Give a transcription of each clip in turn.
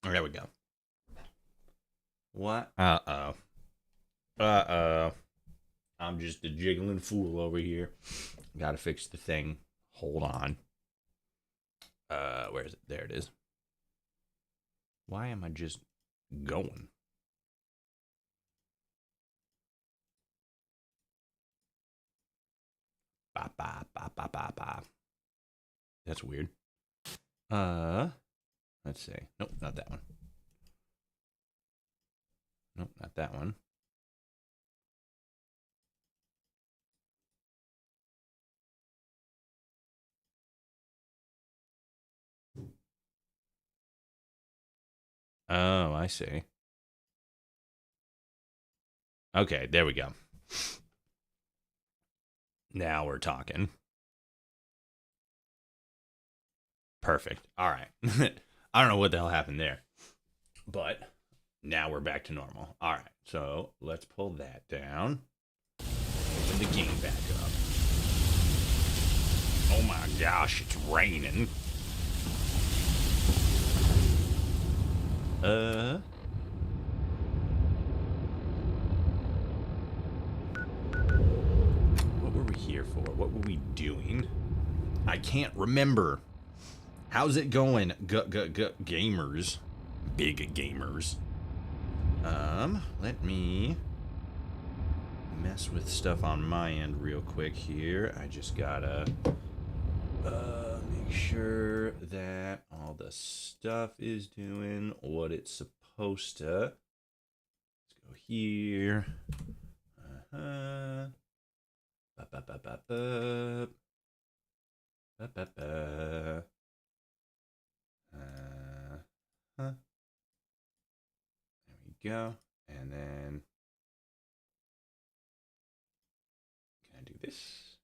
Oh, there we go. What? Uh-oh. Uh-oh. I'm just a jiggling fool over here. Gotta fix the thing. Hold on. Where is it? There it is. Why am I just going? Ba, ba, ba, ba, ba, ba. That's weird. Let's see. Nope, not that one. Nope, not that one. Oh, I see. Okay, there we go. Now we're talking. Perfect. All right. I don't know what the hell happened there, but now we're back to normal. All right. So let's pull that down. Open the game back up. Oh my gosh, it's raining. What were we here for? What were we doing? I can't remember. How's it going, gamers? Big gamers. Let me mess with stuff on my end real quick here. I just gotta make sure that all the stuff is doing what it's supposed to. Let's go here. There we go. And then can I do this?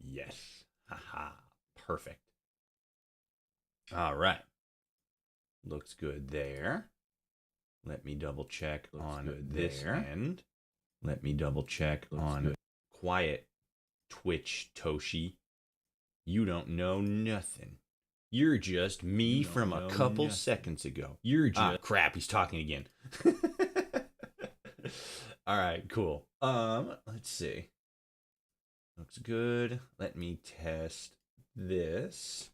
Yes. Haha. Perfect. All right. Looks good there. Let me double check on this end. Let me double check on quiet Twitch Toshi. You don't know nothing. You're just me from a couple seconds ago. You're just crap, he's talking again. All right, cool. Let's see. Looks good. Let me test this.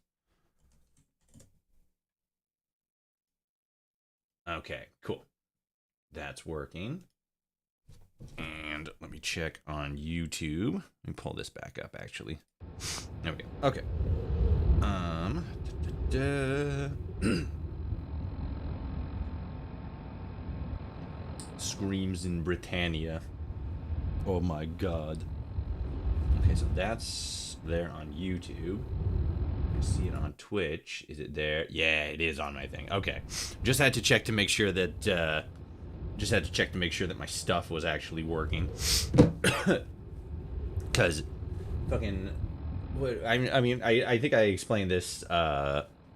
Okay, cool. That's working. And let me check on YouTube. Let me pull this back up, actually. There we go. Okay. Screams in Britannia. Oh my god. Okay, so that's there on YouTube. I see it on Twitch. Is it there? Yeah, it is on my thing. Okay. Just had to check to make sure that my stuff was actually working. Cause fucking I think I explained this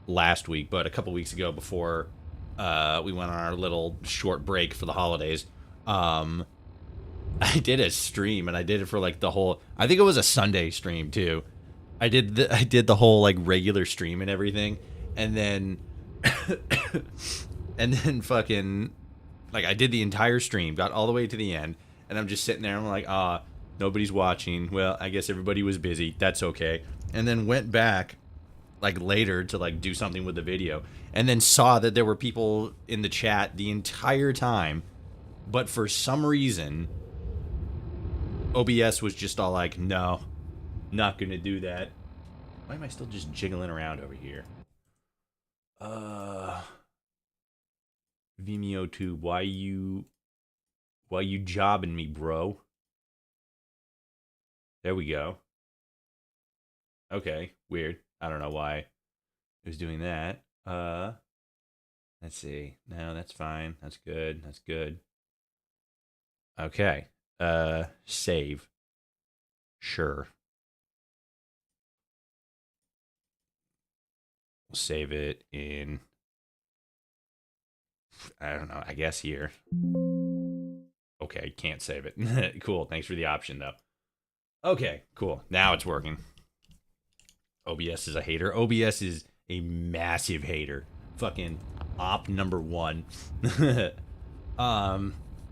last week, but a couple weeks ago before we went on our little short break for the holidays, I did a stream, and I did it for like the whole, I think it was a Sunday stream too. I did the whole like regular stream and everything, and then and then fucking like I did the entire stream, got all the way to the end, and I'm just sitting there, I'm like, nobody's watching. Well, I guess everybody was busy. That's okay. And then went back like later to like do something with the video, and then saw that there were people in the chat the entire time, but for some reason OBS was just all like, no, not gonna do that. Why am I still just jiggling around over here? Vimeo tube, why you jobbing me, bro? There we go. Okay, weird. I don't know why it was doing that. Let's see. No, that's fine. That's good. That's good. Okay. Save. Sure. We'll save it in, I don't know, I guess here. Okay, can't save it. Cool. Thanks for the option, though. Okay, cool. Now it's working. OBS is a hater. OBS is a massive hater. Fucking Op number 1.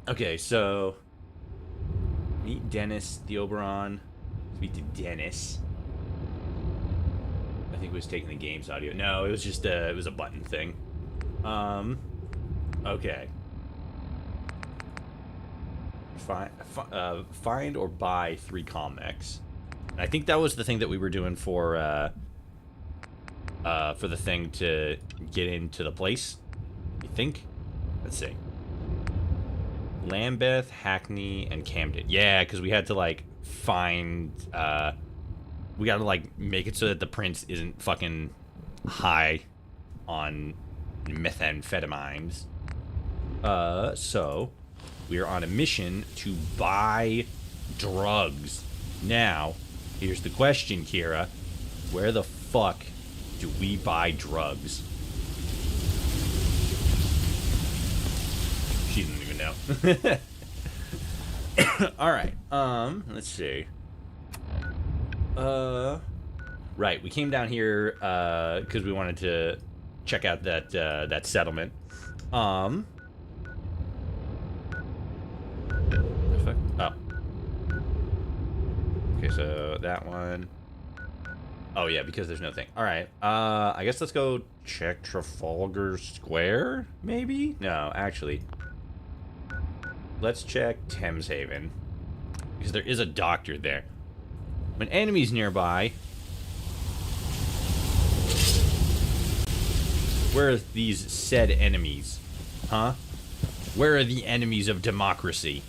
Okay, so meet Dennis Theoberon. Speak to Dennis. I think it was taking the game's audio. No, it was just it was a button thing. Okay. Find or buy 3 comics. And I think that was the thing that we were doing for the thing to get into the place. You think? Let's see. Lambeth, Hackney, and Camden. Yeah, because we had to like find. We got to like make it so that the prince isn't fucking high on methamphetamines. So we are on a mission to buy drugs. Now, here's the question, Kira. Where the fuck do we buy drugs? She doesn't even know. All right. Let's see. Right. We came down here because we wanted to check out that settlement. Oh. Okay, so that one. Oh yeah, because there's no thing. All right. I guess let's go check Trafalgar Square. Maybe? No, actually. Let's check Thames Haven, because there is a doctor there. When enemies nearby, where are these said enemies? Huh? Where are the enemies of democracy?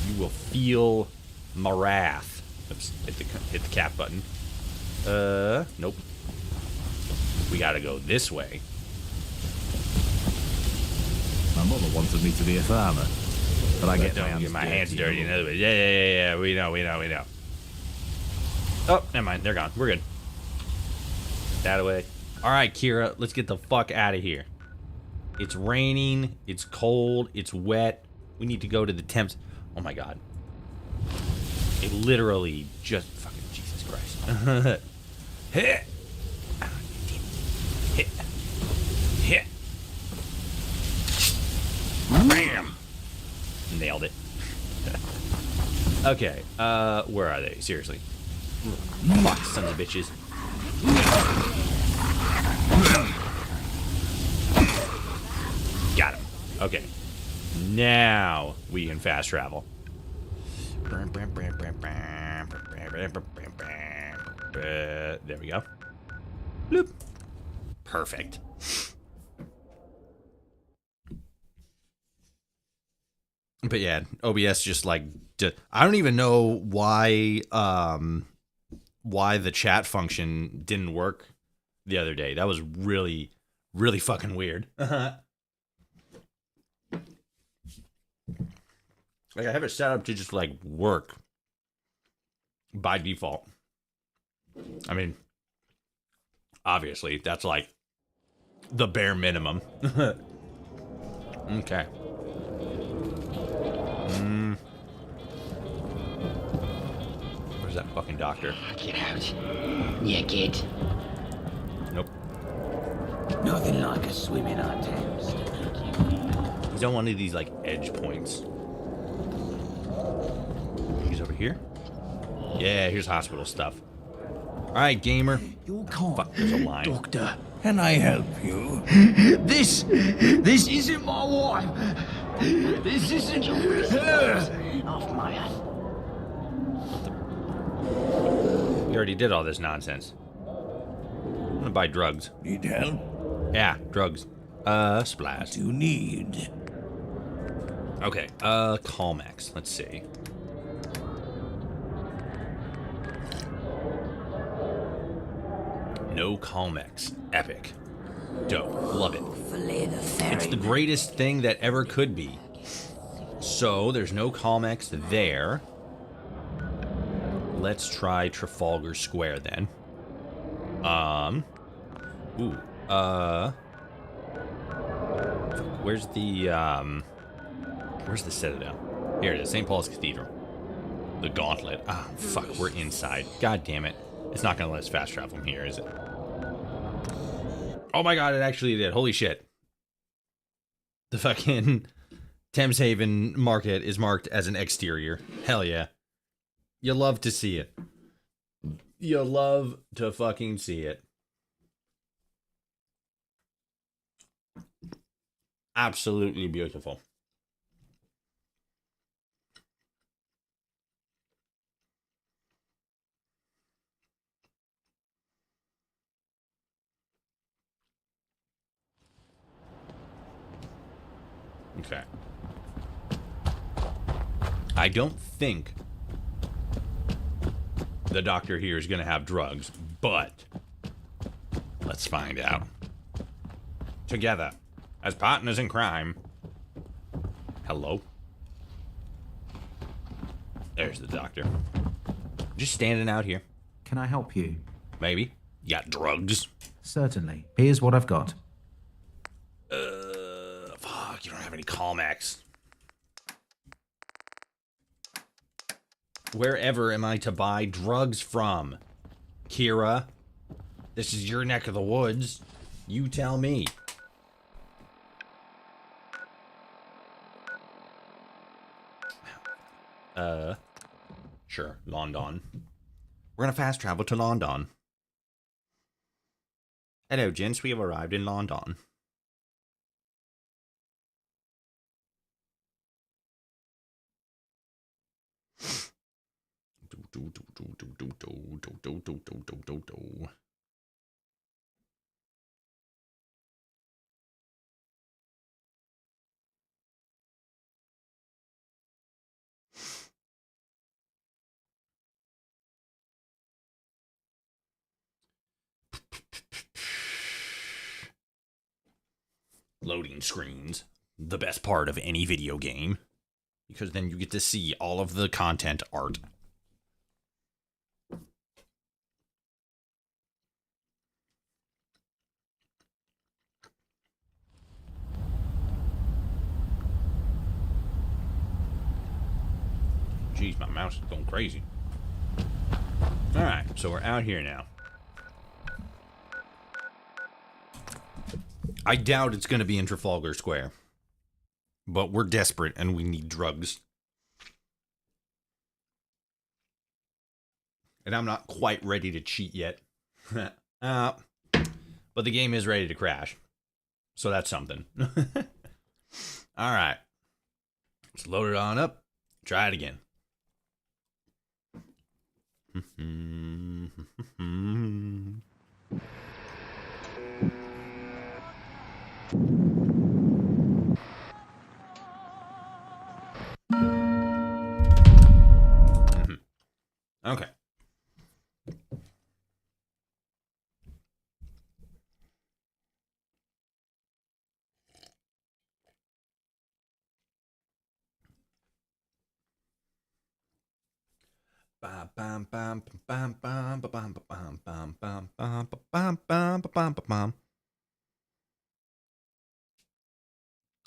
You will feel my wrath. Oops, hit the cap button. Nope. We gotta go this way. My mother wanted me to be a farmer, but I get my hands dirty. In other words, yeah. We know. Oh, never mind. They're gone. We're good. That away. All right, Kira, let's get the fuck out of here. It's raining. It's cold. It's wet. We need to go to the Thames. Oh my god. It literally just fucking Jesus Christ. Hit. Hit. Hit. Bam. Nailed it. Okay. Where are they? Seriously. Fuck, sons of bitches. Got him. Okay. Now we can fast travel. There we go. Bloop. Perfect. But yeah, OBS just like I don't even know why the chat function didn't work the other day. That was really fucking weird. Like I have it set up to just like work by default. I mean, obviously that's like the bare minimum. Okay. Where's that fucking doctor? Get out. Yeah, kid. Nope. Nothing like a swimming on Thames. He's on one of these like edge points. He's over here. Yeah, here's hospital stuff. All right, gamer. You can't. Fuck, there's a line. Doctor. Can I help you? This isn't my wife. This isn't her. Off my ass. We already did all this nonsense. I'm gonna buy drugs. Need help? Yeah, drugs. Splash. What do you need? Okay, Calmex. Let's see. No Calmex. Epic. Dope. Love it. It's the greatest thing that ever could be. So, there's no Calmex there. Let's try Trafalgar Square then. Where's the Citadel? Here it is, St. Paul's Cathedral. The Gauntlet. Ah, fuck, we're inside. God damn it. It's not gonna let us fast travel from here, is it? Oh my god, it actually did. Holy shit. The fucking Thames Haven market is marked as an exterior. Hell yeah. You love to see it. You love to fucking see it. Absolutely beautiful. Okay. I don't think the doctor here is going to have drugs, but let's find out. Together, as partners in crime. Hello? There's the doctor. Just standing out here. Can I help you? Maybe. You got drugs? Certainly. Here's what I've got. Fuck, you don't have any Calmex. Wherever am I to buy drugs from? Kira? This is your neck of the woods. You tell me. Sure, London. We're gonna fast travel to London. Hello, gents. We have arrived in London. Loading screens, the best part of any video game, because then you get to see all of the content art. Jeez, my mouse is going crazy. Alright, so we're out here now. I doubt it's going to be in Trafalgar Square. But we're desperate and we need drugs. And I'm not quite ready to cheat yet. But the game is ready to crash. So that's something. Alright. Let's load it on up. Try it again. Okay.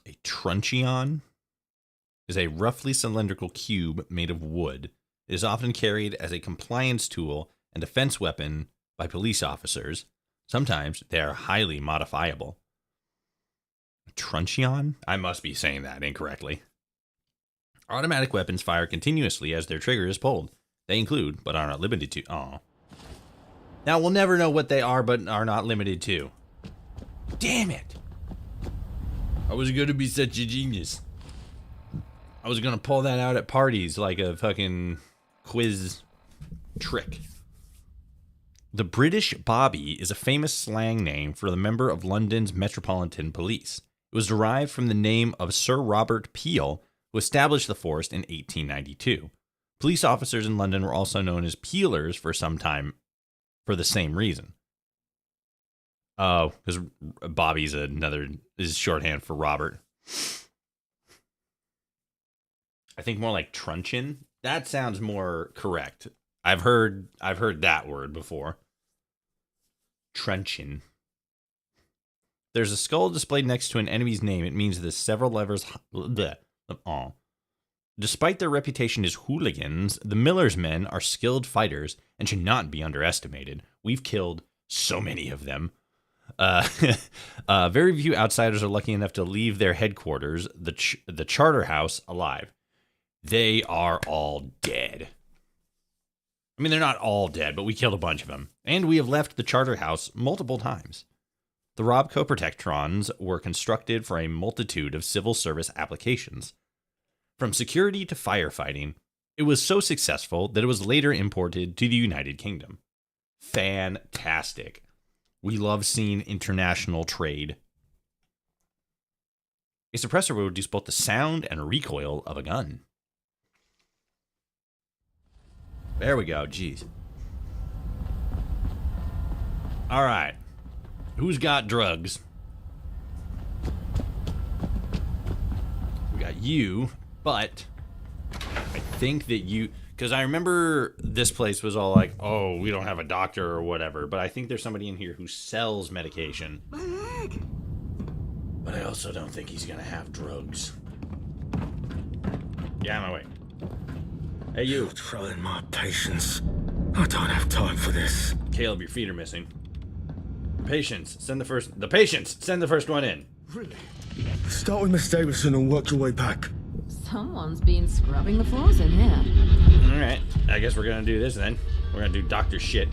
A truncheon is a roughly cylindrical cube made of wood. It is often carried as a compliance tool and defense weapon by police officers. Sometimes they are highly modifiable. A truncheon? I must be saying that incorrectly. Automatic weapons fire continuously as their trigger is pulled. They include, but are not limited to... Aw. Now, we'll never know what they are, but are not limited to. Damn it! I was going to be such a genius. I was going to pull that out at parties like a fucking quiz trick. The British Bobby is a famous slang name for the member of London's Metropolitan Police. It was derived from the name of Sir Robert Peel, who established the force in 1892. Police officers in London were also known as peelers for some time for the same reason. Oh, because Bobby's is shorthand for Robert. I think more like truncheon. That sounds more correct. I've heard that word before. Truncheon. There's a skull displayed next to an enemy's name. It means there's several levers. Despite their reputation as hooligans, the Miller's men are skilled fighters and should not be underestimated. We've killed so many of them. Very few outsiders are lucky enough to leave their headquarters, the charter house, alive. They are all dead. I mean, they're not all dead, but we killed a bunch of them. And we have left the charter house multiple times. The Robco Protectrons were constructed for a multitude of civil service applications. From security to firefighting, it was so successful that it was later imported to the United Kingdom. Fantastic. We love seeing international trade. A suppressor will reduce both the sound and recoil of a gun. There we go. Jeez. All right. Who's got drugs? We got you, but I think that you... Because I remember this place was all like, oh, we don't have a doctor or whatever, but I think there's somebody in here who sells medication. My leg! But I also don't think he's going to have drugs. Get out of my way. Hey, you. You're trying my patience. I don't have time for this. Caleb, your feet are missing. Patience, send the first... The patience, send the first one in. Really? Start with Miss Davidson and work your way back. Someone's been scrubbing the floors in here. Alright, I guess we're gonna do this then. We're gonna do doctor shit.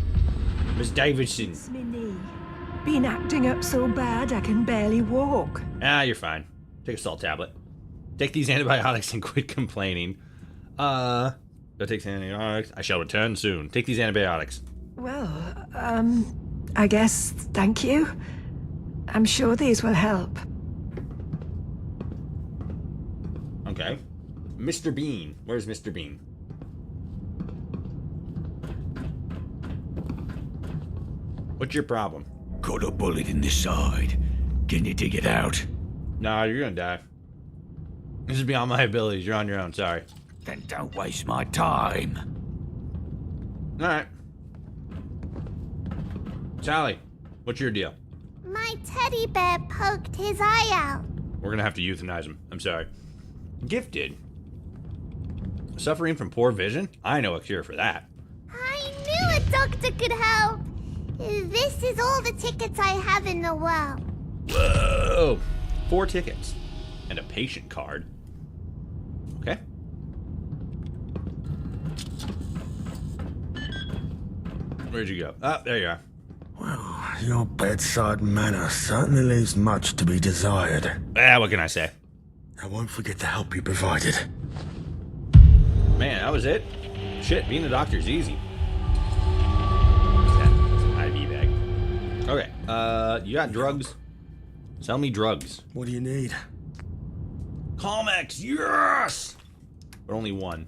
Miss Davidson. It's me knee. Been acting up so bad I can barely walk. Ah, you're fine. Take a salt tablet. Take these antibiotics and quit complaining. Go take some antibiotics. I shall return soon. Take these antibiotics. Well, I guess thank you. I'm sure these will help. Okay. Mr. Bean. Where's Mr. Bean? What's your problem? Got a bullet in the side. Can you dig it out? Nah, you're gonna die. This is beyond my abilities. You're on your own. Sorry. Then don't waste my time. Alright. Sally, what's your deal? My teddy bear poked his eye out. We're gonna have to euthanize him. I'm sorry. Gifted. Suffering from poor vision? I know a cure for that. I knew a doctor could help. This is all the tickets I have in the world. Whoa! 4 tickets. And a patient card. Okay. Where'd you go? Ah, there you are. Well, your bedside manner certainly leaves much to be desired. Ah, what can I say? I won't forget the help you provided. Man, that was it? Shit, being a doctor's easy. IV bag. Okay, you got drugs? Sell me drugs. What do you need? Calmex, yes! But only one.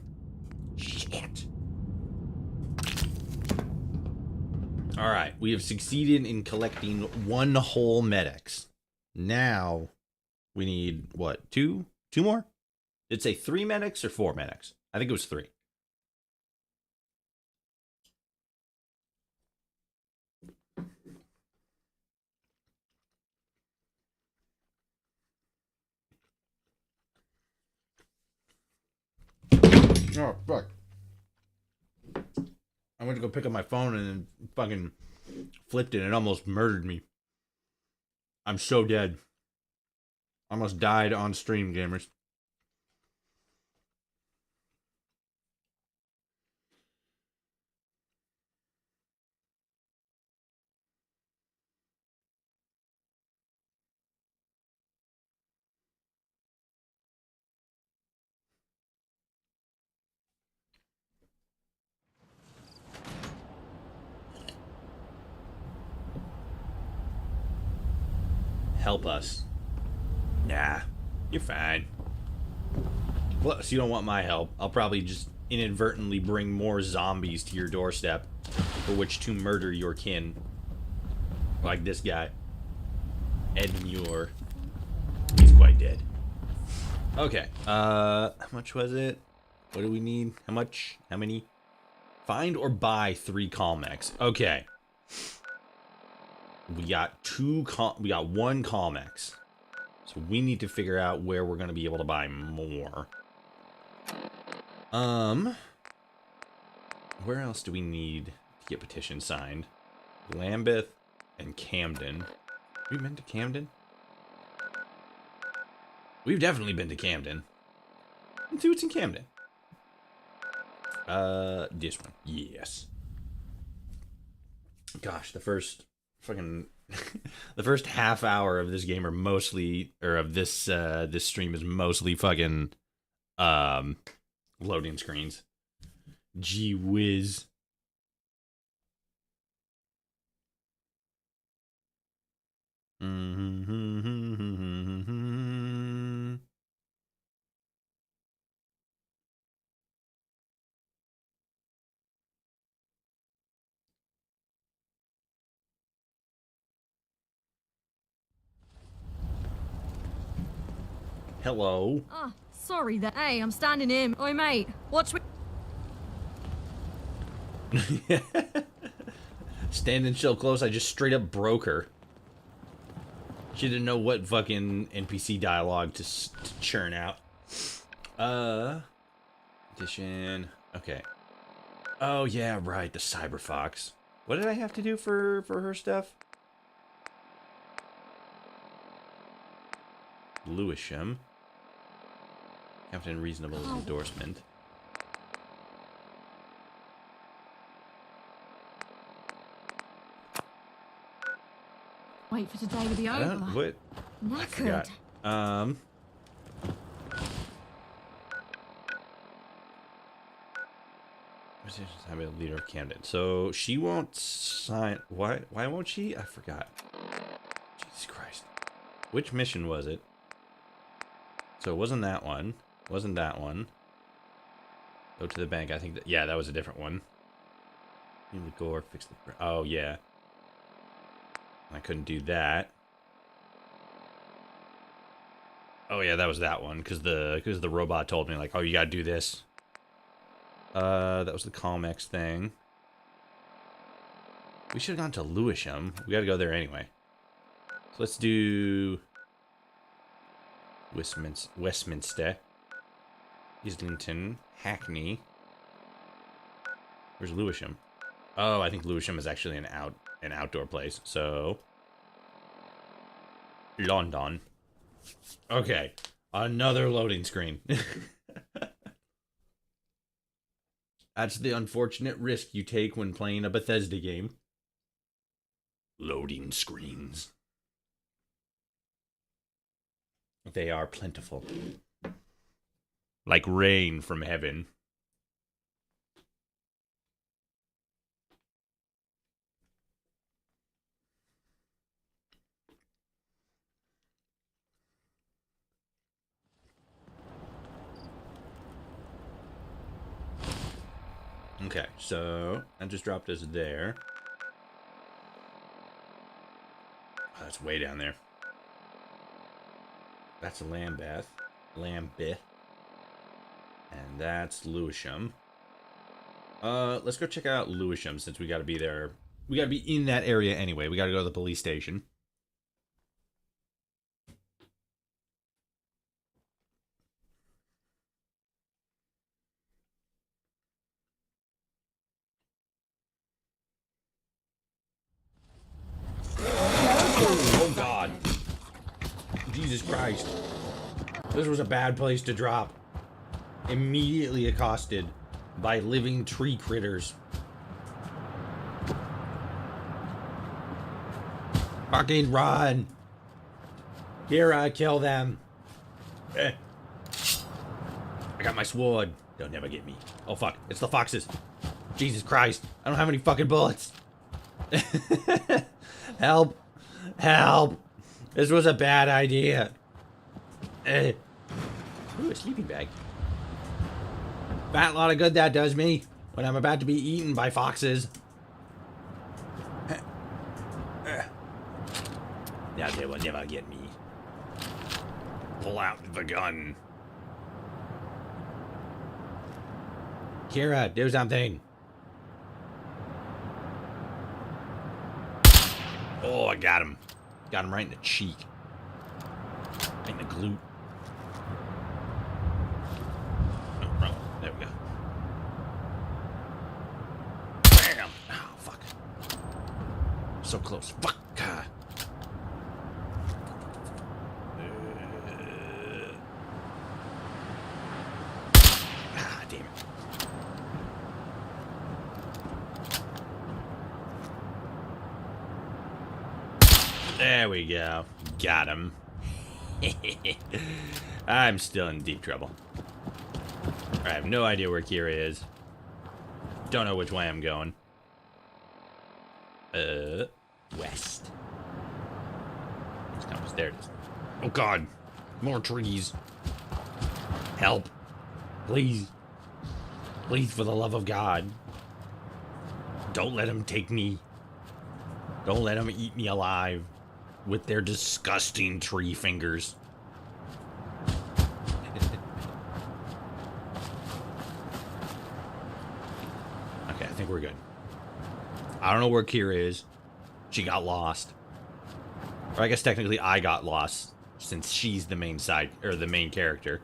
Shit. Alright, we have succeeded in collecting 1 whole Medex. Now, we need, what, 2? 2 more? Did it say 3 Medex or 4 Medex? I think it was 3. Oh, fuck. I went to go pick up my phone and then fucking flipped it and it almost murdered me. I'm so dead. Almost died on stream, gamers. Help us. Nah, you're fine. Plus, you don't want my help. I'll probably just inadvertently bring more zombies to your doorstep for which to murder your kin. Like this guy. Ed Muir. He's quite dead. Okay, how much was it? What do we need? How much? How many? Find or buy 3 Calmex. Okay. We got 1 Calmex. So we need to figure out where we're going to be able to buy more. Where else do we need to get petitions signed? Lambeth and Camden. We been to Camden? We've definitely been to Camden. Let's see what's in Camden. This one. Yes. Gosh, the first fucking the first half hour of this game are mostly, or of this this stream is mostly fucking loading screens. Gee whiz. Hello. Ah, sorry that. Hey, I'm standing here. Oi, mate. Watch me. Standing so close, I just straight up broke her. She didn't know what fucking NPC dialogue to churn out. Edition. Okay. Oh, yeah, right. The Cyber Fox. What did I have to do for her stuff? Lewisham. Captain Reasonable's endorsement. Wait for today to be over. What? I forgot. I'm a leader of Camden. So she won't sign. Why won't she? I forgot. Jesus Christ. Which mission was it? So it wasn't that one. Wasn't that one. Go to the bank. I think that, yeah, that was a different one. In the gore, fix the. Oh yeah. I couldn't do that. Oh yeah, that was that one because the robot told me like, oh, you gotta do this. That was the Calmex thing. We should have gone to Lewisham. We gotta go there anyway. So let's do Westminster, Islington, Hackney. Where's Lewisham? Oh, I think Lewisham is actually an outdoor place. So London. Okay, another loading screen. That's the unfortunate risk you take when playing a Bethesda game. Loading screens. They are plentiful. Like rain from heaven. Okay, so that just dropped us there. Oh, that's way down there. That's Lambeth. And that's Lewisham. Let's go check out Lewisham since we gotta be there. We gotta be in that area anyway. We gotta go to the police station. Oh God. Jesus Christ. This was a bad place to drop. Immediately accosted by living tree critters. Fucking run. Kira, kill them. I got my sword. They'll never get me. Oh fuck, it's the foxes. Jesus Christ, I don't have any fucking bullets. Help. Help. This was a bad idea. Ooh, a sleeping bag. Fat lot of good that does me when I'm about to be eaten by foxes. Now they will never get me. Pull out the gun. Kira, do something. Oh, I got him. Got him right in the cheek. Right in the glute. Oh, wrong. There we go. Bam! Oh, fuck. So close. Fuck. There we go. Got him. I'm still in deep trouble. I have no idea where Kira is. Don't know which way I'm going. West. There it is. Oh god. More trees. Help. Please. Please, for the love of God. Don't let them take me. Don't let them eat me alive with their disgusting tree fingers. Okay, I think we're good. I don't know where Kira is. She got lost. Or I guess technically I got lost since she's the main side or the main character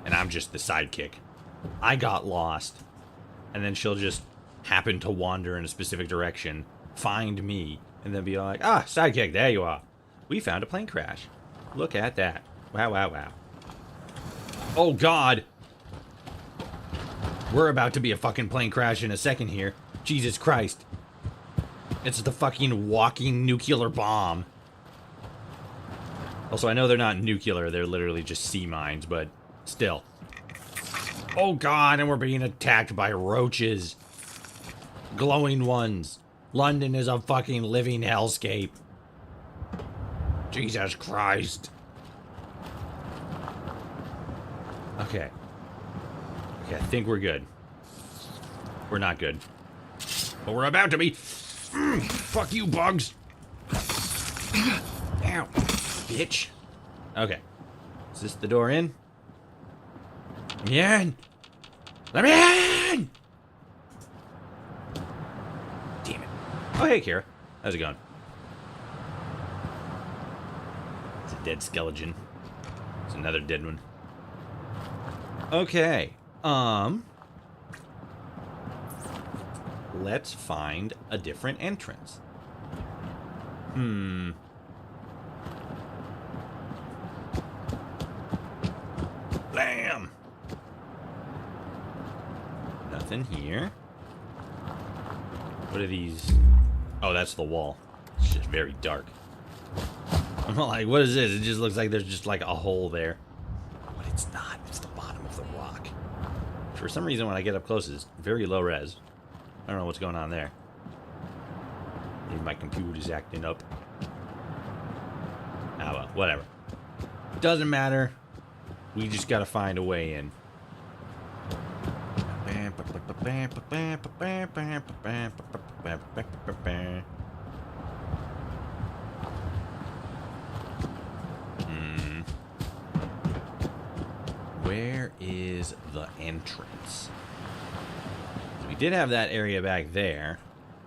and I'm just the sidekick. I got lost and then she'll just happen to wander in a specific direction, find me, and then be like, ah, sidekick, there you are. We found a plane crash. Look at that. Wow, wow, wow. Oh, God. We're about to be a fucking plane crash in a second here. Jesus Christ. It's the fucking walking nuclear bomb. Also, I know they're not nuclear. They're literally just sea mines, but still. Oh, God, and we're being attacked by roaches. Glowing ones. London is a fucking living hellscape. Jesus Christ. Okay. Okay, I think we're good. We're not good. But we're about to be. Fuck you, bugs. Ow. Bitch. Okay. Is this the door in? Let me in. Let me in! Damn it. Oh, hey, Kira. How's it going? It's a dead skeleton. It's another dead one. Okay. Let's find a different entrance. Blam! Nothing here. What are these? Oh, that's the wall. It's just very dark. I'm like, what is this? It just looks like there's just like a hole there. But it's not. It's the bottom of the rock. For some reason, when I get up close, it's very low res. I don't know what's going on there. Maybe my computer's acting up. Ah, well, whatever. Doesn't matter. We just gotta find a way in. Where is the entrance? We did have that area back there.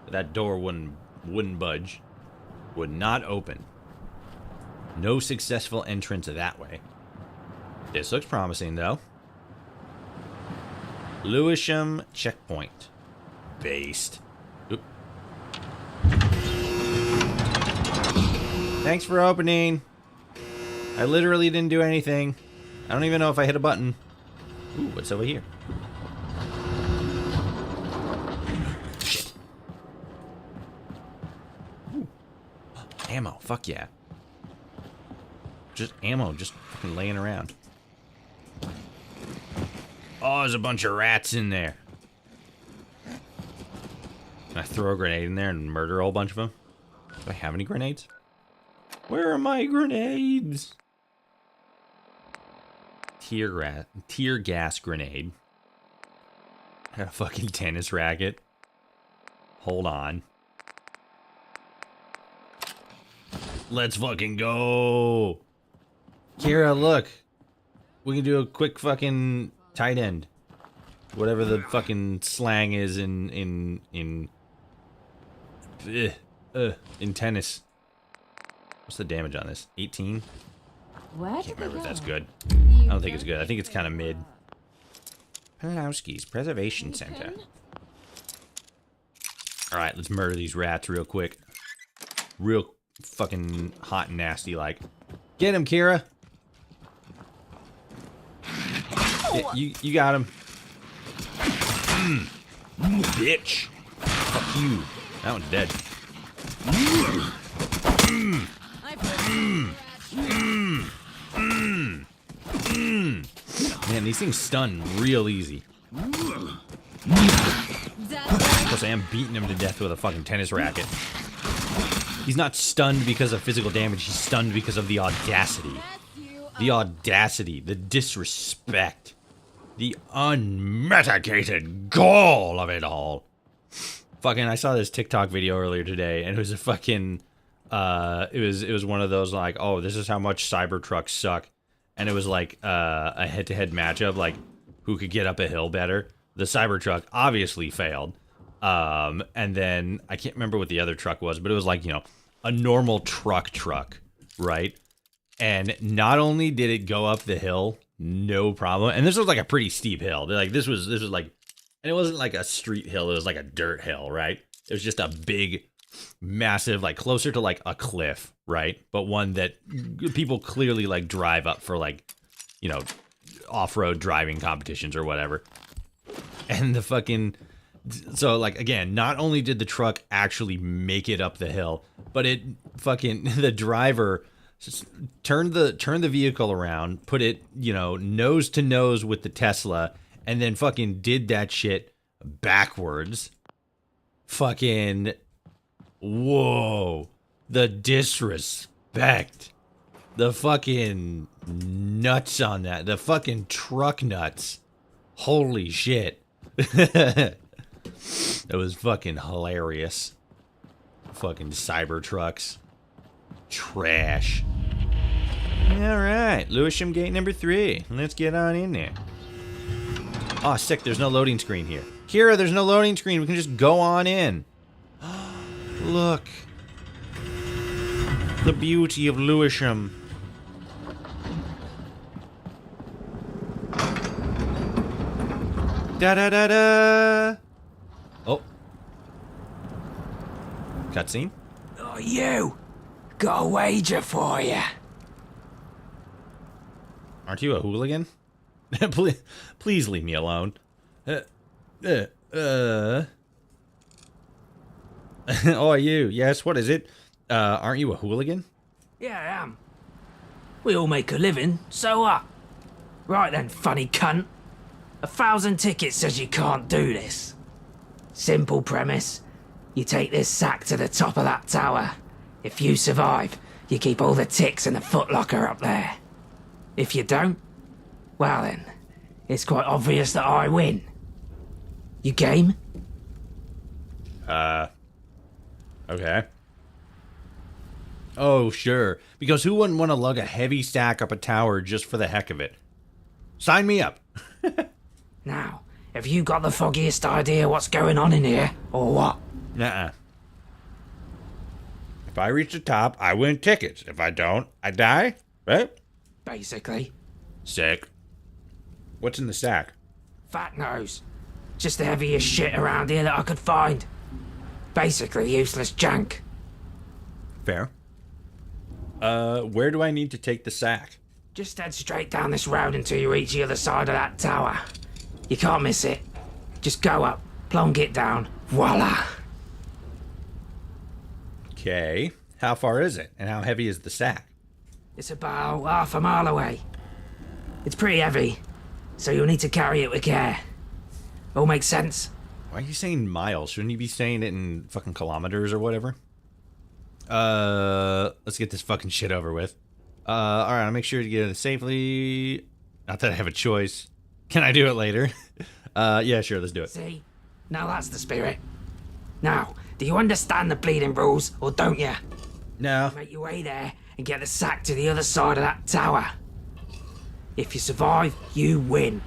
But that door wouldn't budge. Would not open. No successful entrance that way. This looks promising, though. Lewisham checkpoint. Based. Oop. Thanks for opening. I literally didn't do anything. I don't even know if I hit a button. Ooh, what's over here? Shit. Ooh. Ammo. Fuck yeah. Just ammo, just fucking laying around. Oh, there's a bunch of rats in there. Can I throw a grenade in there and murder a whole bunch of them? Do I have any grenades? Where are my grenades? Tear gas grenade. I got a fucking tennis racket. Hold on. Let's fucking go. Kira, look. We can do a quick fucking tight end. Whatever the fucking slang is in tennis. What's the damage on this? 18? Where Can't remember if that's good. I I don't think it's good. I think it's kind of mid. Pulowski's Preservation Center. Alright, let's murder these rats real quick. Real fucking hot and nasty like. Get him, Kira! Yeah, you got him. Bitch! Fuck you. That one's dead. Man, these things stun real easy. Plus, I am beating him to death with a fucking tennis racket. He's not stunned because of physical damage. He's stunned because of the audacity. The audacity. The disrespect. The unmitigated gall of it all. Fucking, I saw this TikTok video earlier today, and it was a fucking... it was one of those, like, oh, this is how much Cybertrucks suck. And it was like a head-to-head matchup, like, who could get up a hill better. The Cybertruck obviously failed. And then, I can't remember what the other truck was, but it was like, you know, a normal truck, right? And not only did it go up the hill, no problem. And this was like a pretty steep hill. Like, this was like, and it wasn't like a street hill, it was like a dirt hill, right? It was just a big, massive, like, closer to like a cliff, right? But one that people clearly like drive up for, like, you know, off-road driving competitions or whatever. And the fucking, so like, again, not only did the truck actually make it up the hill, but it fucking, the driver turned the vehicle around, put it, you know, nose to nose with the Tesla, and then fucking did that shit backwards. Fucking, whoa, the disrespect, the fucking nuts on that, the fucking truck nuts, holy shit. It was fucking hilarious. Fucking Cybertrucks, trash. All right, Lewisham gate number 3. Let's get on in there. Oh, sick, there's no loading screen here. Kira, there's no loading screen. We can just go on in. Look. The beauty of Lewisham. Da-da-da-da. Oh. Cutscene? Oh, you! Got a wager for you. Aren't you a hooligan? Please leave me alone. Oh, you. Yes, what is it? Aren't you a hooligan? Yeah, I am. We all make a living, so what? Right then, funny cunt. 1,000 tickets says you can't do this. Simple premise. You take this sack to the top of that tower. If you survive, you keep all the ticks in the footlocker up there. If you don't, well then, it's quite obvious that I win. You game? Okay. Oh, sure. Because who wouldn't want to lug a heavy stack up a tower just for the heck of it? Sign me up. Now, have you got the foggiest idea what's going on in here, or what? Nuh-uh. If I reach the top, I win tickets. If I don't, I die, right? Basically. Sick. What's in the sack? Fat nose. Just the heaviest shit around here that I could find. Basically useless junk. Fair. Where do I need to take the sack? Just head straight down this road until you reach the other side of that tower. You can't miss it. Just go up, plonk it down, voila. Okay. How far is it? And how heavy is the sack? It's about half a mile away. It's pretty heavy, so you'll need to carry it with care. All makes sense? Why are you saying miles? Shouldn't you be saying it in fucking kilometers or whatever? Let's get this fucking shit over with. Alright, I'll make sure to get it safely. Not that I have a choice. Can I do it later? Yeah, sure, let's do it. See? Now that's the spirit. Now, do you understand the bleeding rules, or don't you? No. Make your way there and get the sack to the other side of that tower. If you survive, you win.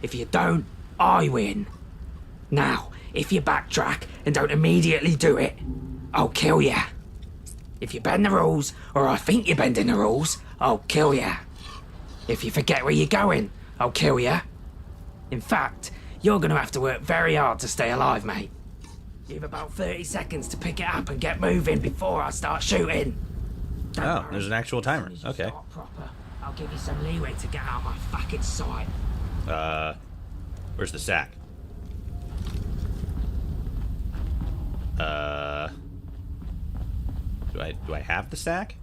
If you don't, I win. Now, if you backtrack and don't immediately do it, I'll kill you. If you bend the rules, or I think you're bending the rules, I'll kill you. If you forget where you're going, I'll kill you. In fact, you're going to have to work very hard to stay alive, mate. You have about 30 seconds to pick it up and get moving before I start shooting. Don't Oh, worry. there's an actual timer. As soon as you Okay. start proper, I'll give you some leeway to get out of my fucking sight. Where's the sack? Do I have the sack?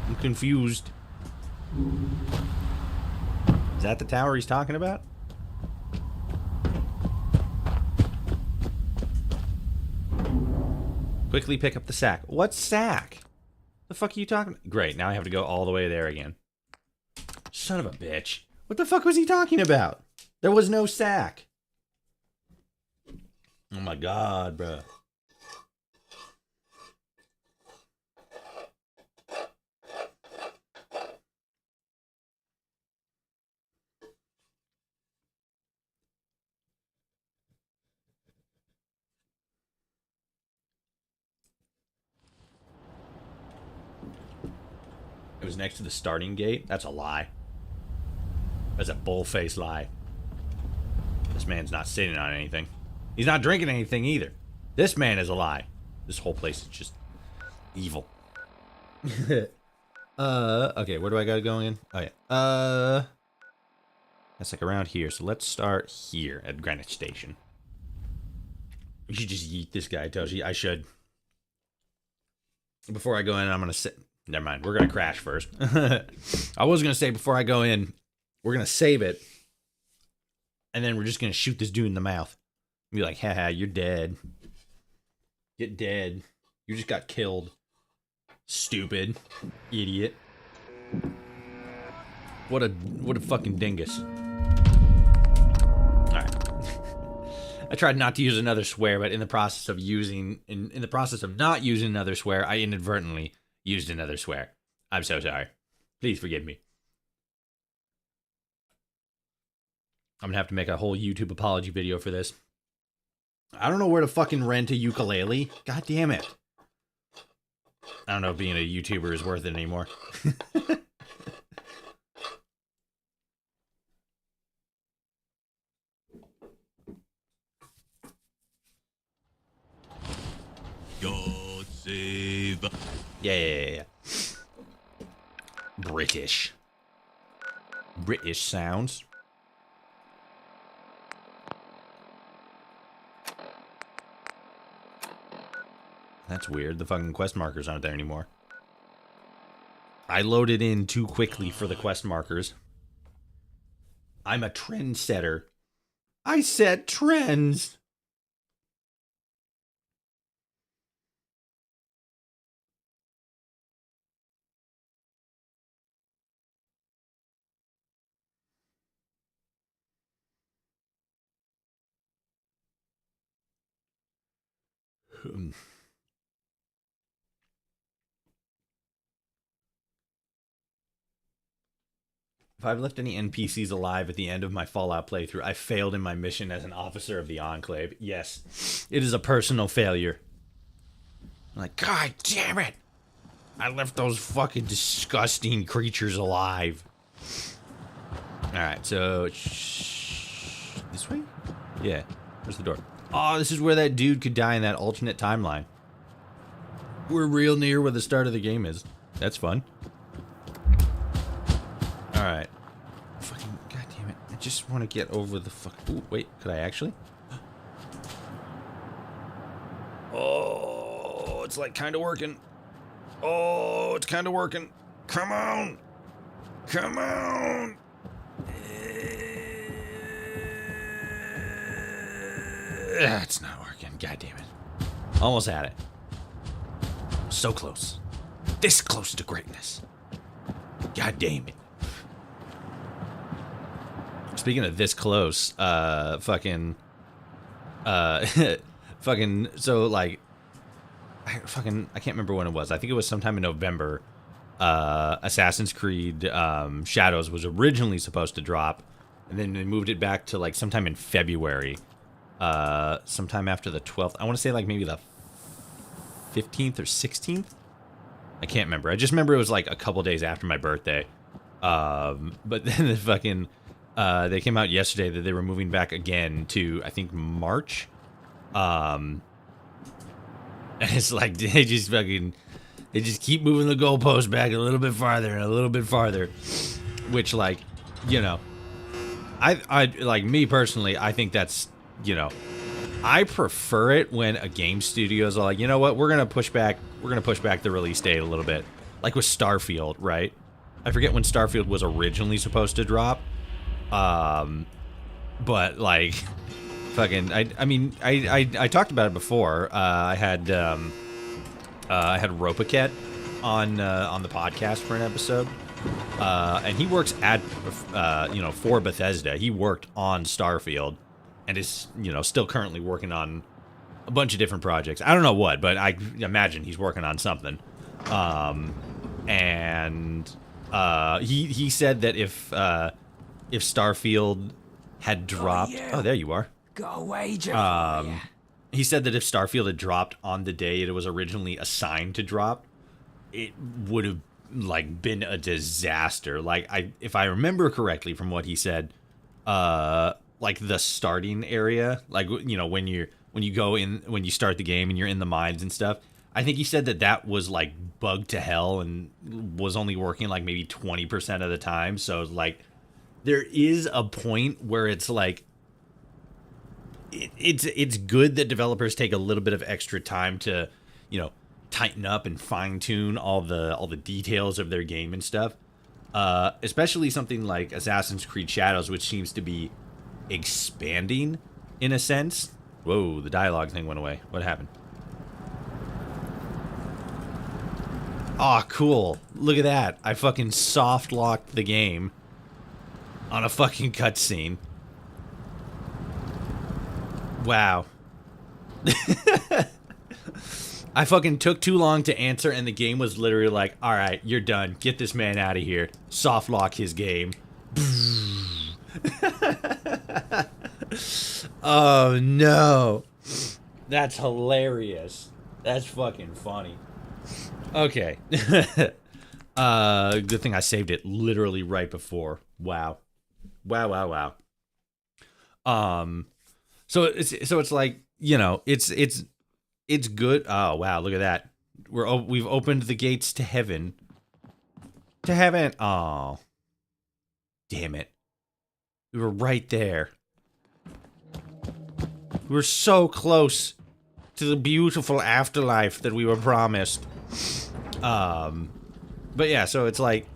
I'm confused. that the tower he's talking about? Quickly pick up the sack. What sack? The fuck are you talking about? Great, now I have to go all the way there again. Son of a bitch. What the fuck was he talking about? There was no sack. Oh my god, bro. It was next to the starting gate? That's a lie. That's a bull-faced lie. This man's not sitting on anything. He's not drinking anything either. This man is a lie. This whole place is just evil. Okay, where do I gotta go in? Oh yeah. That's like around here. So let's start here at Greenwich Station. You should just yeet this guy, Toshi. I should. Before I go in, I'm gonna sit. Never mind. We're gonna crash first. I was gonna say before I go in, we're gonna save it, and then we're just gonna shoot this dude in the mouth. Be like, haha, you're dead. Get dead. You just got killed. Stupid. Idiot. What a fucking dingus. Alright. I tried not to use another swear, but in the process of using in the process of not using another swear, I inadvertently used another swear. I'm so sorry. Please forgive me. I'm gonna have to make a whole YouTube apology video for this. I don't know where to fucking rent a ukulele. God damn it. I don't know if being a YouTuber is worth it anymore. God save. Yeah. British sounds. That's weird. The fucking quest markers aren't there anymore. I loaded in too quickly for the quest markers. I'm a trendsetter. I set trends. If I've left any NPCs alive at the end of my Fallout playthrough, I failed in my mission as an officer of the Enclave. Yes, it is a personal failure. I'm like, God damn it! I left those fucking disgusting creatures alive. Alright, so... this way? Yeah. Where's the door? Oh, this is where that dude could die in that alternate timeline. We're real near where the start of the game is. That's fun. Alright. Fucking, god damn it. I just want to get over the fuck... Ooh, wait. Could I actually? Oh, it's like kind of working. Oh, it's kind of working. Come on. Come on. It's not working. God damn it. Almost had it. So close. This close to greatness. God damn it. Speaking of this close, fucking, so like, I can't remember when it was. I think it was sometime in November. Assassin's Creed Shadows was originally supposed to drop, and then they moved it back to like sometime in February. Sometime after the 12th. I want to say like maybe the 15th or 16th. I can't remember. I just remember it was like a couple days after my birthday. But then the fucking they came out yesterday that they were moving back again to I think March. And it's like they just keep moving the goalpost back a little bit farther and a little bit farther, which like, you know, I like me personally, I think that's, you know, I prefer it when a game studio's like, you know what, we're gonna push back the release date a little bit, like with Starfield, right? I forget when Starfield was originally supposed to drop, But like, fucking, I mean, I talked about it before. I had Ropaket on the podcast for an episode, and he works at for Bethesda. He worked on Starfield, and is still currently working on a bunch of different projects. I don't know what, but I imagine he's working on something. And he said that if Starfield had dropped, oh, there you are. Got a wager for you. He said that if Starfield had dropped on the day it was originally assigned to drop, it would have like been a disaster. Like if I remember correctly from what he said, like the starting area, like when you go in, when you start the game and you're in the mines and stuff, I think he said that was like bugged to hell and was only working like maybe 20% of the time. So like there is a point where it's like it's good that developers take a little bit of extra time to, tighten up and fine tune all the details of their game and stuff. Especially something like Assassin's Creed Shadows, which seems to be expanding in a sense. Whoa, the dialogue thing went away. What happened? Aw, cool. Look at that. I fucking soft locked the game on a fucking cutscene. Wow. I fucking took too long to answer, and the game was literally like, alright, you're done. Get this man out of here. Soft lock his game. Oh, no. That's hilarious. That's fucking funny. Okay. Good thing I saved it literally right before. Wow. Wow. So it's like, it's good. Oh, wow, look at that. We've opened the gates to heaven. To heaven. Oh. Damn it. We were right there. We were so close to the beautiful afterlife that we were promised. But yeah, so it's like,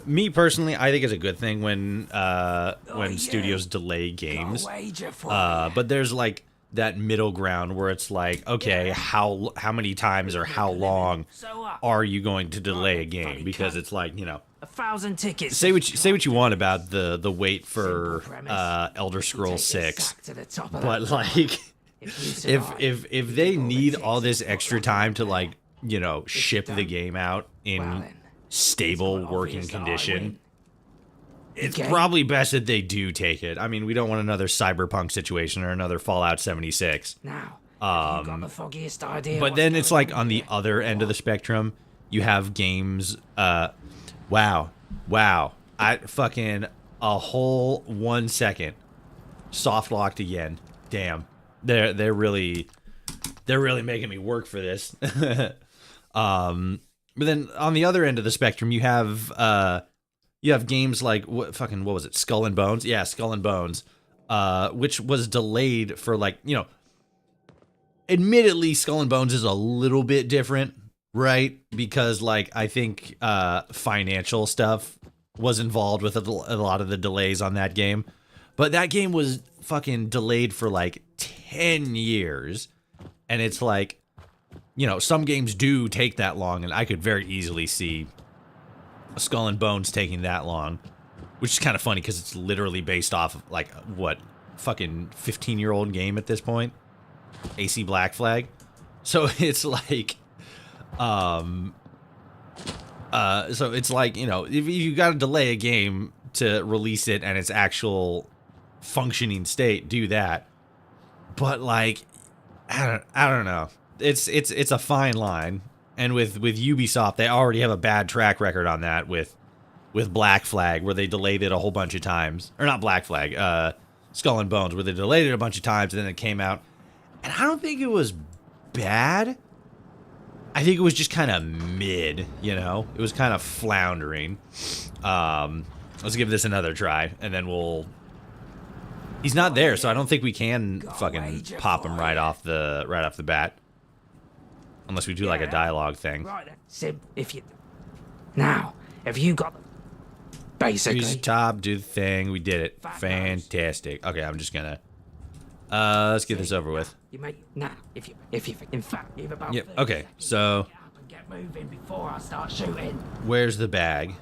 me personally, I think it's a good thing when studios delay games. But there's like that middle ground where it's like, okay, how many times or how long are you going to delay a game? Because it's like, 1,000 tickets. Say what you want about the wait for Elder Scrolls 6, but like, if they need all this extra time to like, ship the game out in stable working condition, it's probably best that they do take it. I mean, we don't want another Cyberpunk situation or another Fallout 76. Now, you got the foggiest idea. But then it's like on the other end of the spectrum, you have games. Wow. I fucking a whole 1 second soft locked again. Damn, they're really making me work for this. But then on the other end of the spectrum, you have games like what was it? Skull and Bones? Yeah, Skull and Bones, which was delayed for like, admittedly, Skull and Bones is a little bit different, right? Because like I think financial stuff was involved with a lot of the delays on that game. But that game was fucking delayed for like 10 years. And it's like, some games do take that long, and I could very easily see a Skull and Bones taking that long, which is kind of funny because it's literally based off of like what, fucking 15-year-old game at this point, AC Black Flag. So it's like, so it's like, if you got to delay a game to release it and its actual functioning state, do that. But like, I don't know. It's a fine line, and with Ubisoft, they already have a bad track record on that with Black Flag, where they delayed it a whole bunch of times, or not Black Flag, Skull and Bones, where they delayed it a bunch of times and then it came out, and I don't think it was bad. I think it was just kind of mid, it was kind of floundering. Let's give this another try, and then he's not there, so I don't think we can fucking pop him right off the bat. Unless we do like a dialogue thing. Right then, Sim, if you got basically. Use the top, do the thing. We did it. Fantastic. Okay, I'm just gonna let's get this over with. You may now, if you, in fact, you've about. Yep. 30 Okay. seconds So to get up and get moving before I start shooting. where's the bag?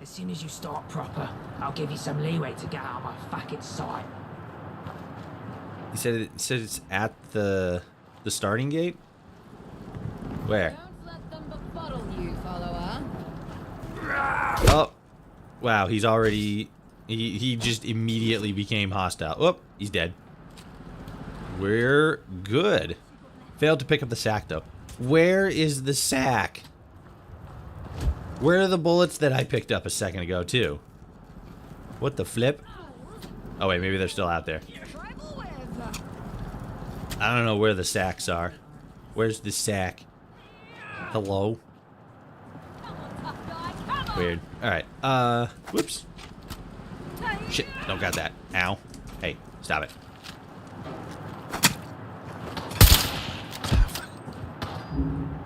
As soon as you start proper, I'll give you some leeway to get out of my fucking sight. He said it's at the starting gate. Where? Don't let them befuddle you, follower. Oh, wow. He's already. He just immediately became hostile. Oh, he's dead. We're good. Failed to pick up the sack though. Where is the sack? Where are the bullets that I picked up a second ago too? What the flip? Oh wait, maybe they're still out there. I don't know where the sacks are. Where's the sack? Hello? Weird. Alright, whoops. Shit, don't got that. Ow. Hey, stop it. Ah, fuck.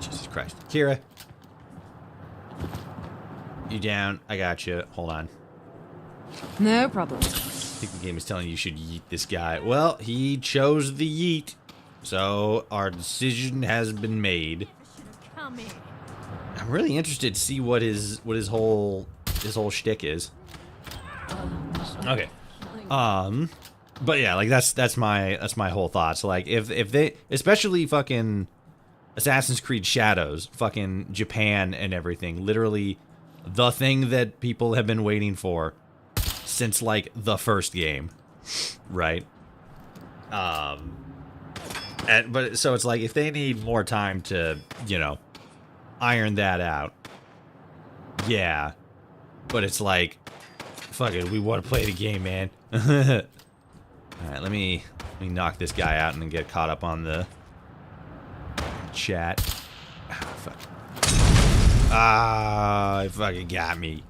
Jesus Christ. Kira. You down? I got you. Hold on. No problem. I think the game is telling you should yeet this guy. Well, he chose the yeet. So, our decision has been made. I'm really interested to see what his whole shtick is. Okay. But yeah, like that's my whole thoughts. Like if they, especially fucking Assassin's Creed Shadows, fucking Japan and everything, literally the thing that people have been waiting for since like the first game, right? But so it's like if they need more time to, you know, iron that out, yeah. But it's like, fuck it, we want to play the game, man. All right, let me knock this guy out and then get caught up on the chat. Ah, fuck. Ah, it fucking got me.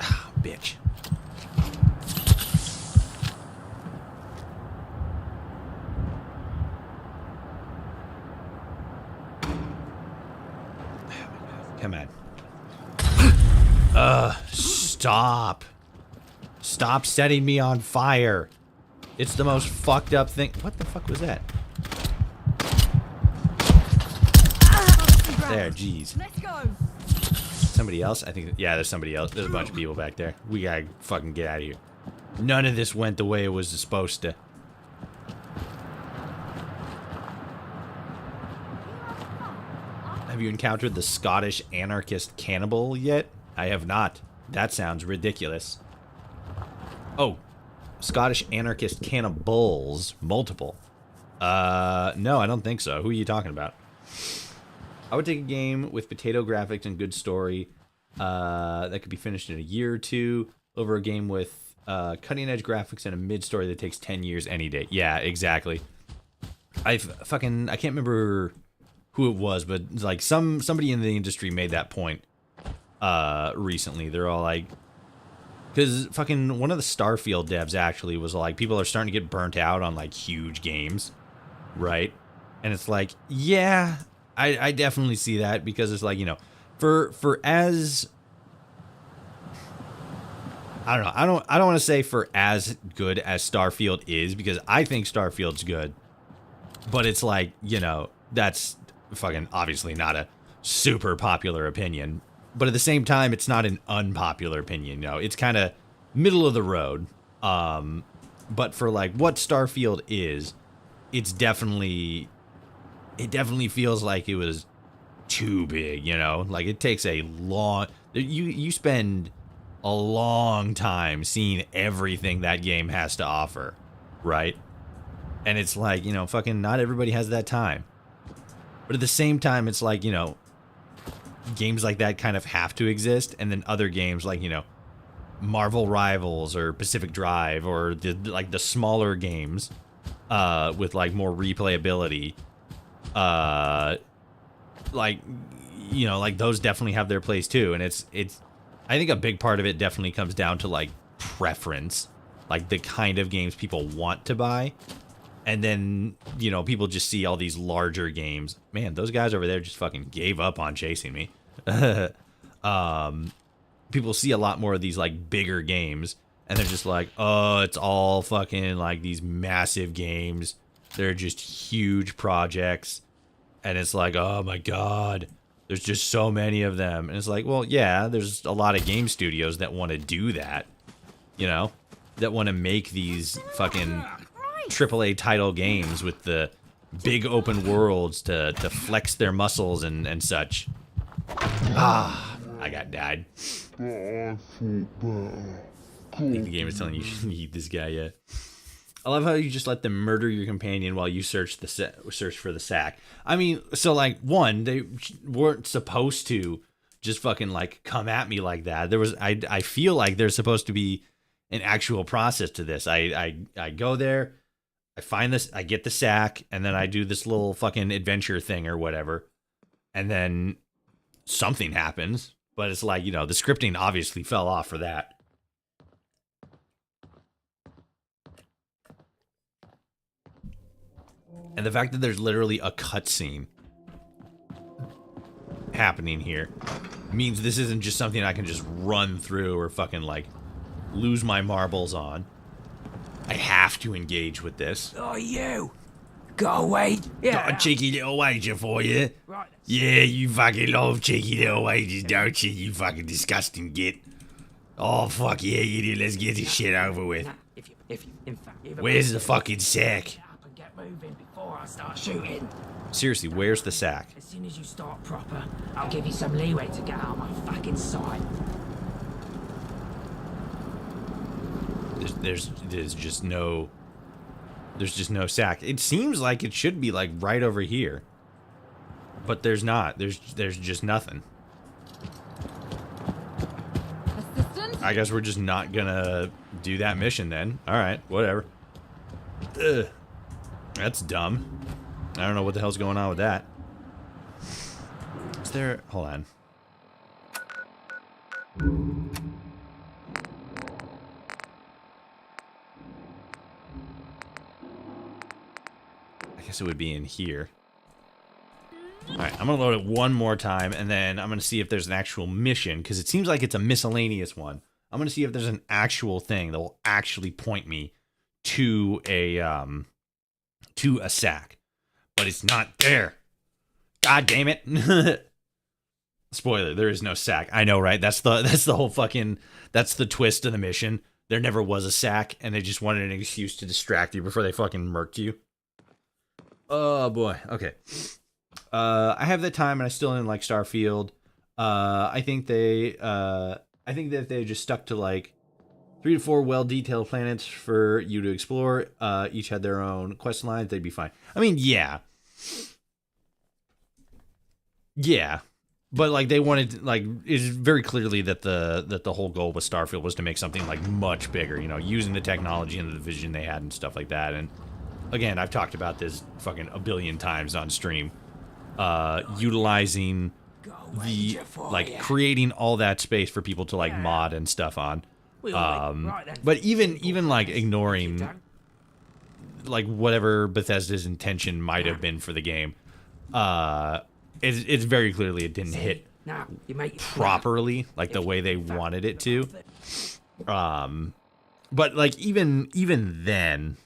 Ah, bitch. Come on. Stop. Stop setting me on fire. It's the most fucked up thing. What the fuck was that? There, jeez. Let's go. Somebody else? I think, yeah, there's somebody else. There's a bunch of people back there. We gotta fucking get out of here. None of this went the way it was supposed to. Have you encountered the Scottish anarchist cannibal yet? I have not. That sounds ridiculous. Oh, Scottish anarchist cannibals. Multiple. No, I don't think so. Who are you talking about? I would take a game with potato graphics and good story that could be finished in a year or two over a game with cutting-edge graphics and a mid-story that takes 10 years any day. Yeah, exactly. I can't remember who it was, but like somebody in the industry made that point recently. They're all like, because fucking one of the Starfield devs actually was like, people are starting to get burnt out on like huge games, right? And it's like, yeah, I definitely see that, because it's like, you know, for as I don't know, I don't want to say for as good as Starfield is, because I think Starfield's good, but it's like, you know, that's fucking obviously not a super popular opinion, but at the same time it's not an unpopular opinion, you know, it's kind of middle of the road. But for like what Starfield is, it definitely feels like it was too big, you know, like it takes a long, you spend a long time seeing everything that game has to offer, right? And it's like, you know, fucking not everybody has that time. But at the same time, it's like, you know, games like that kind of have to exist, and then other games like, you know, Marvel Rivals or Pacific Drive or the smaller games with like more replayability, like, you know, like those definitely have their place too. And it's I think a big part of it definitely comes down to like preference, like the kind of games people want to buy. And then, you know, people just see all these larger games. Man, those guys over there just fucking gave up on chasing me. People see a lot more of these, like, bigger games. And they're just like, oh, it's all fucking, like, these massive games. They're just huge projects. And it's like, oh my god, there's just so many of them. And it's like, well, yeah, there's a lot of game studios that want to do that. You know? That want to make these fucking AAA title games with the big open worlds to flex their muscles and such. Ah, I got died. I think the game is telling you to eat this guy yet. I love how you just let them murder your companion while you search for the sack. I mean, so like, one, they weren't supposed to just fucking like come at me like that. There was, I feel like there's supposed to be an actual process to this. I go there, I find this, I get the sack, and then I do this little fucking adventure thing or whatever, and then something happens. But it's like, you know, the scripting obviously fell off for that. And the fact that there's literally a cutscene happening here means this isn't just something I can just run through or fucking, like, lose my marbles on. I have to engage with this. Oh, you! Go away! Yeah. Got a cheeky little wager for you. Right. Yeah, you fucking love cheeky little wagers, don't you? You fucking disgusting git. Oh, fuck yeah, you do. Let's get this shit over with. In fact, Where's the fucking sack? Get moving before I start shooting. Seriously, where's the sack? As soon as you start proper, I'll give you some leeway to get out of my fucking sight. There's just no... There's just no sack. It seems like it should be, like, right over here. But there's not. There's just nothing. Assistant? I guess we're just not gonna do that mission then. Alright, whatever. Ugh. That's dumb. I don't know what the hell's going on with that. Is there... Hold on. I guess it would be in here. Alright, I'm gonna load it one more time, and then I'm gonna see if there's an actual mission, because it seems like it's a miscellaneous one. I'm gonna see if there's an actual thing that will actually point me to a sack. But it's not there. God damn it. Spoiler, there is no sack. I know, right? That's the whole fucking... That's the twist of the mission. There never was a sack, and they just wanted an excuse to distract you before they fucking murked you. Oh, boy. Okay. I have the time, and I still didn't like Starfield. I think that they just stuck to, like, 3 to 4 well-detailed planets for you to explore. Each had their own quest lines. They'd be fine. I mean, yeah. Yeah. But, like, they wanted, like, it's very clearly that the whole goal with Starfield was to make something, like, much bigger, you know, using the technology and the vision they had and stuff like that. And, again, I've talked about this fucking a billion times on stream. Utilizing the, like, creating all that space for people to, like, mod and stuff on. But even like ignoring like whatever Bethesda's intention might have been for the game, it's very clearly it didn't hit properly like the way they wanted it to. But like even then,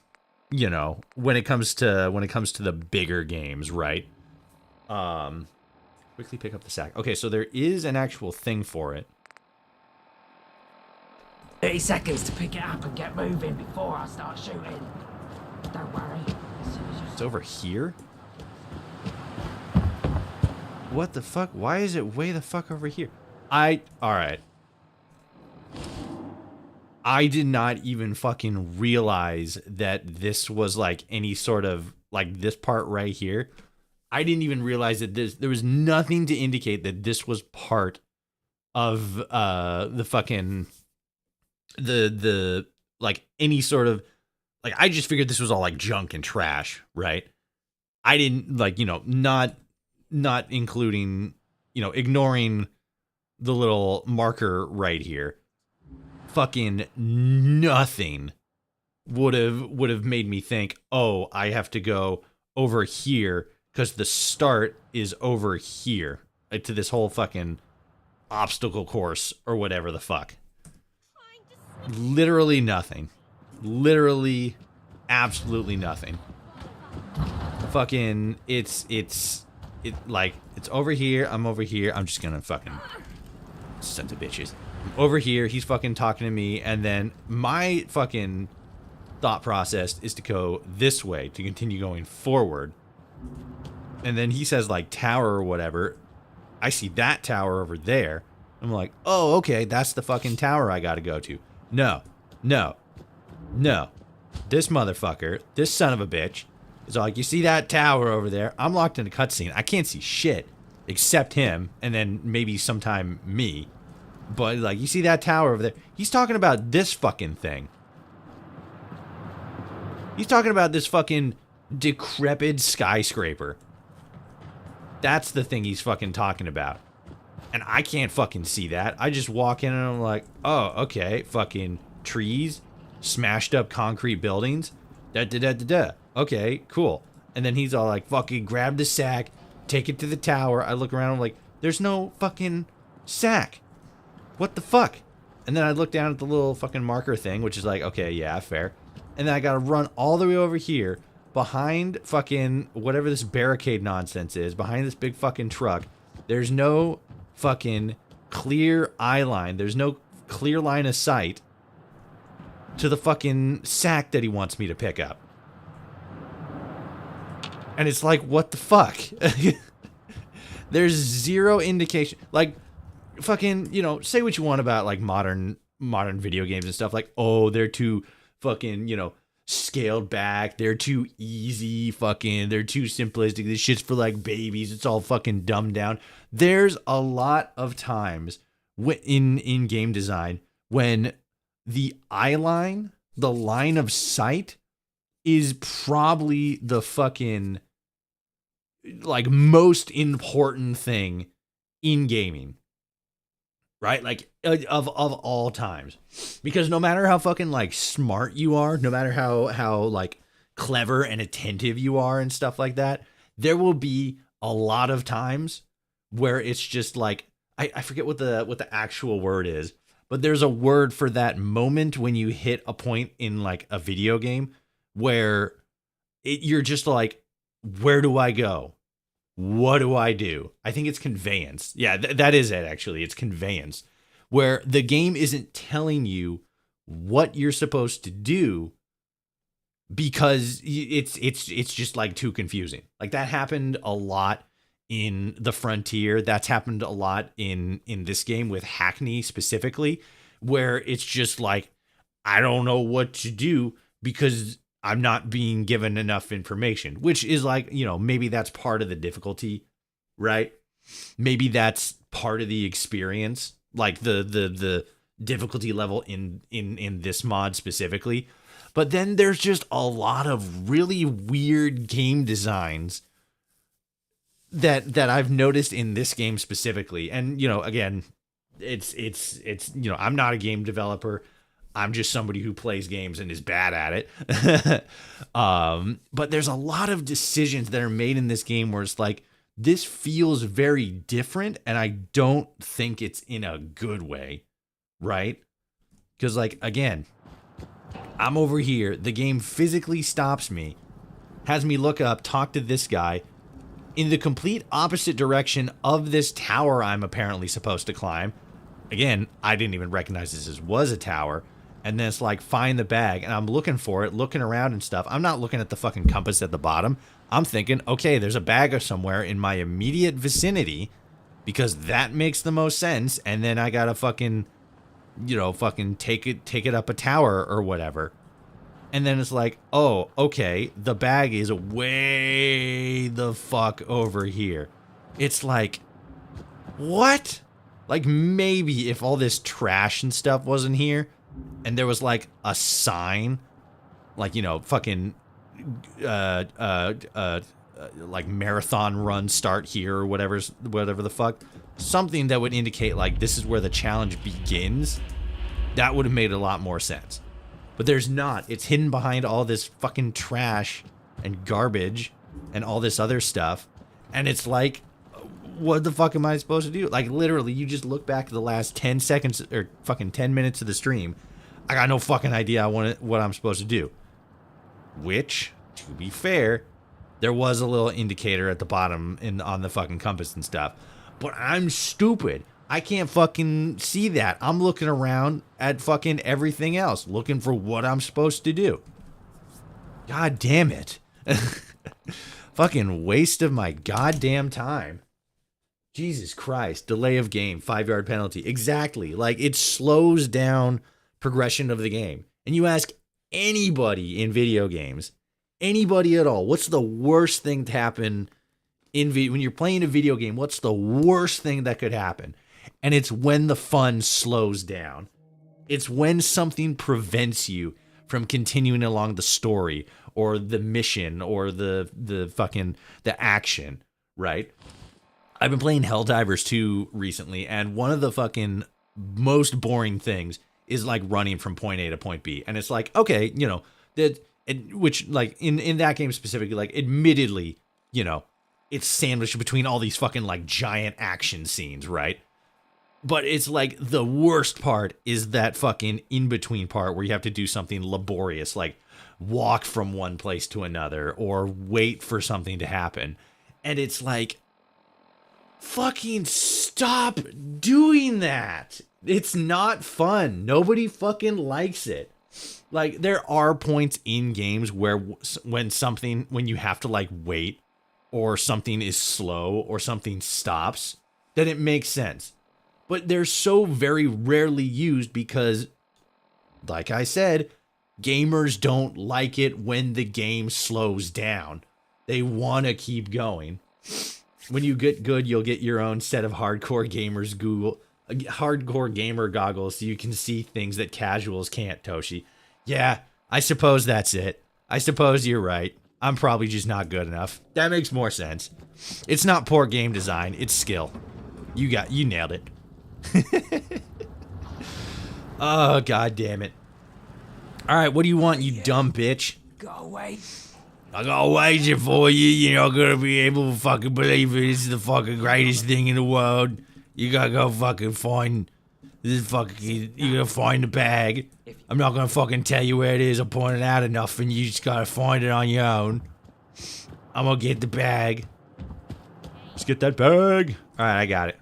you know, when it comes to the bigger games, right? Quickly pick up the sack. Okay, so there is an actual thing for it. 30 seconds to pick it up and get moving before I start shooting. Don't worry. It's over here? What the fuck? Why is it way the fuck over here? Alright. I did not even fucking realize that this was like any sort of, like this part right here. I didn't even realize that there was nothing to indicate that this was part of the fucking... the like any sort of like I just figured this was all like junk and trash, right? I didn't like, you know, not including, you know, ignoring the little marker right here. Fucking nothing would have made me think, oh, I have to go over here because the start is over here to this whole fucking obstacle course or whatever the fuck. Literally nothing. Literally, absolutely nothing. Fucking, it's over here. I'm over here. I'm just gonna fucking sons of bitches. I'm over here. He's fucking talking to me, and then my fucking thought process is to go this way to continue going forward. And then he says like tower or whatever. I see that tower over there. I'm like, oh, okay, that's the fucking tower I gotta go to. No. This motherfucker, this son of a bitch, is like, you see that tower over there? I'm locked in a cutscene. I can't see shit except him, and then maybe sometime me. But like, you see that tower over there? He's talking about this fucking thing. He's talking about this fucking decrepit skyscraper. That's the thing he's fucking talking about. And I can't fucking see that. I just walk in and I'm like, oh, okay, fucking trees, smashed up concrete buildings, da-da-da-da-da. Okay, cool. And then he's all like, fucking grab the sack, take it to the tower. I look around, I'm like, there's no fucking sack. What the fuck? And then I look down at the little fucking marker thing, which is like, okay, yeah, fair. And then I gotta run all the way over here behind fucking whatever this barricade nonsense is, behind this big fucking truck. There's no fucking clear eye line. There's no clear line of sight to the fucking sack that he wants me to pick up. And it's like, what the fuck? There's zero indication. Like, fucking, you know, say what you want about like modern video games and stuff. Like, oh, they're too fucking, you know, scaled back. They're too easy. Fucking, they're too simplistic. This shit's for like babies. It's all fucking dumbed down. There's a lot of times in game design when the eye line, the line of sight, is probably the fucking like most important thing in gaming. Right? Like, of all times. Because no matter how fucking, like, smart you are, no matter how like, clever and attentive you are and stuff like that, there will be a lot of times where it's just, like, I forget what the actual word is, but there's a word for that moment when you hit a point in, like, a video game where you're just like, where do I go? What do I do? I think it's conveyance. Yeah, that is it, actually. It's conveyance. Where the game isn't telling you what you're supposed to do because it's just, like, too confusing. Like, that happened a lot in the Frontier. That's happened a lot in this game with Hackney specifically, where it's just like, I don't know what to do because I'm not being given enough information, which is like, you know, maybe that's part of the difficulty, right? Maybe that's part of the experience, like the difficulty level in this mod specifically. But then there's just a lot of really weird game designs that I've noticed in this game specifically. And, you know, again, it's you know, I'm not a game developer. I'm just somebody who plays games and is bad at it. But there's a lot of decisions that are made in this game where it's like, this feels very different, and I don't think it's in a good way, right? Because, like, again, I'm over here. The game physically stops me, has me look up, talk to this guy in the complete opposite direction of this tower I'm apparently supposed to climb. Again, I didn't even recognize this was a tower. And then it's like, find the bag. And I'm looking for it, looking around and stuff. I'm not looking at the fucking compass at the bottom. I'm thinking, okay, there's a bag or somewhere in my immediate vicinity because that makes the most sense. And then I gotta fucking, you know, fucking take it up a tower or whatever. And then it's like, oh, okay, the bag is way the fuck over here. It's like, what? Like, maybe if all this trash and stuff wasn't here, and there was, like, a sign, like, you know, fucking, like, marathon run start here or whatever the fuck. Something that would indicate, like, this is where the challenge begins. That would have made a lot more sense. But there's not. It's hidden behind all this fucking trash and garbage and all this other stuff. And it's like, what the fuck am I supposed to do? Like, literally, you just look back at the last 10 seconds or fucking 10 minutes of the stream. I got no fucking idea what I'm supposed to do. Which, to be fair, there was a little indicator at the bottom on the fucking compass and stuff. But I'm stupid. I can't fucking see that. I'm looking around at fucking everything else, looking for what I'm supposed to do. God damn it. Fucking waste of my goddamn time. Jesus Christ. Delay of game, 5-yard penalty. Exactly. Like, it slows down progression of the game. And you ask anybody in video games, anybody at all, what's the worst thing to happen when you're playing a video game? What's the worst thing that could happen? And it's when the fun slows down. It's when something prevents you from continuing along the story or the mission or the action, right? I've been playing Helldivers 2 recently, and one of the fucking most boring things is like running from point A to point B. And it's like, okay, you know, which like in that game specifically, like admittedly, you know, it's sandwiched between all these fucking like giant action scenes, right? But it's like the worst part is that fucking in-between part where you have to do something laborious, like walk from one place to another or wait for something to happen. And it's like, fucking stop doing that. It's not fun. Nobody fucking likes it. Like, there are points in games where when you have to like wait or something is slow or something stops, then it makes sense. But they're so very rarely used because, like I said, gamers don't like it when the game slows down. They want to keep going. When you get good, you'll get your own set of hardcore gamer goggles so you can see things that casuals can't, Toshi. Yeah, I suppose that's it. I suppose you're right. I'm probably just not good enough. That makes more sense. It's not poor game design, it's skill. You nailed it. Oh, god damn it. Alright, what do you want, you dumb bitch? Go away. I gotta wait it for you. You're not gonna be able to fucking believe it. This is the fucking greatest thing in the world. You gotta go fucking find this fucking. You gotta find the bag. I'm not gonna fucking tell you where it is. I'm pointing out enough, and you just gotta find it on your own. I'm gonna get the bag. Let's get that bag. All right, I got it.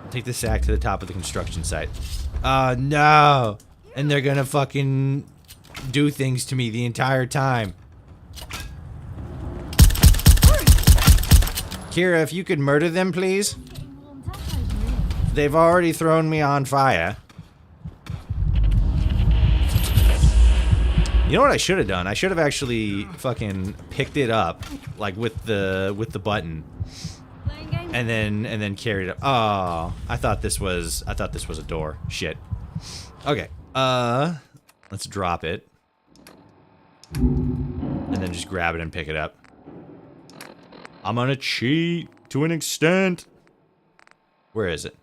Take the sack to the top of the construction site. No! And they're gonna fucking do things to me the entire time. Kira, if you could murder them, please. They've already thrown me on fire. You know what I should have done? I should have actually fucking picked it up, like with the button, and then carried it. Oh, I thought this was a door. Shit. Okay. Let's drop it. And then just grab it and pick it up. I'm gonna cheat to an extent. Where is it?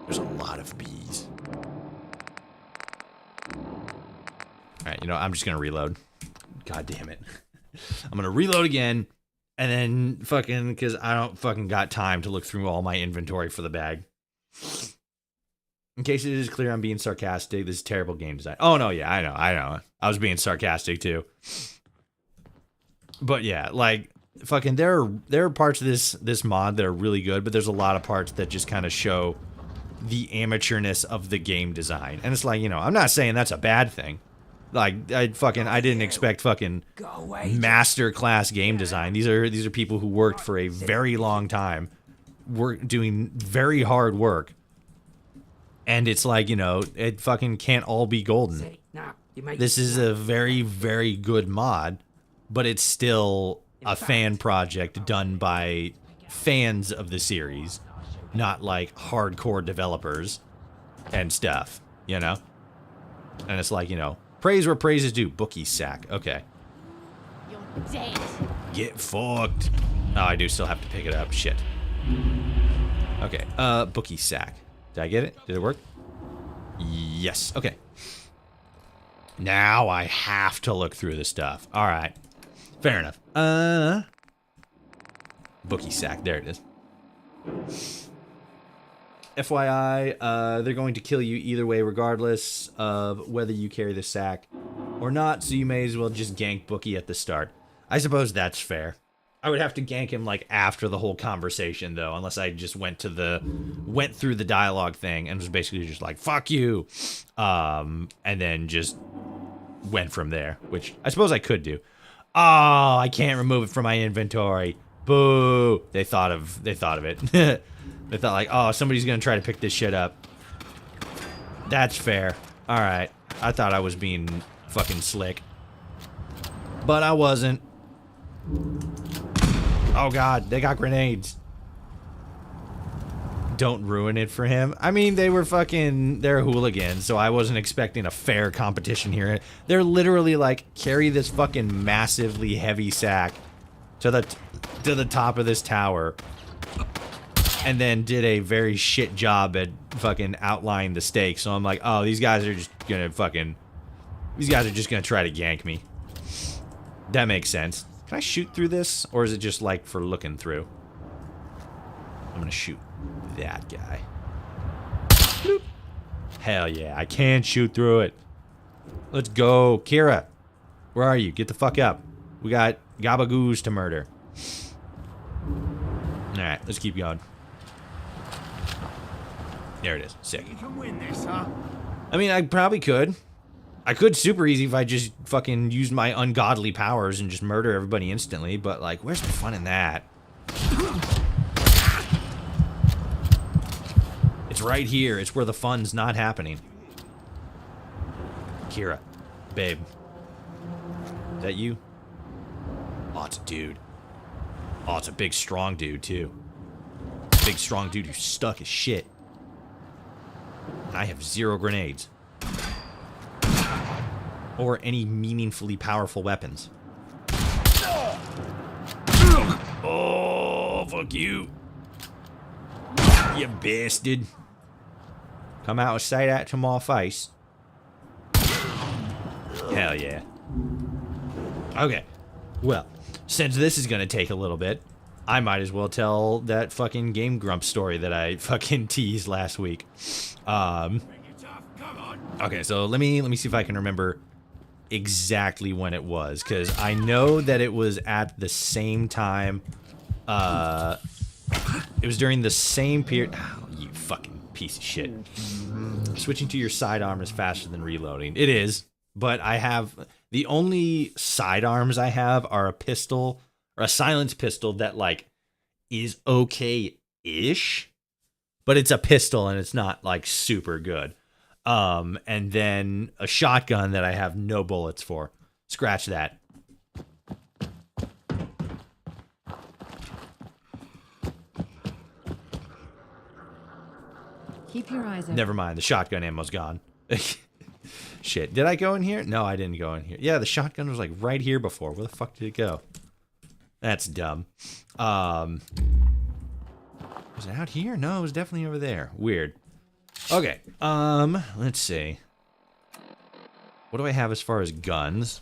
There's a lot of bees. Alright, you know, I'm just gonna reload. God damn it. I'm gonna reload again, and then fucking, because I don't fucking got time to look through all my inventory for the bag. In case it is clear I'm being sarcastic, this is terrible game design. Oh, no, yeah, I know. I was being sarcastic, too. But, yeah, like, fucking, there are parts of this mod that are really good, but there's a lot of parts that just kind of show the amateurness of the game design. And it's like, you know, I'm not saying that's a bad thing. Like, I didn't expect fucking master class game design. These are people who worked for a very long time, doing very hard work. And it's like, you know, it fucking can't all be golden. This is a very, very good mod, but it's still a fan project done by fans of the series, not like hardcore developers and stuff, you know? And it's like, you know, praise where praise is due. Bookie sack. Okay. You're dead. Get fucked. Oh, I do still have to pick it up. Shit. Okay, bookie sack. Did I get it? Did it work? Yes. Okay. Now I have to look through the stuff. All right. Fair enough. Bookie sack. There it is. FYI, they're going to kill you either way, regardless of whether you carry the sack or not, so you may as well just gank Bookie at the start. I suppose that's fair. I would have to gank him, like, after the whole conversation, though, unless I just went through the dialogue thing and was basically just like, fuck you, and then just went from there, which I suppose I could do. Oh, I can't remove it from my inventory. Boo! They thought of it. They thought like, oh, somebody's gonna try to pick this shit up. That's fair. Alright. I thought I was being fucking slick. But I wasn't. Oh god, they got grenades. Don't ruin it for him. I mean, they're hooligans, so I wasn't expecting a fair competition here. They're literally like, carry this fucking massively heavy sack to the top of this tower, and then did a very shit job at fucking outlining the stakes. So I'm like, oh, these guys are just gonna try to gank me. That makes sense. Can I shoot through this, or is it just like for looking through? I'm gonna shoot that guy. Bloop. Hell yeah, I can shoot through it. Let's go. Kira, where are you? Get the fuck up. We got gabagoos to murder. Alright, let's keep going. There it is. Sick. You can win this, huh? I mean, I probably could. I could super easy if I just fucking used my ungodly powers and just murder everybody instantly, but like, where's the fun in that? It's right here. It's where the fun's not happening. Kira. Babe. Is that you? Oh, it's a dude. Oh, it's a big, strong dude, too. Big, strong dude who's stuck as shit. And I have 0 grenades. Or any meaningfully powerful weapons. Oh, fuck you. You bastard. Come out and say that to my face. Hell yeah. Okay. Well, since this is gonna take a little bit, I might as well tell that fucking Game Grump story that I fucking teased last week. Okay, so let me see if I can remember exactly when it was, because I know that it was at the same time. It was during the same period. Oh, you fucking piece of shit. Switching to your sidearm is faster than reloading. It is, but I have the only sidearms I have are a pistol or a silenced pistol that like is okay-ish, but it's a pistol and it's not like super good. And then a shotgun that I have no bullets for. Scratch that. Keep your eyes open. Never mind, the shotgun ammo's gone. Shit, did I go in here? No, I didn't go in here. Yeah, the shotgun was like right here before. Where the fuck did it go? That's dumb. Was it out here? No, it was definitely over there. Weird. Okay, let's see. What do I have as far as guns?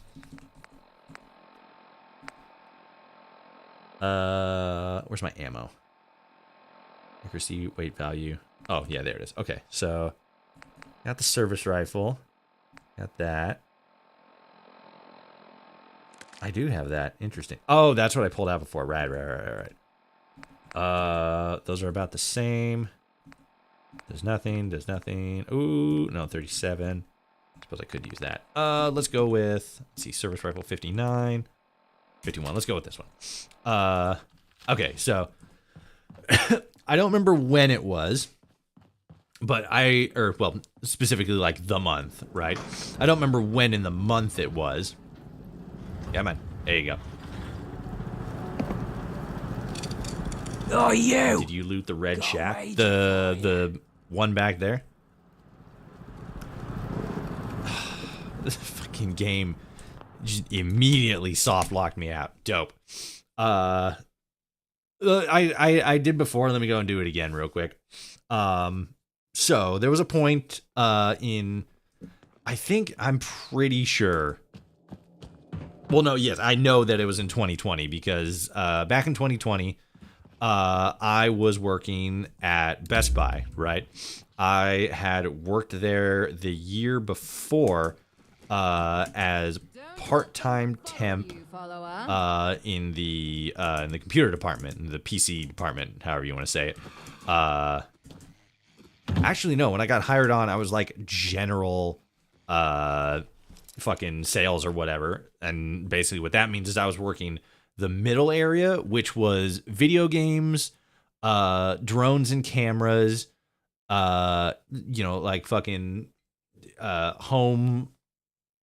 Where's my ammo? Accuracy, weight value. Oh, yeah, there it is. Okay, so got the service rifle. Got that. I do have that. Interesting. Oh, that's what I pulled out before. Right. Those are about the same. There's nothing. Ooh, no, 37. Suppose I could use that. Let's go with, let's see, service rifle 59. 51. Let's go with this one. Okay, so I don't remember when it was, but well, specifically like the month, right? I don't remember when in the month it was. Yeah, man. There you go. Oh, you! Did you loot the red shack? The one back there? This fucking game just immediately soft locked me out. Dope. I did before. Let me go and do it again real quick. So there was a point in, I'm pretty sure. Well, no, yes, I know that it was in 2020 because back in 2020, I was working at Best Buy, right? I had worked there the year before as part-time temp in the computer department, in the PC department, however you want to say it. Actually, no, when I got hired on, I was like general fucking sales or whatever. And basically what that means is I was working the middle area, which was video games, drones and cameras, like fucking home,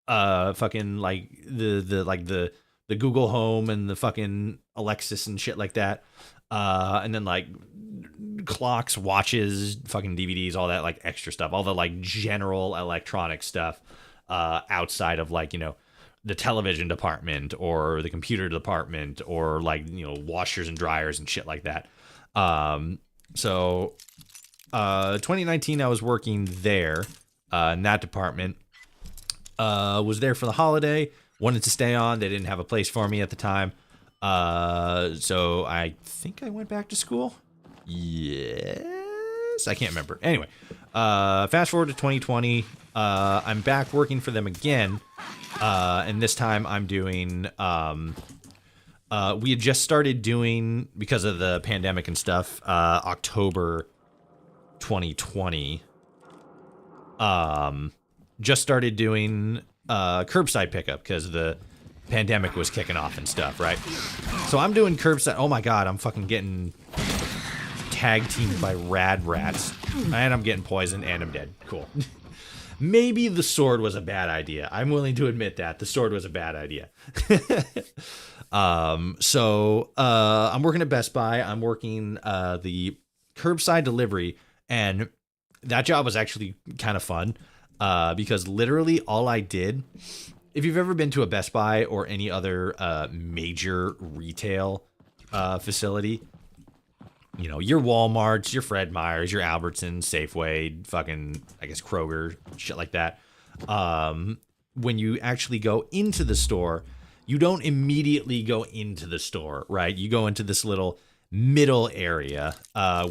fucking like the Google Home and the fucking Alexis and shit like that. And then like clocks, watches, fucking DVDs, all that like extra stuff, all the like general electronic stuff, outside of like, the television department or the computer department or like, washers and dryers and shit like that. So 2019, I was working there, in that department, was there for the holiday, wanted to stay on. They didn't have a place for me at the time. So I think I went back to school. Yes, I can't remember. Anyway, fast forward to 2020. I'm back working for them again. And this time I'm doing, we had just started doing, because of the pandemic and stuff, October 2020, just started doing, curbside pickup because the pandemic was kicking off and stuff, right? So I'm doing curbside. Oh my God, I'm fucking getting tag teamed by rad rats, and I'm getting poisoned, and I'm dead. Cool. Maybe the sword was a bad idea. I'm willing to admit that the sword was a bad idea. So I'm working at Best Buy. I'm working the curbside delivery, and that job was actually kind of fun because literally all I did. If you've ever been to a Best Buy or any other major retail facility, your Walmarts, your Fred Meyers, your Albertsons, Safeway, fucking, I guess, Kroger, shit like that. When you actually go into the store, you don't immediately go into the store, right? You go into this little middle area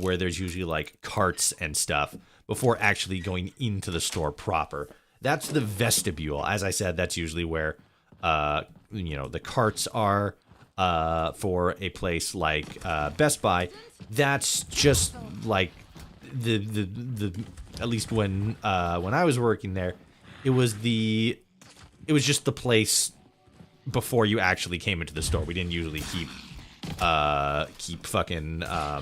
where there's usually like carts and stuff before actually going into the store proper. That's the vestibule. As I said, that's usually where, the carts are for a place like Best Buy. That's just like the at least when I was working there, it was just the place before you actually came into the store. We didn't usually keep fucking I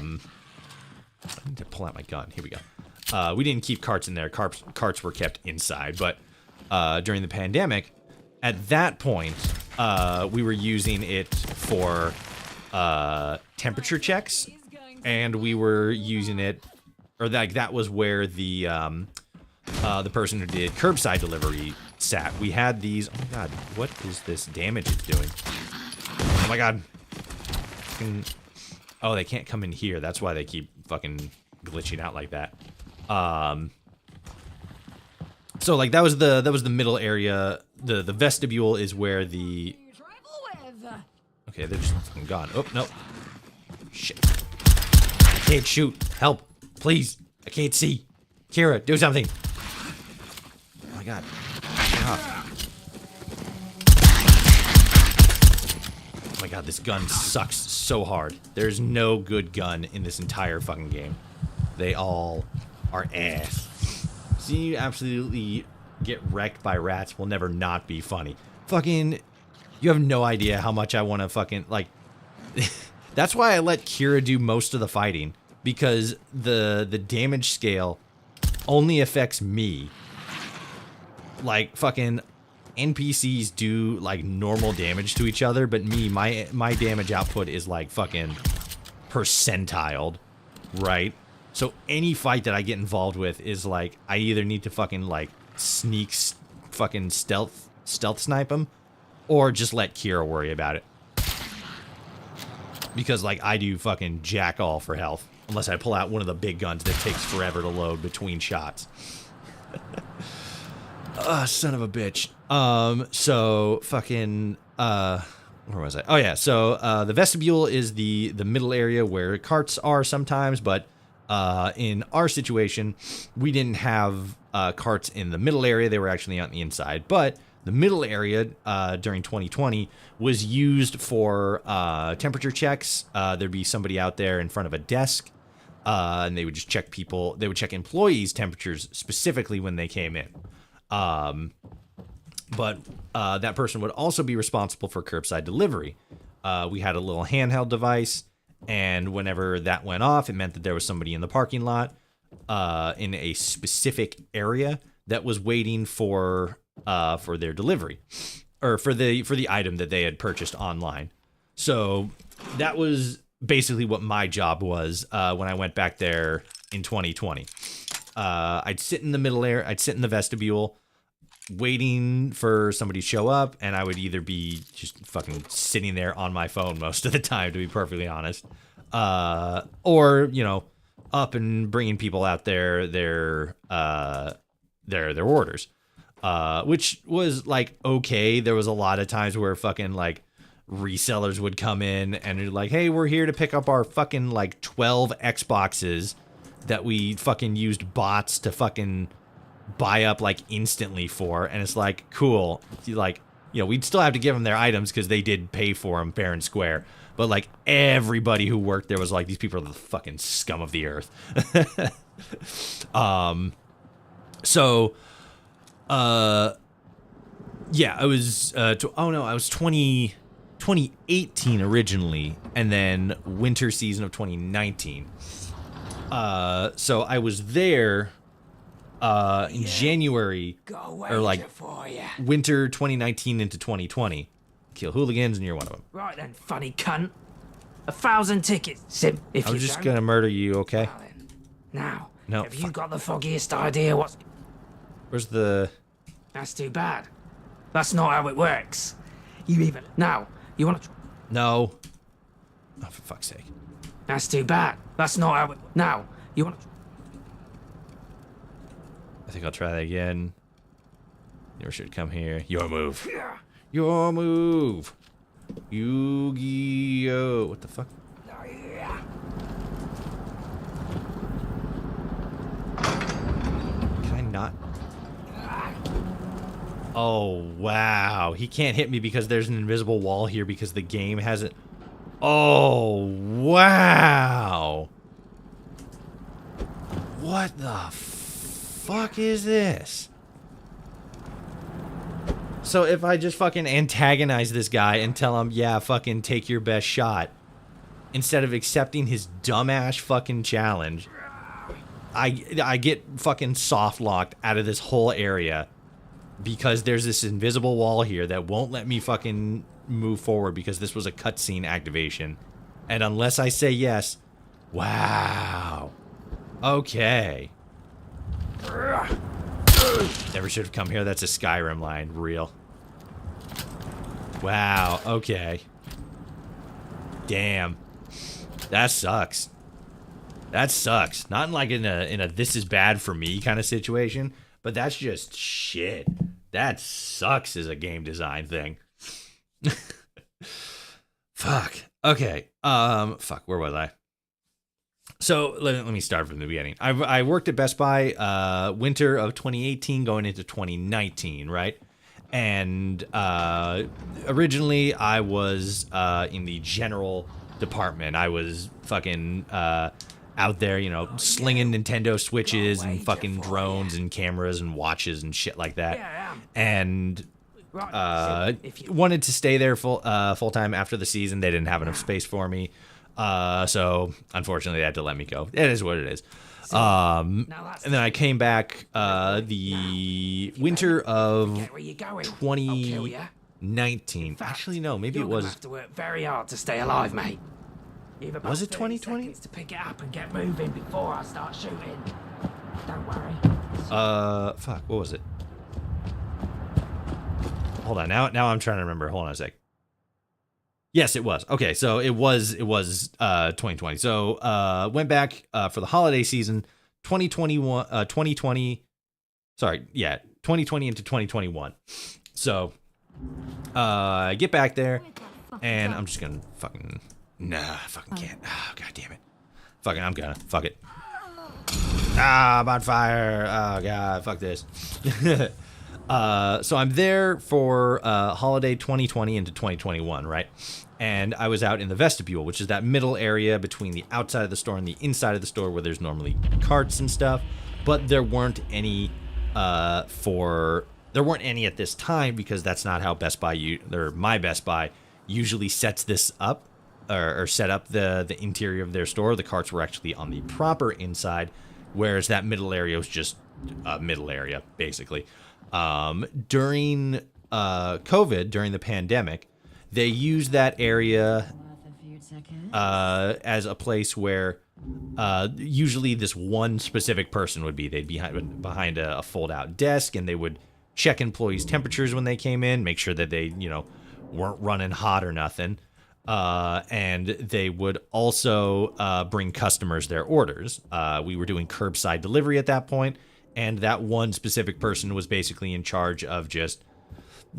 need to pull out my gun. Here we go. We didn't keep carts in there. Carts were kept inside. But during the pandemic, at that point, we were using it for temperature checks, and we were using it, or that was where the person who did curbside delivery sat. We had these. Oh my God, what is this damage it's doing? Oh my God. Oh, they can't come in here. That's why they keep fucking glitching out like that. So like that was the middle area. The vestibule is where the. Okay, they're just fucking gone. Oh no! Shit! I can't shoot. Help, please! I can't see. Kira, do something! Oh my God! Oh my God! This gun sucks so hard. There's no good gun in this entire fucking game. They all are ass. Seeing you absolutely get wrecked by rats will never not be funny. Fucking, you have no idea how much I want to fucking, like, that's why I let Kira do most of the fighting, because the damage scale only affects me. Like, fucking NPCs do, like, normal damage to each other, but me, my damage output is, like, fucking percentiled, right? So any fight that I get involved with is like, I either need to fucking like fucking stealth snipe him, or just let Kira worry about it. Because, like, I do fucking jack all for health. Unless I pull out one of the big guns that takes forever to load between shots. Son of a bitch. So, fucking, where was I? Oh, yeah, so, the vestibule is the middle area where carts are sometimes, but, in our situation, we didn't have, carts in the middle area. They were actually on the inside, but the middle area, during 2020 was used for, temperature checks. There'd be somebody out there in front of a desk, and they would just check people, they would check employees' temperatures specifically when they came in. But that person would also be responsible for curbside delivery. We had a little handheld device, and whenever that went off, it meant that there was somebody in the parking lot in a specific area that was waiting for their delivery, or for the item that they had purchased online. So that was basically what my job was when I went back there in 2020. I'd sit in the middle area, I'd sit in the vestibule, waiting for somebody to show up, and I would either be just fucking sitting there on my phone most of the time, to be perfectly honest, or, you know, up and bringing people out their orders, which was like okay. There was a lot of times where fucking like resellers would come in and they're like, hey, we're here to pick up our fucking like 12 Xboxes that we fucking used bots to fucking buy up like instantly for. And it's like, cool. Like, you know, we'd still have to give them their items because they did pay for them fair and square. But like everybody who worked there was like, these people are the fucking scum of the earth. Yeah, I was, I was 2018 originally, and then winter season of 2019. So I was there, in January, or like winter 2019 into 2020. Kill hooligans, and you're one of them. Right then, funny cunt. 1,000 tickets, Sim. If I'm you just don't, gonna murder you, okay? well then. Now, No, have you got the foggiest idea what's... Where's the... That's too bad. That's not how it works. You even... Now, you want to... No. Oh, for fuck's sake. That's too bad. That's not how it... Now, you want to... I think I'll try that again. You should come here. Your move. Your move. Yu-Gi-Oh! What the fuck? Can I not? Oh, wow. He can't hit me because there's an invisible wall here because the game hasn't... Oh, wow. What the fuck is this? So if I just fucking antagonize this guy and tell him, yeah, fucking take your best shot, instead of accepting his dumbass fucking challenge, I get fucking soft locked out of this whole area because there's this invisible wall here that won't let me fucking move forward because this was a cutscene activation. And unless I say yes, wow. Okay. Never should have come here. That's a Skyrim line. Real. Wow. Okay. Damn. That sucks. That sucks. Not in like in a this is bad for me kind of situation, but that's just shit. That sucks as a game design thing. Fuck. Okay. Fuck. Where was I? So let me start from the beginning. I worked at Best Buy winter of 2018 going into 2019, right? And originally I was in the general department. I was fucking out there, you know, slinging Nintendo Switches and fucking drones and cameras and watches and shit like that. And wanted to stay there full time after the season. They didn't have enough space for me. So unfortunately they had to let me go. It is what it is. And then I came back the winter of 2019. Actually, no, maybe it was. Have to work very hard to stay alive, mate. Was it 2020? To pick it up and get moving before I start shooting. Don't worry. Fuck. What was it? Hold on. Now I'm trying to remember. Hold on a sec. Yes, it was. Okay, so it was 2020. So went back for the holiday season 2021 2020 sorry, yeah, 2020 into 2021. So I get back there and I'm just going to fucking fucking can't. Oh, god damn it. Fucking I'm gonna. Fuck it. I'm on fire. Oh god, fuck this. So I'm there for holiday 2020 into 2021, right? And I was out in the vestibule, which is that middle area between the outside of the store and the inside of the store where there's normally carts and stuff. But there weren't any at this time because that's not how Best Buy my Best Buy usually sets this up or set up the interior of their store. The carts were actually on the proper inside, whereas that middle area was just a middle area, basically. During COVID, during the pandemic, they used that area as a place where usually this one specific person would be. They'd be behind a fold-out desk, and they would check employees' temperatures when they came in, make sure that they, weren't running hot or nothing. And they would also bring customers their orders. We were doing curbside delivery at that point, and that one specific person was basically in charge of just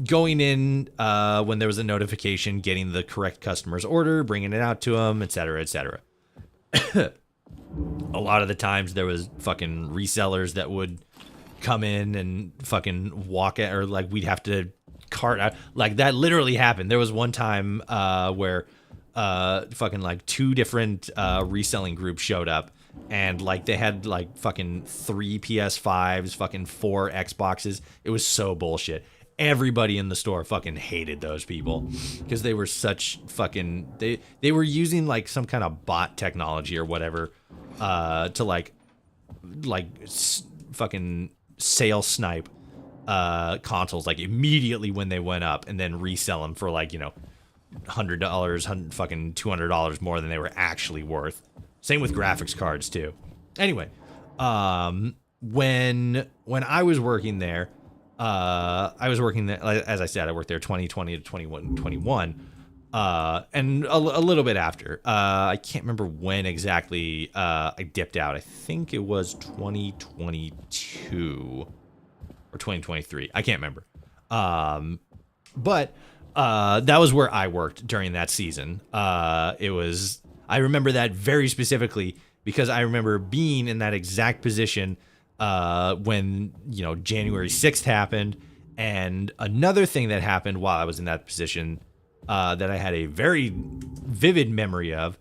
going in when there was a notification, getting the correct customer's order, bringing it out to them, etc., etc. A lot of the times there was fucking resellers that would come in and fucking walk at, or like we'd have to cart out. Like that literally happened. There was one time where fucking like 2 different reselling groups showed up, and like they had like fucking 3 PS5s, fucking 4 Xboxes. It was so bullshit. Everybody in the store fucking hated those people because they were such fucking they were using like some kind of bot technology or whatever to like fucking sale snipe consoles like immediately when they went up, and then resell them for like $100, fucking $200 more than they were actually worth. Same with graphics cards too. Anyway, when I was working there, as I said, I worked there 2020 to 2021, and a little bit after. I can't remember when exactly I dipped out. I think it was 2022 or 2023. I can't remember. But that was where I worked during that season. I remember that very specifically because I remember being in that exact position when January 6th happened. And another thing that happened while I was in that position that I had a very vivid memory of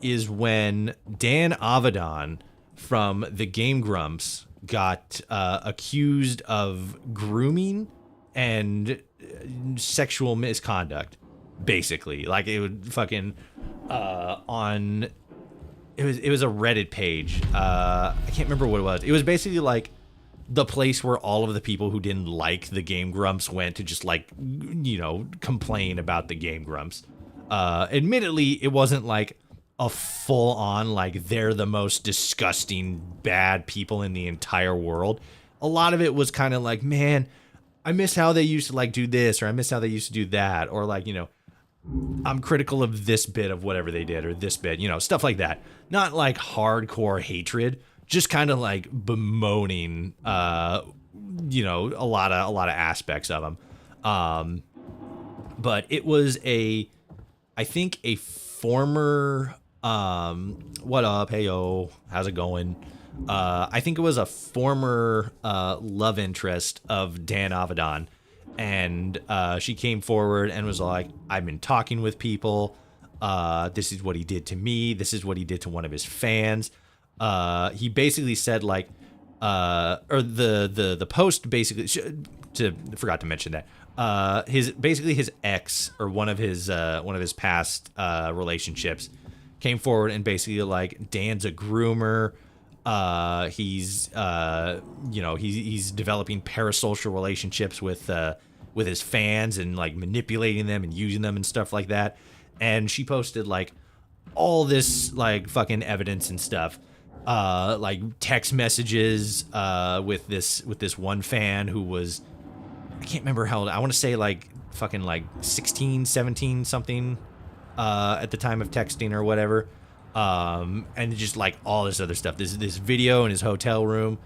is when Dan Avedon from the Game Grumps got accused of grooming and sexual misconduct, basically. Like it would fucking it was a Reddit page. I can't remember what it was. It was basically like the place where all of the people who didn't like the Game Grumps went to just like, complain about the Game Grumps. Admittedly, it wasn't like a full on, like they're the most disgusting, bad people in the entire world. A lot of it was kind of like, man, I miss how they used to like do this, or I miss how they used to do that, or like, I'm critical of this bit of whatever they did, or this bit, stuff like that. Not like hardcore hatred, just kind of like bemoaning, a lot of aspects of them. But it was I think a former, what up, hey yo, how's it going? I think it was a former love interest of Dan Avedon. And she came forward and was like, I've been talking with people. This is what he did to me. This is what he did to one of his fans. He basically said like, or the post basically, forgot to mention that. His ex, or one of his past relationships, came forward and basically like, Dan's a groomer. He's developing parasocial relationships with his fans and like manipulating them and using them and stuff like that. And she posted like all this like fucking evidence and stuff, like text messages with this one fan who was, I can't remember how old, I want to say like fucking like 16, 17 something at the time of texting or whatever. And just like all this other stuff. This video in his hotel room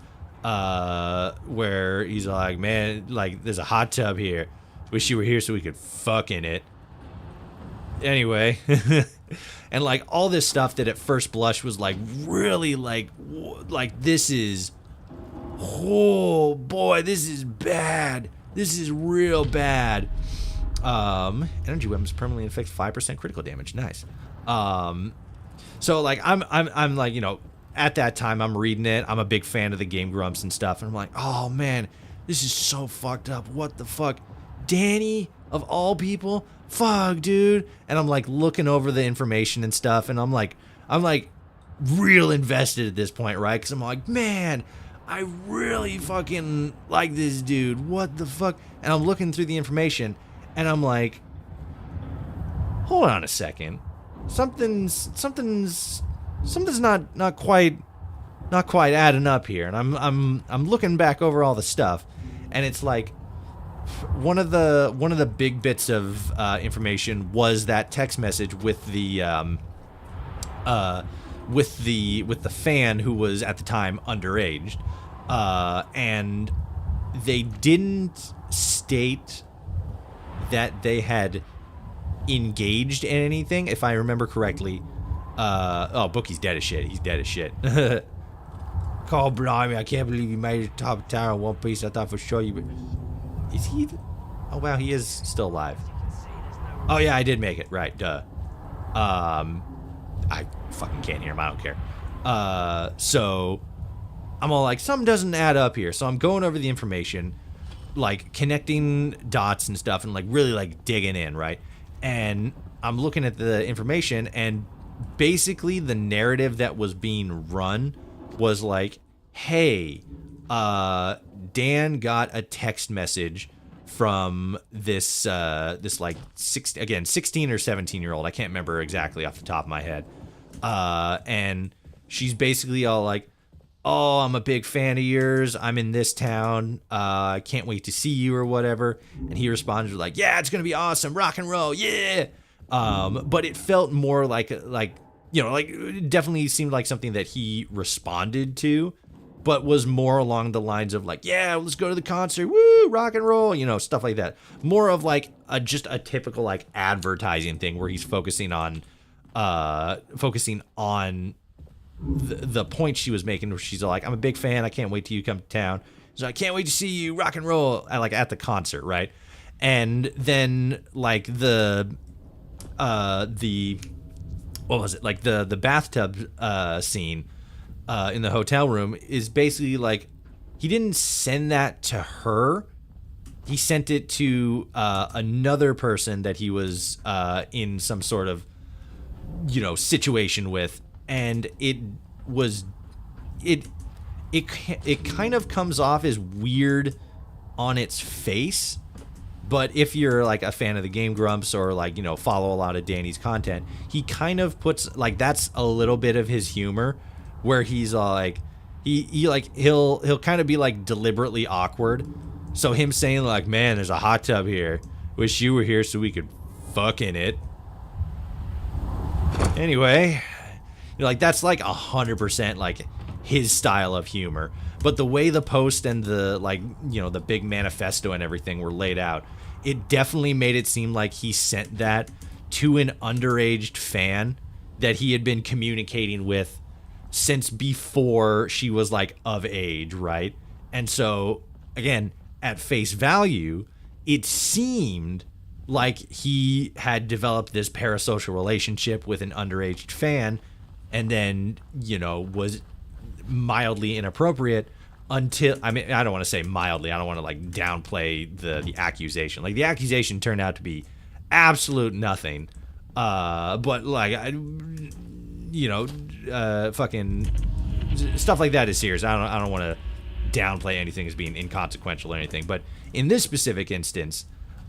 where he's like, man, like there's a hot tub here. Wish you were here so we could fuck in it. Anyway, and like all this stuff that at first blush was like really like this is, oh boy, this is bad. This is real bad. Energy weapons permanently inflict 5% critical damage. Nice. So like I'm like, you know, at that time I'm reading it. I'm a big fan of the Game Grumps and stuff, and I'm like, oh man, this is so fucked up. What the fuck, Danny of all people? Fuck, dude. And I'm like looking over the information and stuff, and I'm like real invested at this point, right? Because I'm like, man, I really fucking like this dude. What the fuck? And I'm looking through the information, and I'm like, hold on a second. Something's not quite adding up here. And I'm looking back over all the stuff, and it's like one of the big bits of information was that text message with the fan who was at the time underage, and they didn't state that they had engaged in anything, if I remember correctly. Oh, Bookie's dead as shit. He's dead as shit. God blimey, I can't believe you made it to top tower in one piece. I thought for sure you would. Is he? Oh wow, he is still alive. Oh yeah, I did make it. Right, duh. I fucking can't hear him. I don't care. So I'm all like, something doesn't add up here. So I'm going over the information, like connecting dots and stuff, and like really like digging in, right? And I'm looking at the information, and basically the narrative that was being run was like, hey, Dan got a text message from this like 16 or 17-year-old. I can't remember exactly off the top of my head. And she's basically all like, oh, I'm a big fan of yours. I'm in this town. I can't wait to see you or whatever. And he responds with like, yeah, it's going to be awesome. Rock and roll. Yeah. But it felt more like, you know, like it definitely seemed like something that he responded to, but was more along the lines of like, yeah, let's go to the concert. Woo, rock and roll, you know, stuff like that. More of like just a typical like advertising thing where he's focusing on the point she was making, where she's like, I'm a big fan. I can't wait till you come to town. So I can't wait to see you rock and roll at the concert, right? And then like the what was it? Like the bathtub scene in the hotel room is basically like, he didn't send that to her. He sent it to another person that he was in some sort of, you know, situation with. And it kind of comes off as weird on its face, but if you're like a fan of the Game Grumps or like, you know, follow a lot of Danny's content, he kind of puts like, that's a little bit of his humor, where he's like, he'll kind of be like deliberately awkward. So him saying like, man, there's a hot tub here. Wish you were here so we could fuck in it. Anyway. Like that's like 100% like his style of humor, but the way the post and the like, you know, the big manifesto and everything were laid out, it definitely made it seem like he sent that to an underage fan that he had been communicating with since before she was like of age, right? And so again, at face value, it seemed like he had developed this parasocial relationship with an underage fan, and then, you know, was mildly inappropriate until, I mean, I don't want to say mildly. I don't want to like downplay the accusation. Like the accusation turned out to be absolute nothing. But like, you know, fucking stuff like that is serious. I don't want to downplay anything as being inconsequential or anything. But in this specific instance,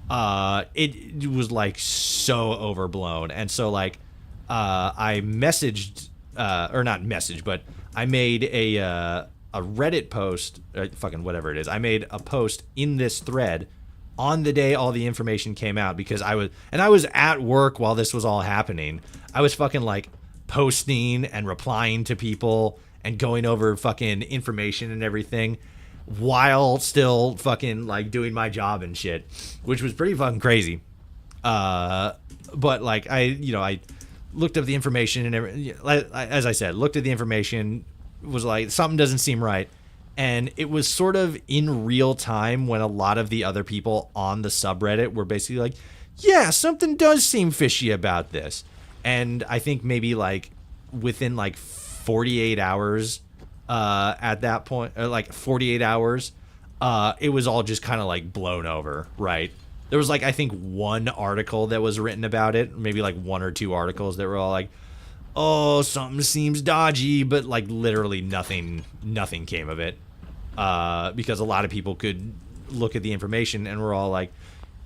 it was like so overblown. And so like, I messaged, or not messaged, but I made a Reddit post, fucking whatever it is. I made a post in this thread, on the day all the information came out, because I was at work while this was all happening. I was fucking like posting and replying to people and going over fucking information and everything while still fucking like doing my job and shit, which was pretty fucking crazy. But like I looked up the information and as I said, looked at the information, was like, something doesn't seem right. And it was sort of in real time when a lot of the other people on the subreddit were basically like, yeah, something does seem fishy about this. And I think maybe like within like 48 hours, at that point, like 48 hours, it was all just kind of like blown over, right? There was like, I think one article that was written about it, maybe like one or two articles that were all like, oh, something seems dodgy, but like literally nothing came of it. Because a lot of people could look at the information and were all like,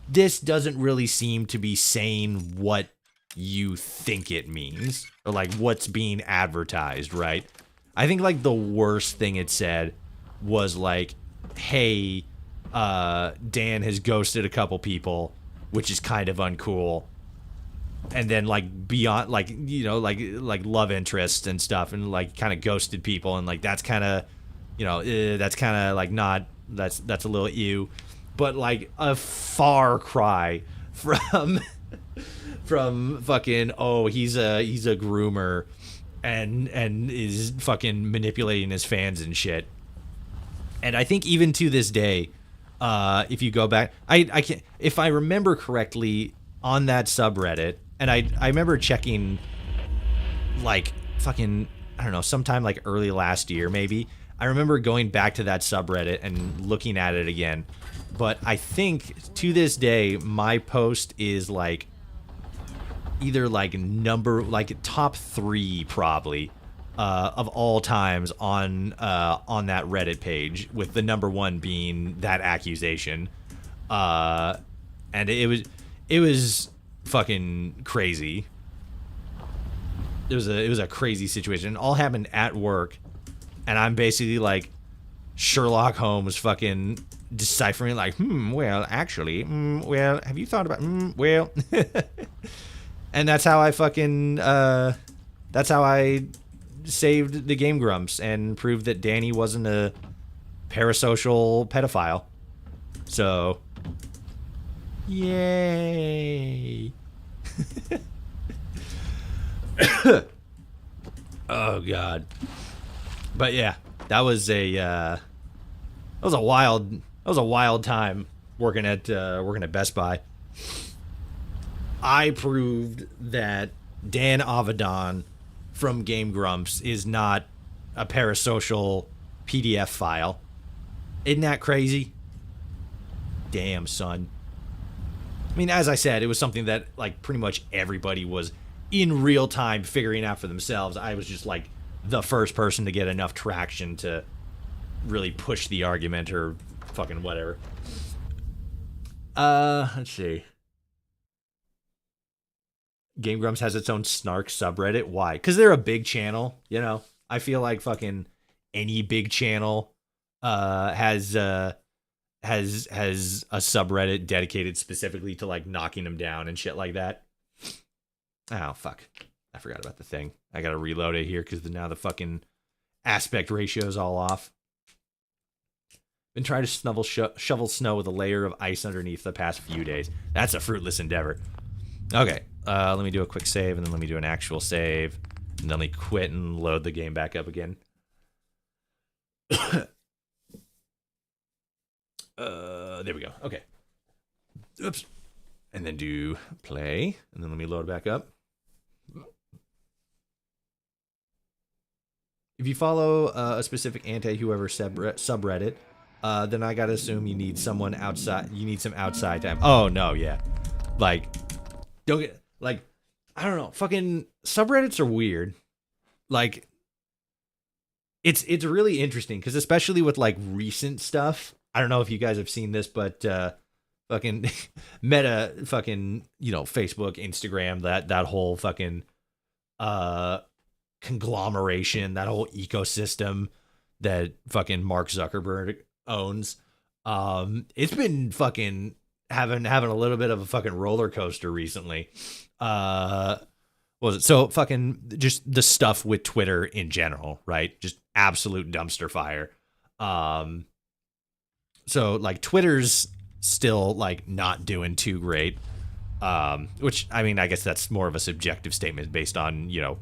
this doesn't really seem to be saying what you think it means, or like what's being advertised, right? I think like the worst thing it said was like, hey, Dan has ghosted a couple people, which is kind of uncool. And then like beyond, like, you know, like love interest and stuff, and like kind of ghosted people, and like that's kind of, you know, that's kind of like not, that's a little ew, but like a far cry from from fucking, oh, he's a groomer and is fucking manipulating his fans and shit. And I think even to this day, if you go back, I can't, if I remember correctly, on that subreddit, and I remember checking like fucking, I don't know, sometime like early last year maybe, I remember going back to that subreddit and looking at it again. But I think to this day, my post is like either like top 3 probably of all times on that Reddit page, with the number 1 being that accusation. And it was fucking crazy. It was a crazy situation. It all happened at work, and I'm basically like Sherlock Holmes fucking deciphering like, well, actually, well, have you thought about, well, and that's how I fucking, that's how I saved the Game Grumps and proved that Danny wasn't a parasocial pedophile. So, yay. Oh God. But yeah, that was a wild time working at Best Buy. I proved that Dan Avedon from Game Grumps is not a parasocial PDF file. Isn't that crazy? Damn, son. I mean, as I said, it was something that like pretty much everybody was in real time figuring out for themselves. I was just like the first person to get enough traction to really push the argument or fucking whatever. Let's see. Game Grumps has its own snark subreddit. Why? Because they're a big channel, you know? I feel like fucking any big channel has a subreddit dedicated specifically to like knocking them down and shit like that. Oh, fuck. I forgot about the thing. I gotta reload it here because now the fucking aspect ratio is all off. Been trying to shovel snow with a layer of ice underneath the past few days. That's a fruitless endeavor. Okay, let me do a quick save, and then let me do an actual save, and then let me quit and load the game back up again. There we go. Okay. Oops. And then do play, and then let me load it back up. If you follow a specific anti-whoever subreddit, then I gotta assume you need someone outside. You need some outside time. Oh no, yeah. Like, don't get like, I don't know. Fucking subreddits are weird. Like, it's really interesting because especially with like recent stuff. I don't know if you guys have seen this, but fucking Meta, fucking, you know, Facebook, Instagram, that whole fucking conglomeration, that whole ecosystem that fucking Mark Zuckerberg owns. It's been fucking having a little bit of a fucking roller coaster recently. What was it? So fucking just the stuff with Twitter in general, right? Just absolute dumpster fire. So like Twitter's still like not doing too great. Which I mean, I guess that's more of a subjective statement based on, you know,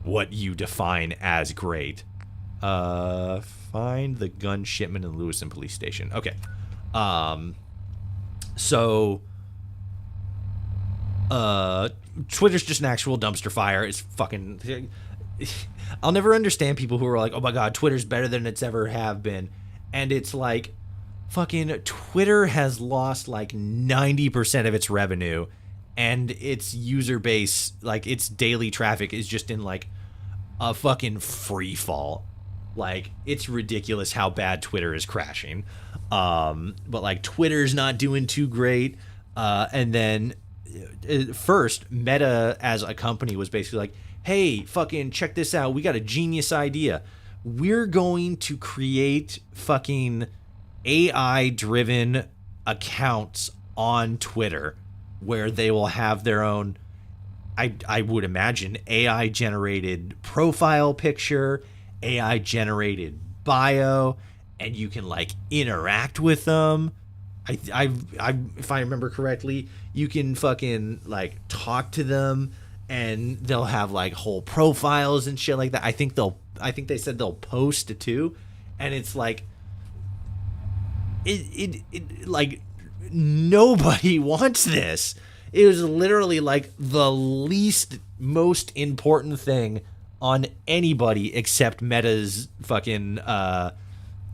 what you define as great. Find the gun shipment in Lewiston Police Station. Okay. So Twitter's just an actual dumpster fire. It's fucking I'll never understand people who are like, "Oh my god, Twitter's better than it's ever have been." And it's like fucking Twitter has lost like 90% of its revenue, and its user base, like its daily traffic is just in like a fucking free fall. Like, it's ridiculous how bad Twitter is crashing. But like Twitter's not doing too great. And then first Meta as a company was basically like, hey, fucking check this out. We got a genius idea. We're going to create fucking AI driven accounts on Twitter where they will have their own, I would imagine, AI generated profile picture, AI generated bio, and you can like interact with them. I if I remember correctly, you can fucking like talk to them, and they'll have like whole profiles and shit like that. I think they said they'll post too, and it's like it like nobody wants this. It was literally like the least most important thing on anybody except Meta's fucking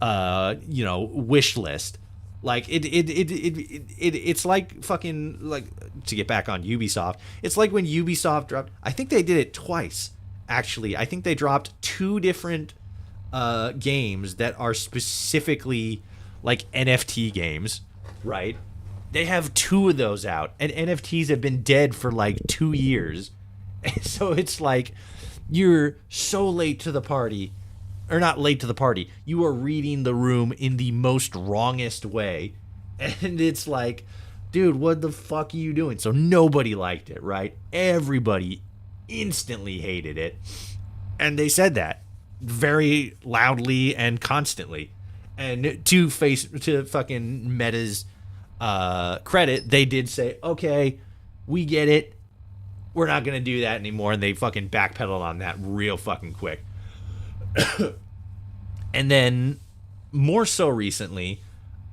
wish list. Like it's like fucking, like, to get back on Ubisoft, it's like when Ubisoft dropped, I think they did it twice actually. I think they dropped 2 different games that are specifically like NFT games, right? They have 2 of those out, and NFTs have been dead for like 2 years. So it's like, you're so late to the party, or not late to the party. You are reading the room in the most wrongest way. And it's like, dude, what the fuck are you doing? So nobody liked it, right? Everybody instantly hated it. And they said that very loudly and constantly. And to fucking Meta's credit, they did say, okay, we get it. We're not going to do that anymore. And they fucking backpedaled on that real fucking quick. And then more so recently,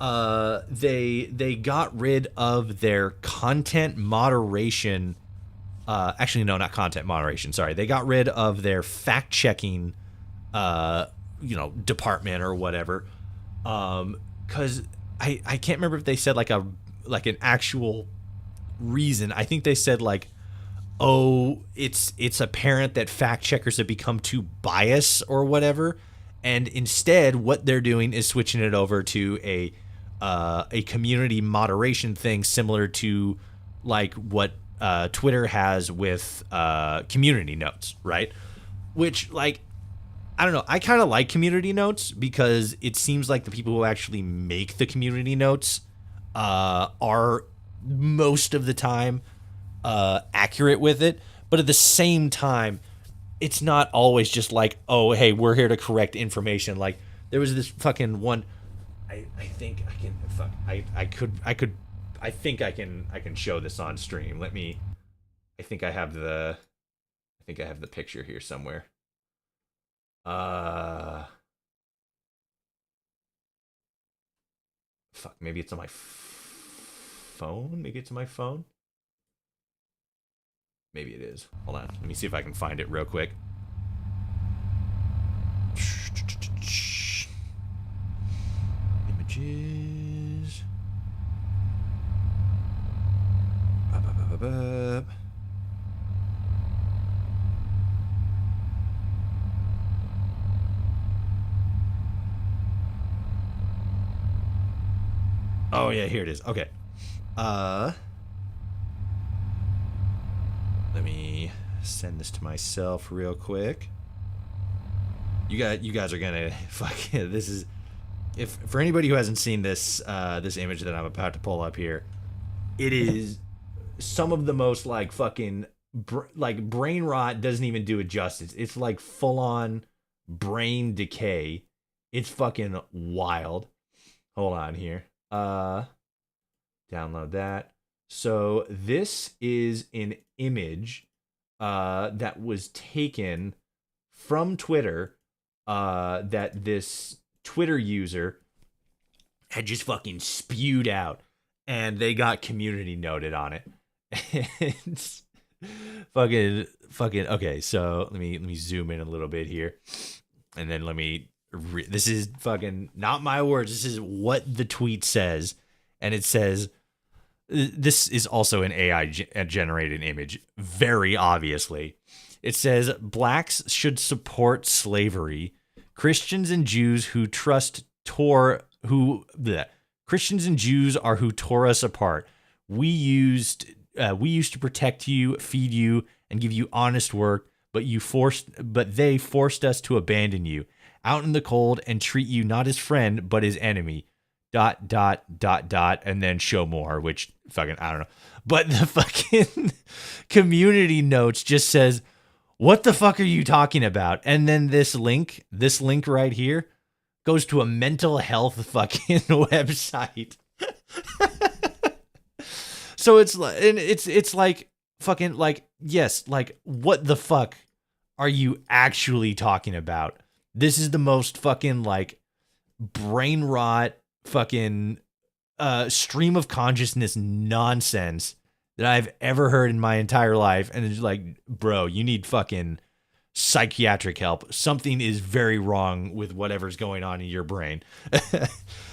they got rid of their content moderation. Actually, no, not content moderation. Sorry. They got rid of their fact checking, department or whatever. Cause I can't remember if they said like an actual reason. I think they said like, oh, it's apparent that fact checkers have become too biased or whatever, and instead what they're doing is switching it over to a community moderation thing similar to like what Twitter has with community notes, right? Which, like, I don't know, I kind of like community notes because it seems like the people who actually make the community notes are most of the time accurate with it, but at the same time, it's not always just like, oh, hey, we're here to correct information. Like, there was this fucking one. I think I can. Fuck. I think I can show this on stream. Let me. I think I have the picture here somewhere. Fuck. Maybe it's on my phone. Maybe it's on my phone. Maybe it is. Hold on. Let me see if I can find it real quick. Images. Oh yeah, here it is. Okay. Let me send this to myself real quick. You guys are gonna fuck it. This is, if for anybody who hasn't seen this this image that I'm about to pull up here, It is some of the most like fucking like brain rot doesn't even do it justice. It's like full on brain decay. It's fucking wild. Hold on here. Download that. So this is an image that was taken from Twitter that this Twitter user had just fucking spewed out, and they got community noted on it. It's fucking okay. So let me zoom in a little bit here, and then let me. This is fucking not my words. This is what the tweet says, and it says. This is also an AI generated image, very obviously. It says, blacks should support slavery. Christians and Jews Christians and Jews are who tore us apart. We used to protect you, feed you, and give you honest work, but they forced us to abandon you out in the cold and treat you not as friend, but as enemy. ... and then show more, which fucking I don't know. But the fucking community notes just says, what the fuck are you talking about? And then this link right here goes to a mental health fucking website. So it's like, and it's like fucking like, yes, like what the fuck are you actually talking about? This is the most fucking like brain rot fucking stream of consciousness nonsense that I've ever heard in my entire life. And it's like, bro, you need fucking psychiatric help. Something is very wrong with whatever's going on in your brain.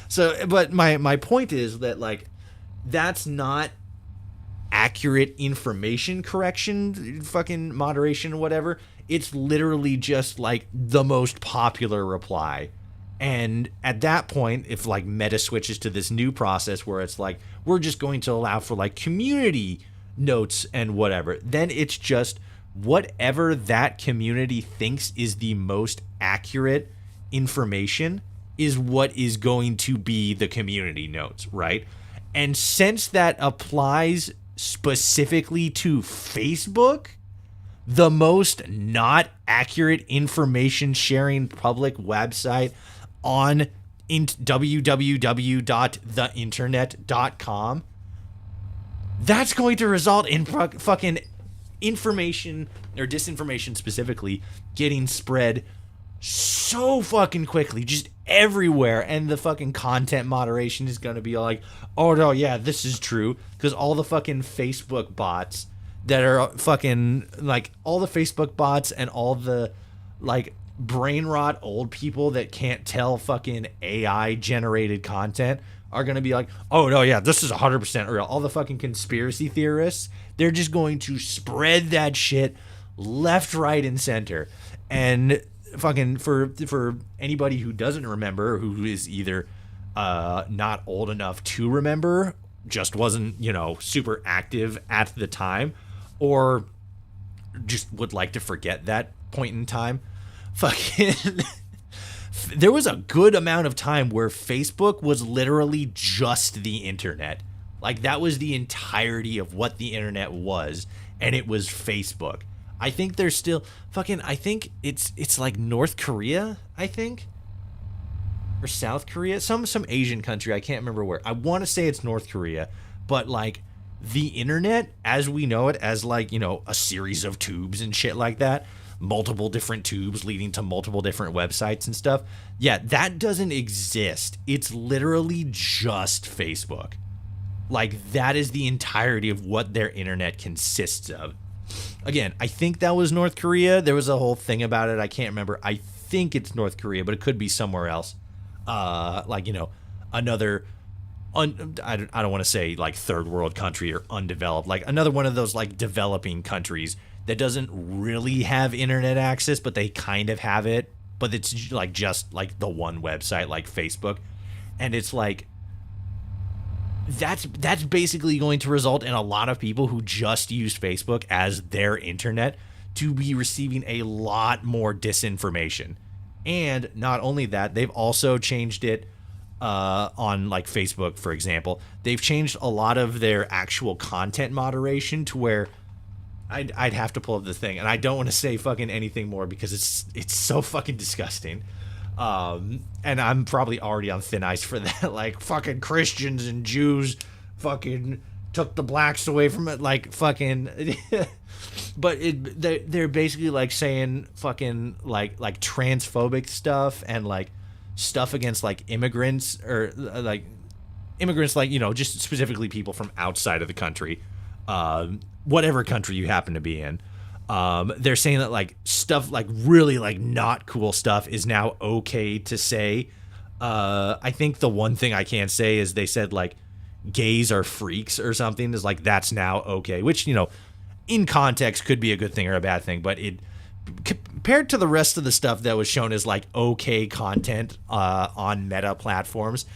So, but my point is that like, that's not accurate information correction, fucking moderation, whatever. It's literally just like the most popular reply. And at that point, if like Meta switches to this new process where it's like, we're just going to allow for like community notes and whatever, then it's just whatever that community thinks is the most accurate information is what is going to be the community notes, right? And since that applies specifically to Facebook, the most not accurate information sharing public website on www.theinternet.com, that's going to result in fucking information or disinformation specifically getting spread so fucking quickly, just everywhere. And the fucking content moderation is going to be like, oh no, yeah, this is true. Because all the fucking Facebook bots that are fucking like all the Facebook bots and all the like brain rot old people that can't tell fucking AI generated content are going to be like, oh no, yeah, this is 100% real. All the fucking conspiracy theorists, they're just going to spread that shit left, right, and center. And fucking for anybody who doesn't remember, who is either not old enough to remember, just wasn't, super active at the time, or just would like to forget that point in time, fucking there was a good amount of time where Facebook was literally just the internet. Like that was the entirety of what the internet was, and it was Facebook. I think there's still fucking, I think it's like North Korea, I think, or South Korea, some Asian country, I can't remember where. I want to say it's North Korea, but like the internet as we know it, as like, a series of tubes and shit like that, multiple different tubes leading to multiple different websites and stuff. Yeah, that doesn't exist. It's literally just Facebook. Like that is the entirety of what their internet consists of. Again, I think that was North Korea. There was a whole thing about it. I can't remember. I think it's North Korea, but it could be somewhere else. Another, I don't want to say like third world country or undeveloped, like another one of those like developing countries that doesn't really have internet access, but they kind of have it, but it's like just like the one website like Facebook. And it's like, that's basically going to result in a lot of people who just use Facebook as their internet to be receiving a lot more disinformation. And not only that, they've also changed it on like Facebook, for example, they've changed a lot of their actual content moderation to where I'd have to pull up the thing, and I don't want to say fucking anything more because it's so fucking disgusting. And I'm probably already on thin ice for that. Like, fucking Christians and Jews fucking took the blacks away from it, like fucking but they're basically like saying fucking like transphobic stuff and like stuff against like immigrants or like immigrants, like, you know, just specifically people from outside of the country, whatever country you happen to be in. They're saying that like stuff like really like not cool stuff is now okay to say. I think the one thing I can't say is they said like gays are freaks or something, is like that's now okay, which, you know, in context could be a good thing or a bad thing, but it compared to the rest of the stuff that was shown as like okay content on meta platforms,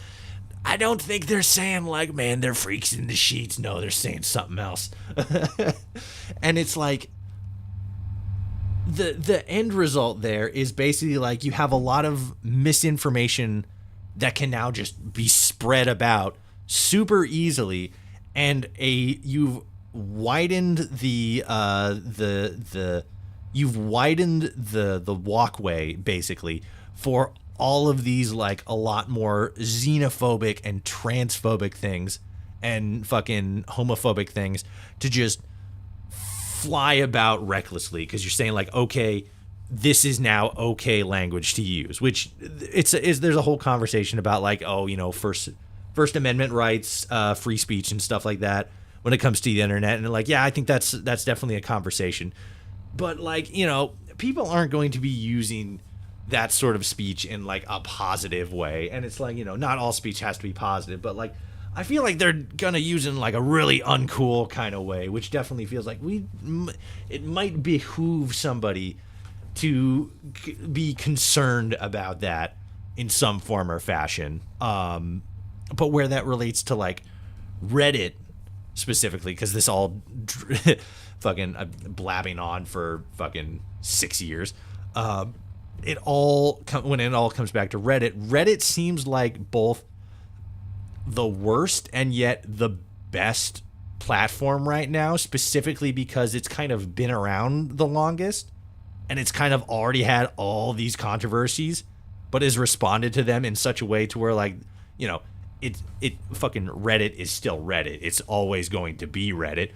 I don't think they're saying like, man, they're freaks in the sheets. No, they're saying something else. And it's like the end result there is basically like you have a lot of misinformation that can now just be spread about super easily, and you've widened the walkway basically for all of these like a lot more xenophobic and transphobic things and fucking homophobic things to just fly about recklessly, because you're saying like, okay, this is now okay language to use, which there's a whole conversation about like, oh, you know, First Amendment rights, free speech and stuff like that when it comes to the internet. And like, yeah, I think that's definitely a conversation. But like, you know, people aren't going to be using that sort of speech in like a positive way. And it's like, you know, not all speech has to be positive, but like, I feel like they're going to use it in like a really uncool kind of way, which definitely feels like it might behoove somebody to be concerned about that in some form or fashion. But where that relates to like Reddit specifically, because this all fucking blabbing on for fucking 6 years, when it all comes back to Reddit seems like both the worst and yet the best platform right now, specifically because it's kind of been around the longest and it's kind of already had all these controversies, but has responded to them in such a way to where, like, you know, it fucking Reddit is still Reddit. It's always going to be Reddit.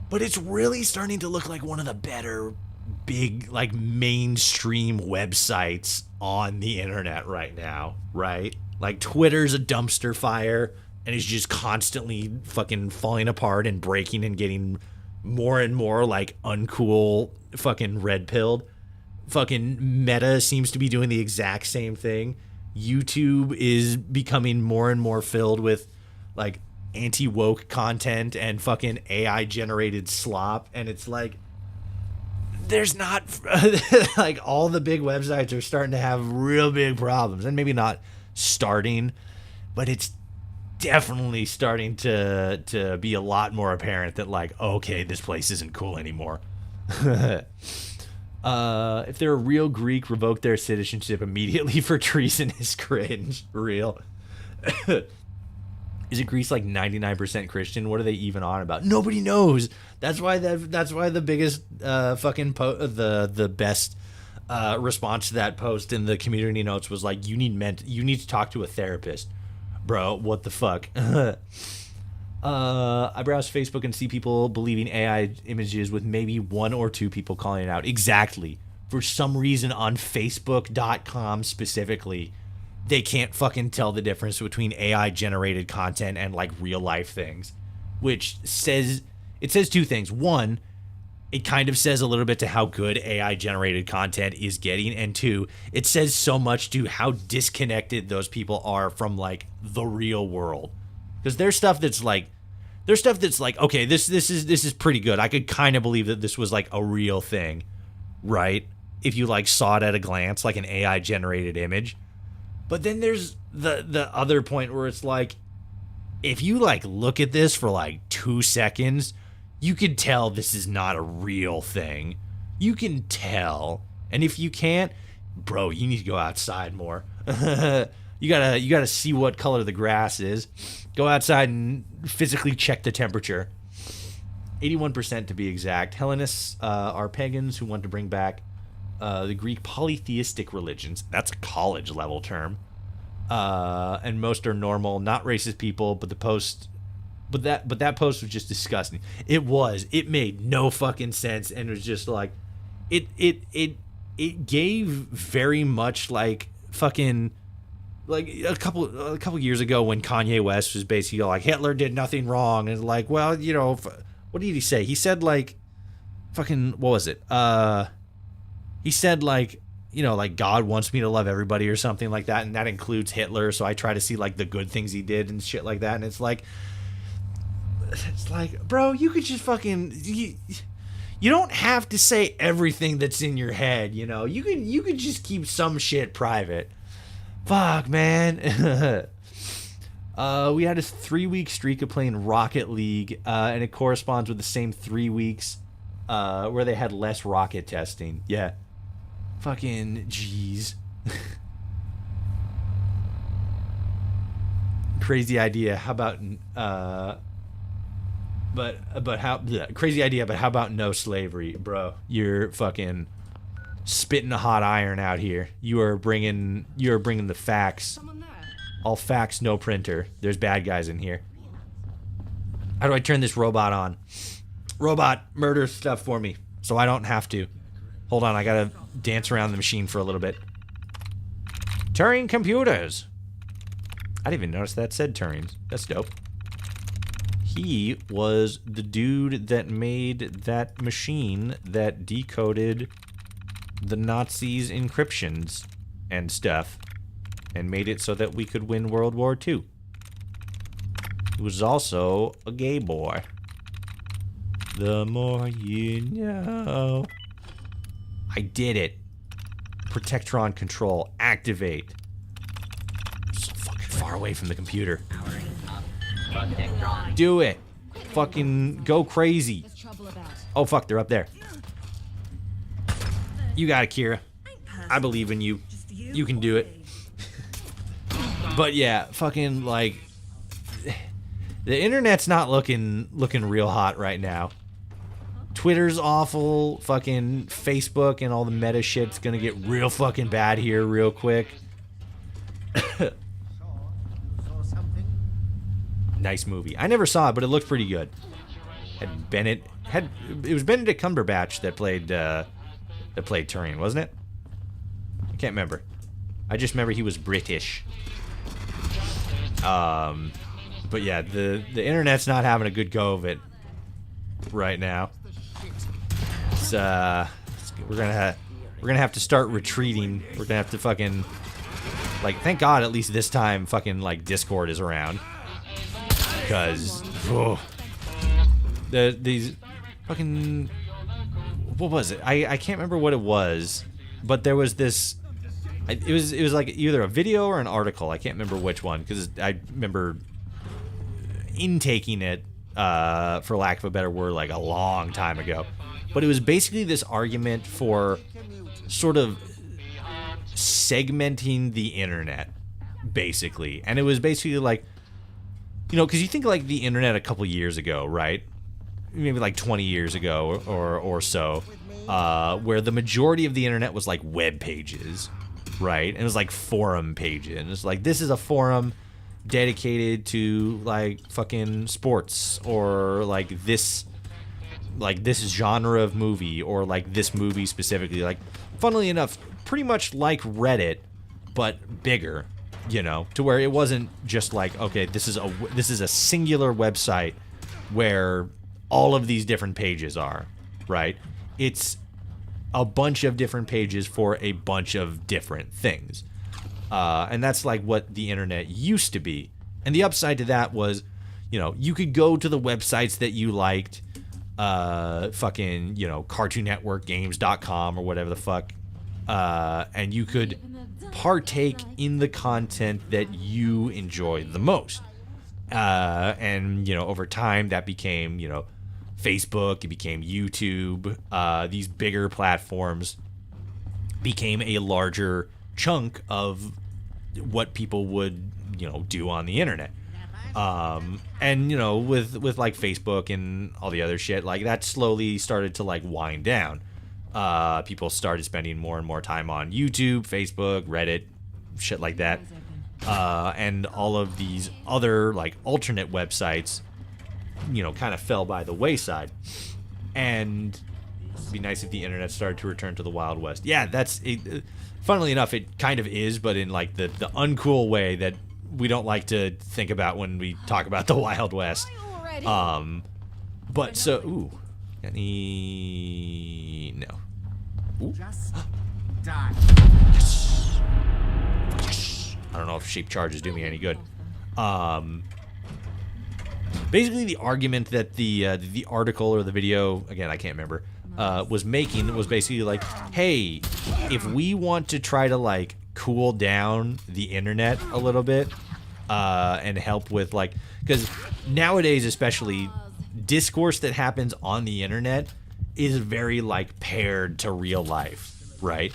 But it's really starting to look like one of the better big, like, mainstream websites on the internet right now, right? Like, Twitter's a dumpster fire and is just constantly fucking falling apart and breaking and getting more and more, like, uncool fucking red-pilled. Fucking Meta seems to be doing the exact same thing. YouTube is becoming more and more filled with like anti-woke content and fucking AI generated slop, and it's like there's not like all the big websites are starting to have real big problems, and maybe not starting, but it's definitely starting to be a lot more apparent that like, okay, this place isn't cool anymore. If they're a real Greek, revoke their citizenship immediately for treason is cringe. Real. Is it Greece like 99% Christian? What are they even on about? Nobody knows. That's why the biggest fucking the best response to that post in the community notes was like, you need to talk to a therapist, bro. What the fuck? I browse Facebook and see people believing AI images with maybe one or two people calling it out. Exactly. For some reason on Facebook.com specifically, they can't fucking tell the difference between AI generated content and like real life things, which says two things. One, it kind of says a little bit to how good AI generated content is getting, and two, it says so much to how disconnected those people are from like the real world. Because there's stuff that's like, okay, this is pretty good. I could kind of believe that this was like a real thing, right? If you like saw it at a glance, like an AI generated image. But then there's the other point where it's like, if you like look at this for like 2 seconds, you can tell this is not a real thing. You can tell. And if you can't, bro, you need to go outside more. You gotta see what color the grass is. Go outside and physically check the temperature. 81% to be exact. Hellenists are pagans who want to bring back the Greek polytheistic religions. That's a college level term. And most are normal, not racist people. But that post was just disgusting. It was. It made no fucking sense, and it was just like, it gave very much like fucking. Like a couple years ago when Kanye West was basically like Hitler did nothing wrong, and like, well, you know, what did he say? He said like fucking, what was it? He said like, you know, like God wants me to love everybody or something like that, and that includes Hitler, so I try to see like the good things he did and shit like that. And it's like, bro, you could just fucking you don't have to say everything that's in your head, you know. You could just keep some shit private. Fuck, man. We had a 3-week streak of playing Rocket League, and it corresponds with the same 3 weeks where they had less rocket testing. Yeah. Fucking jeez. Crazy idea. How about crazy idea, but how about no slavery, bro? You're fucking spitting a hot iron out here. You're bringing the facts. All facts, no printer. There's bad guys in here. How do I turn this robot on? Robot, murder stuff for me, so I don't have to. Hold on, I gotta dance around the machine for a little bit. Turing computers. I didn't even notice that said Turing. That's dope. He was the dude that made that machine that decoded the Nazis' encryptions and stuff and made it so that we could win World War II. He was also a gay boy. The more you know. I did it. Protectron control. Activate. I'm so fucking far away from the computer. Do it. Fucking go crazy. Oh fuck, they're up there. You got it, Kira. I believe in you. You can do it. But yeah, fucking like the internet's not looking real hot right now. Twitter's awful. Fucking Facebook and all the meta shit's gonna get real fucking bad here real quick. Nice movie. I never saw it, but it looked pretty good. It was Benedict Cumberbatch that played Turing, wasn't it? I can't remember. I just remember he was British. But yeah, the internet's not having a good go of it right now. It's, we're gonna have to start retreating. We're gonna have to fucking, like, thank God at least this time fucking like Discord is around, because these fucking, what was it? I can't remember what it was, but there was this. It was like either a video or an article. I can't remember which one, because I remember intaking it, for lack of a better word, like a long time ago. But it was basically this argument for sort of segmenting the internet, basically. And it was basically like, you know, because you think like the internet a couple years ago, right? Maybe like 20 years ago or so, where the majority of the internet was like web pages, right? And it was like forum pages. And it's like, this is a forum dedicated to like fucking sports, or like this genre of movie, or like this movie specifically. Like, funnily enough, pretty much like Reddit, but bigger, you know, to where it wasn't just like, okay, this is a singular website where all of these different pages are, right? It's a bunch of different pages for a bunch of different things. And that's like what the internet used to be. And the upside to that was, you know, you could go to the websites that you liked, fucking, you know, Cartoon Network, games.com or whatever the fuck, and you could partake in the content that you enjoyed the most. And, you know, over time that became, you know, Facebook, it became YouTube, these bigger platforms became a larger chunk of what people would, do on the internet. And with like Facebook and all the other shit, like that slowly started to like wind down. People started spending more and more time on YouTube, Facebook, Reddit, shit like that. And all of these other like alternate websites, kind of fell by the wayside. And it'd be nice if the internet started to return to the Wild West. Yeah, that's it. Funnily enough, it kind of is, but in like the uncool way that we don't like to think about when we talk about the Wild West. But so, ooh, any no. Ooh. Yes. I don't know if shape charges do me any good. Basically, the argument that the article or the video, again, I can't remember, was making was basically like, hey, if we want to try to like cool down the internet a little bit, and help with like, because nowadays especially, discourse that happens on the internet is very like paired to real life, right?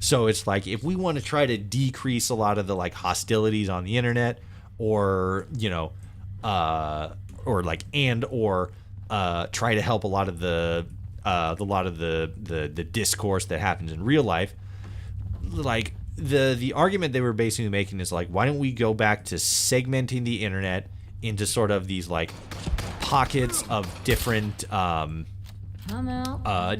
So it's like, if we want to try to decrease a lot of the like hostilities on the internet, or or like, and or try to help a lot of the discourse that happens in real life, like the argument they were basically making is like, why don't we go back to segmenting the internet into sort of these like pockets of different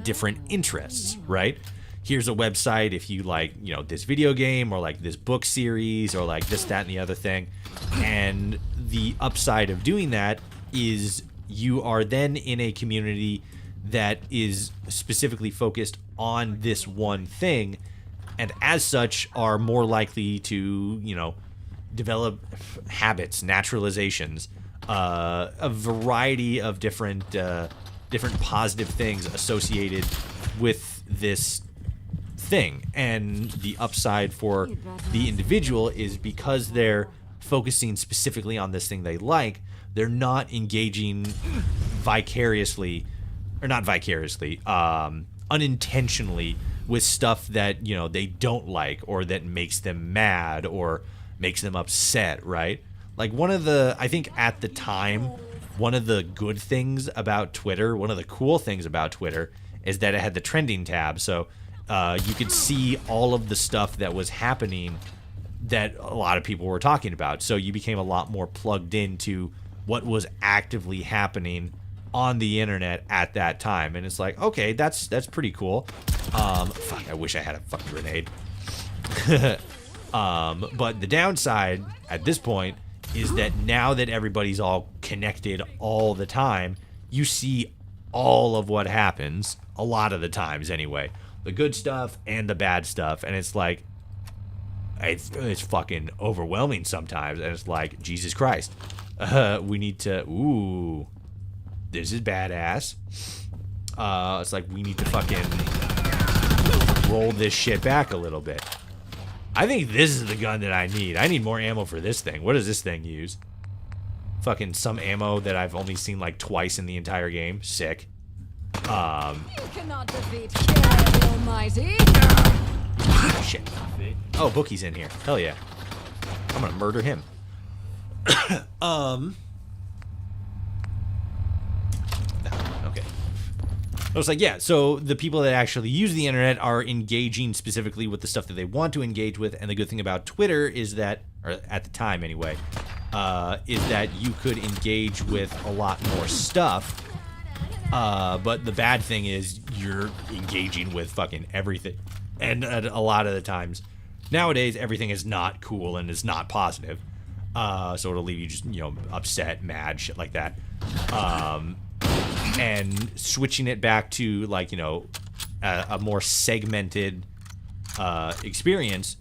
different interests, right? Here's a website if you like, this video game, or like this book series, or like this, that, and the other thing. And the upside of doing that is you are then in a community that is specifically focused on this one thing, and as such are more likely to, develop habits, naturalizations, a variety of different positive things associated with this thing. And the upside for the individual is, because they're focusing specifically on this thing they like, they're not engaging vicariously, or not vicariously, unintentionally with stuff that, they don't like, or that makes them mad or makes them upset, right? Like I think at the time, one of the good things about Twitter, one of the cool things about Twitter, is that it had the trending tab. So you could see all of the stuff that was happening that a lot of people were talking about. So you became a lot more plugged into what was actively happening on the internet at that time. And it's like, okay, that's pretty cool. Fuck, I wish I had a fucking grenade. But the downside at this point is that now that everybody's all connected all the time, you see all of what happens, a lot of the times anyway. The good stuff and the bad stuff. And it's like, it's fucking overwhelming sometimes. And it's like, Jesus Christ. We need to, ooh, this is badass. It's like, we need to fucking roll this shit back a little bit. I think this is the gun that I need. I need more ammo for this thing. What does this thing use? Fucking some ammo that I've only seen like twice in the entire game. Sick. You cannot defeat the Almighty. Shit. Oh, Bookie's in here. Hell yeah. I'm gonna murder him. Okay. I was like, yeah, so the people that actually use the internet are engaging specifically with the stuff that they want to engage with, and the good thing about Twitter is that, or at the time anyway, is that you could engage with a lot more stuff, but the bad thing is you're engaging with fucking everything, and a lot of the times, nowadays, everything is not cool and is not positive, so it'll leave you just, upset, mad, shit like that. And switching it back to, like, a more segmented experience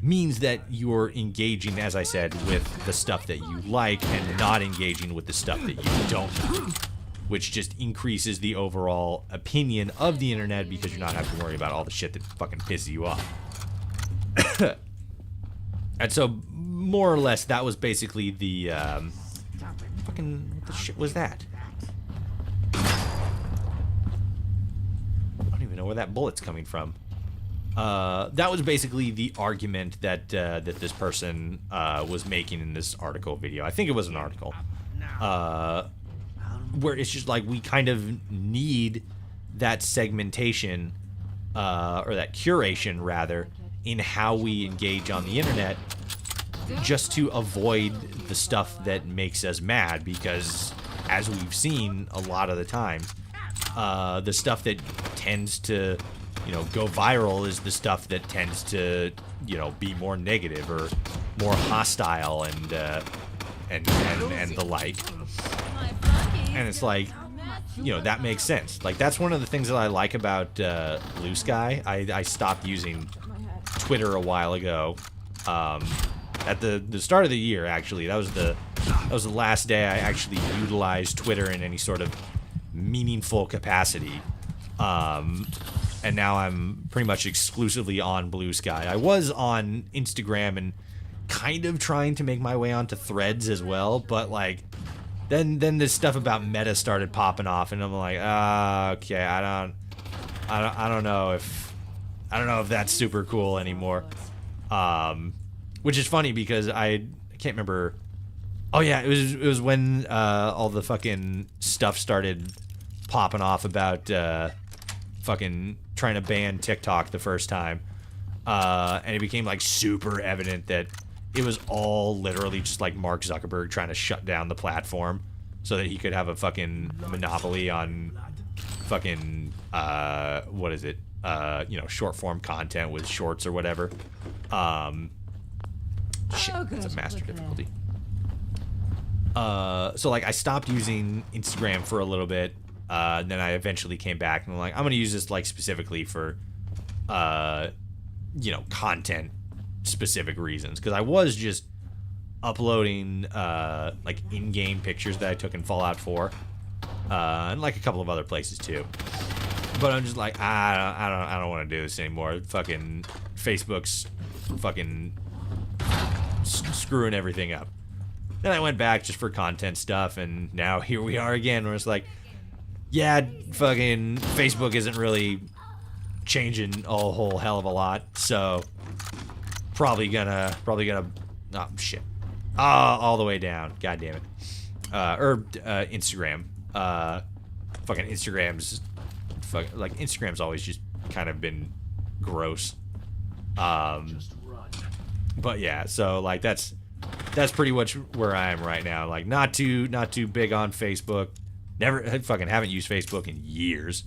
means that you're engaging, as I said, with the stuff that you like and not engaging with the stuff that you don't like, which just increases the overall opinion of the internet because you're not having to worry about all the shit that fucking pisses you off. And so, more or less, that was basically the, fucking, what the shit was that? I don't even know where that bullet's coming from. That was basically the argument that that this person was making in this article video. I think it was an article. Where it's just like we kind of need that segmentation, or that curation rather, in how we engage on the internet, just to avoid the stuff that makes us mad, because as we've seen a lot of the time, the stuff that tends to, you know, go viral is the stuff that tends to, you know, be more negative or more hostile and the like. And it's like, you know, that makes sense. Like, that's one of the things that I like about Bluesky. I stopped using Twitter a while ago. At the start of the year, actually, that was the last day I actually utilized Twitter in any sort of meaningful capacity. And now I'm pretty much exclusively on Bluesky. I was on Instagram and kind of trying to make my way onto Threads as well, but like then this stuff about Meta started popping off, and I'm like, okay, I don't know if that's super cool anymore. Which is funny because I can't remember. Oh yeah, it was when all the fucking stuff started popping off about fucking trying to ban TikTok the first time, and it became like super evident that it was all literally just like Mark Zuckerberg trying to shut down the platform so that he could have a fucking monopoly on fucking what is it, you know, short form content with shorts or whatever. Shit, that's a master difficulty. So like I stopped using Instagram for a little bit, then I eventually came back and I'm like, I'm gonna use this like specifically for you know, content specific reasons, because I was just uploading like in-game pictures that I took in Fallout 4, and like a couple of other places too. But I'm just like, I don't want to do this anymore. Fucking Facebook's fucking screwing everything up. Then I went back just for content stuff, and now here we are again, where it's like, yeah, fucking Facebook isn't really changing a whole hell of a lot, so probably gonna oh shit, all the way down, god damn it. Instagram, fucking Instagram's always just kind of been gross. But yeah, so like that's pretty much where I am right now. Like not too big on Facebook. I fucking haven't used Facebook in years.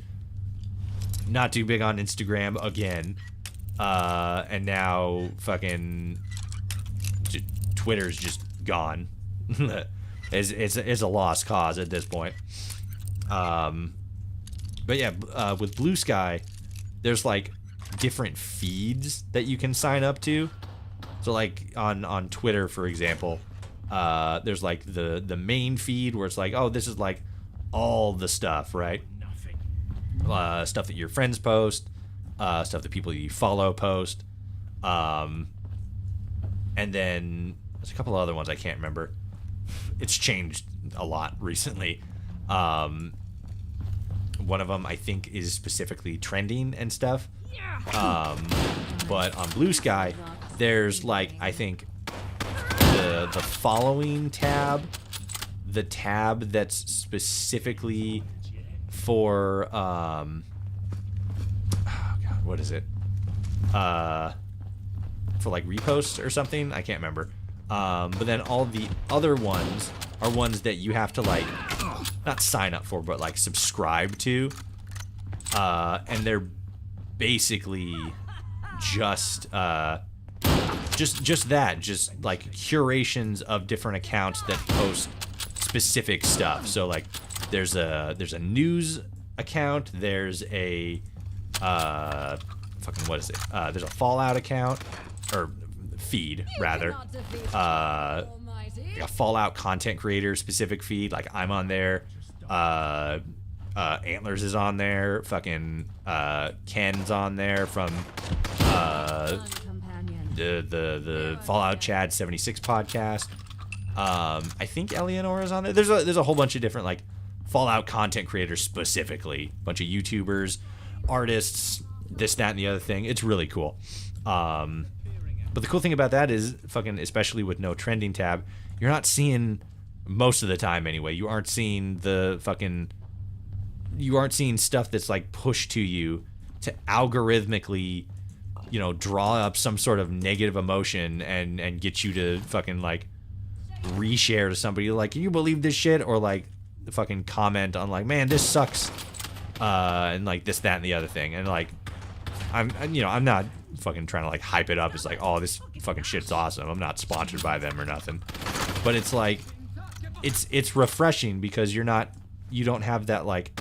Not too big on Instagram again. And now fucking Twitter's just gone. it's a lost cause at this point. But yeah, with Bluesky, there's like different feeds that you can sign up to. So like on Twitter, for example, there's like the main feed where it's like, oh, this is like all the stuff, right? Stuff that your friends post, stuff that people you follow post, and then there's a couple of other ones I can't remember. It's changed a lot recently. One of them I think is specifically trending and stuff. But on Bluesky, there's like, I think the following tab, the tab that's specifically for oh god, what is it? For like reposts or something, I can't remember. But then all the other ones are ones that you have to like not sign up for, but like subscribe to. And they're basically just like curations of different accounts that post specific stuff. So like there's a news account, there's a fucking what is it? There's a Fallout account, or feed rather. Like a Fallout content creator specific feed, like I'm on there. Antlers is on there. Fucking Ken's on there from the Fallout Chad 76 podcast. I think Eleanor is on there. There's a whole bunch of different like Fallout content creators specifically, bunch of YouTubers, artists, this, that, and the other thing. It's really cool. But the cool thing about that is, fucking, especially with no trending tab, you're not seeing, most of the time anyway, you aren't seeing the fucking, you aren't seeing stuff that's like pushed to you to algorithmically, you know, draw up some sort of negative emotion and get you to fucking like reshare to somebody like, can you believe this shit? Or like fucking comment on like, man, this sucks. And like this, that, and the other thing. And like, I'm not fucking trying to like hype it up. It's like, oh, this fucking shit's awesome. I'm not sponsored by them or nothing. But it's like, it's refreshing because you don't have that like,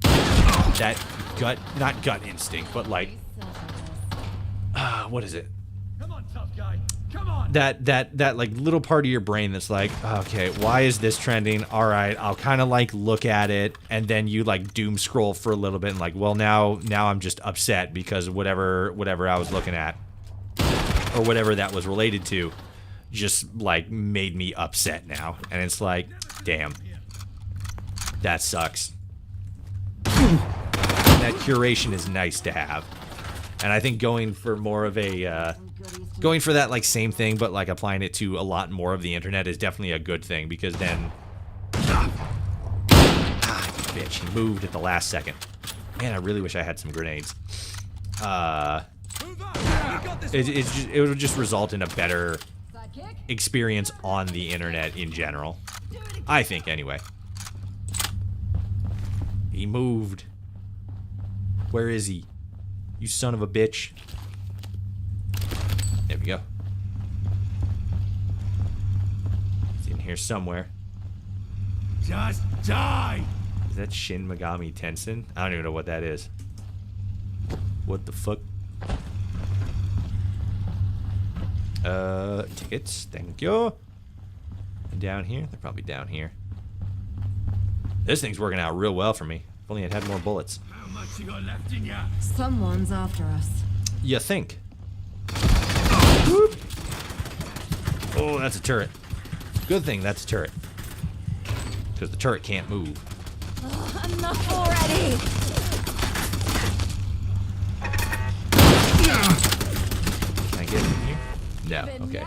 that gut, not gut instinct, but like, what is it? Come on, tough guy. Come on. That like little part of your brain that's like, okay, why is this trending? All right, I'll kind of like look at it, and then you like doom scroll for a little bit, and like, well, now I'm just upset because whatever I was looking at, or whatever that was related to, just like made me upset now, and it's like, damn, that sucks. That curation is nice to have. And I think going for more of a, going for that like same thing, but like applying it to a lot more of the internet is definitely a good thing, because then, bitch, he moved at the last second. Man, I really wish I had some grenades. It would just result in a better experience on the internet in general. I think, anyway. He moved. Where is he? You son of a bitch. There we go. He's in here somewhere. Just die! Is that Shin Megami Tensei? I don't even know what that is. What the fuck? Tickets. Thank you. And down here? They're probably down here. This thing's working out real well for me. If only I'd had more bullets. How much you got left in ya? Someone's after us. You think? Oh, that's a turret. Good thing that's a turret. Because the turret can't move. Enough already! Can I get in here? No, okay.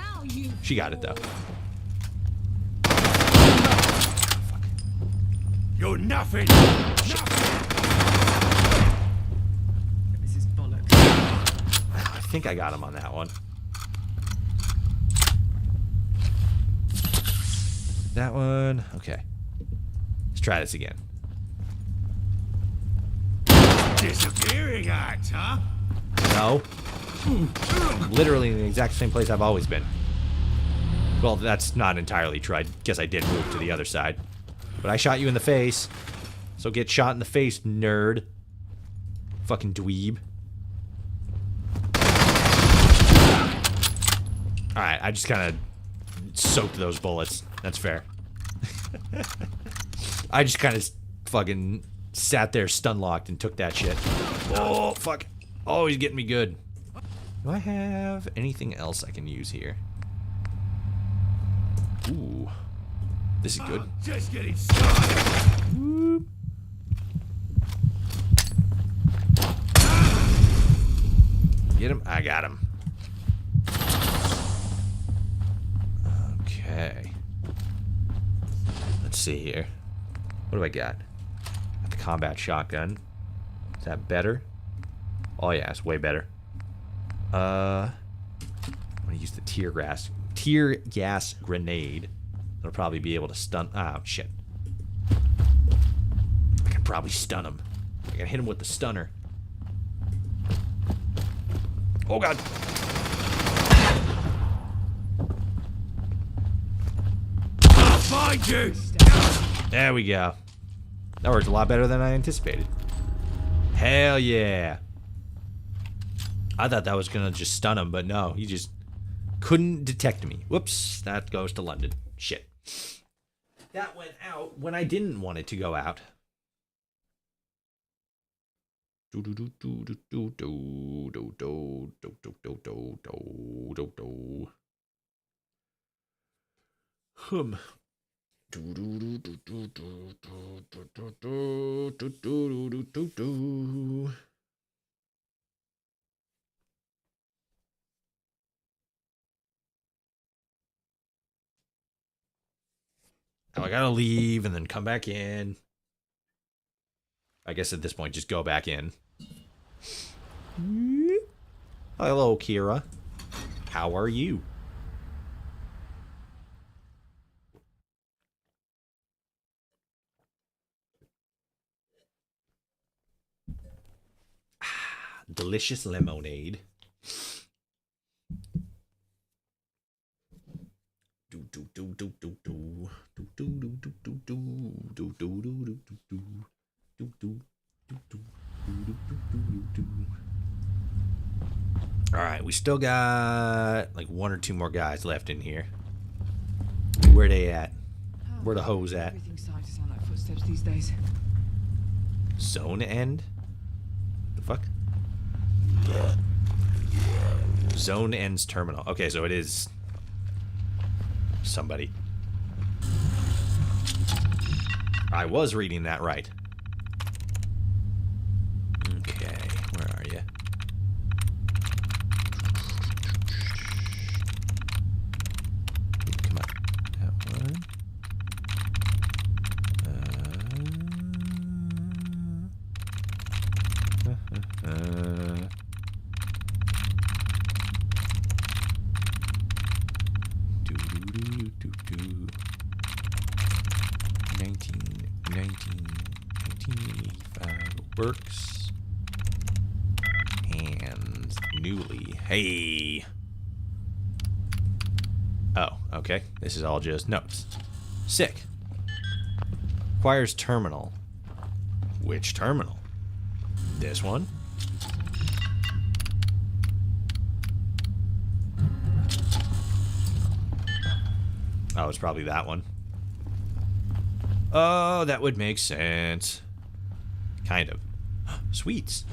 She got it though. Fuck. You're nothing! This is bollocks. I think I got him on that one. That one. Okay. Let's try this again. Disappearing act, huh? No. Literally in the exact same place I've always been. Well, that's not entirely true. I guess I did move to the other side. But I shot you in the face. So get shot in the face, nerd. Fucking dweeb. Alright, I just kind of soaked those bullets. That's fair. I just kind of fucking sat there stun-locked and took that shit. Oh, fuck. Oh, he's getting me good. Do I have anything else I can use here? Ooh. This is good. Just getting started. Whoop. Get him? I got him. Okay. Let's see here. What do I got? Got the combat shotgun. Is that better? Oh yeah, it's way better. I'm gonna use the tear gas grenade. That'll probably be able to stun. Oh shit! I can probably stun him. I can hit him with the stunner. Oh god! I'll find you. There we go. That worked a lot better than I anticipated. Hell yeah! I thought that was gonna just stun him, but no, he just couldn't detect me. Whoops, that goes to London. Shit. That went out when I didn't want it to go out. Hum. Now I gotta leave and then come back in. I guess at this point, just go back in. Hello, Kira. How are you? Delicious lemonade. Alright, we still got like 1 or 2 more guys left in here. Where they at? Where the hoes at? Everything starting to sound like footsteps these days. Zone end? The fuck? Zone ends terminal. Okay, so it is somebody. I was reading that right. Okay, where are you? Come on, that one. Do 1985 works. And newly. Hey. Oh, okay. This is all just notes. Sick. Requires terminal. Which terminal? This one? Oh, it's probably that one. Oh, that would make sense. Kind of. Sweets.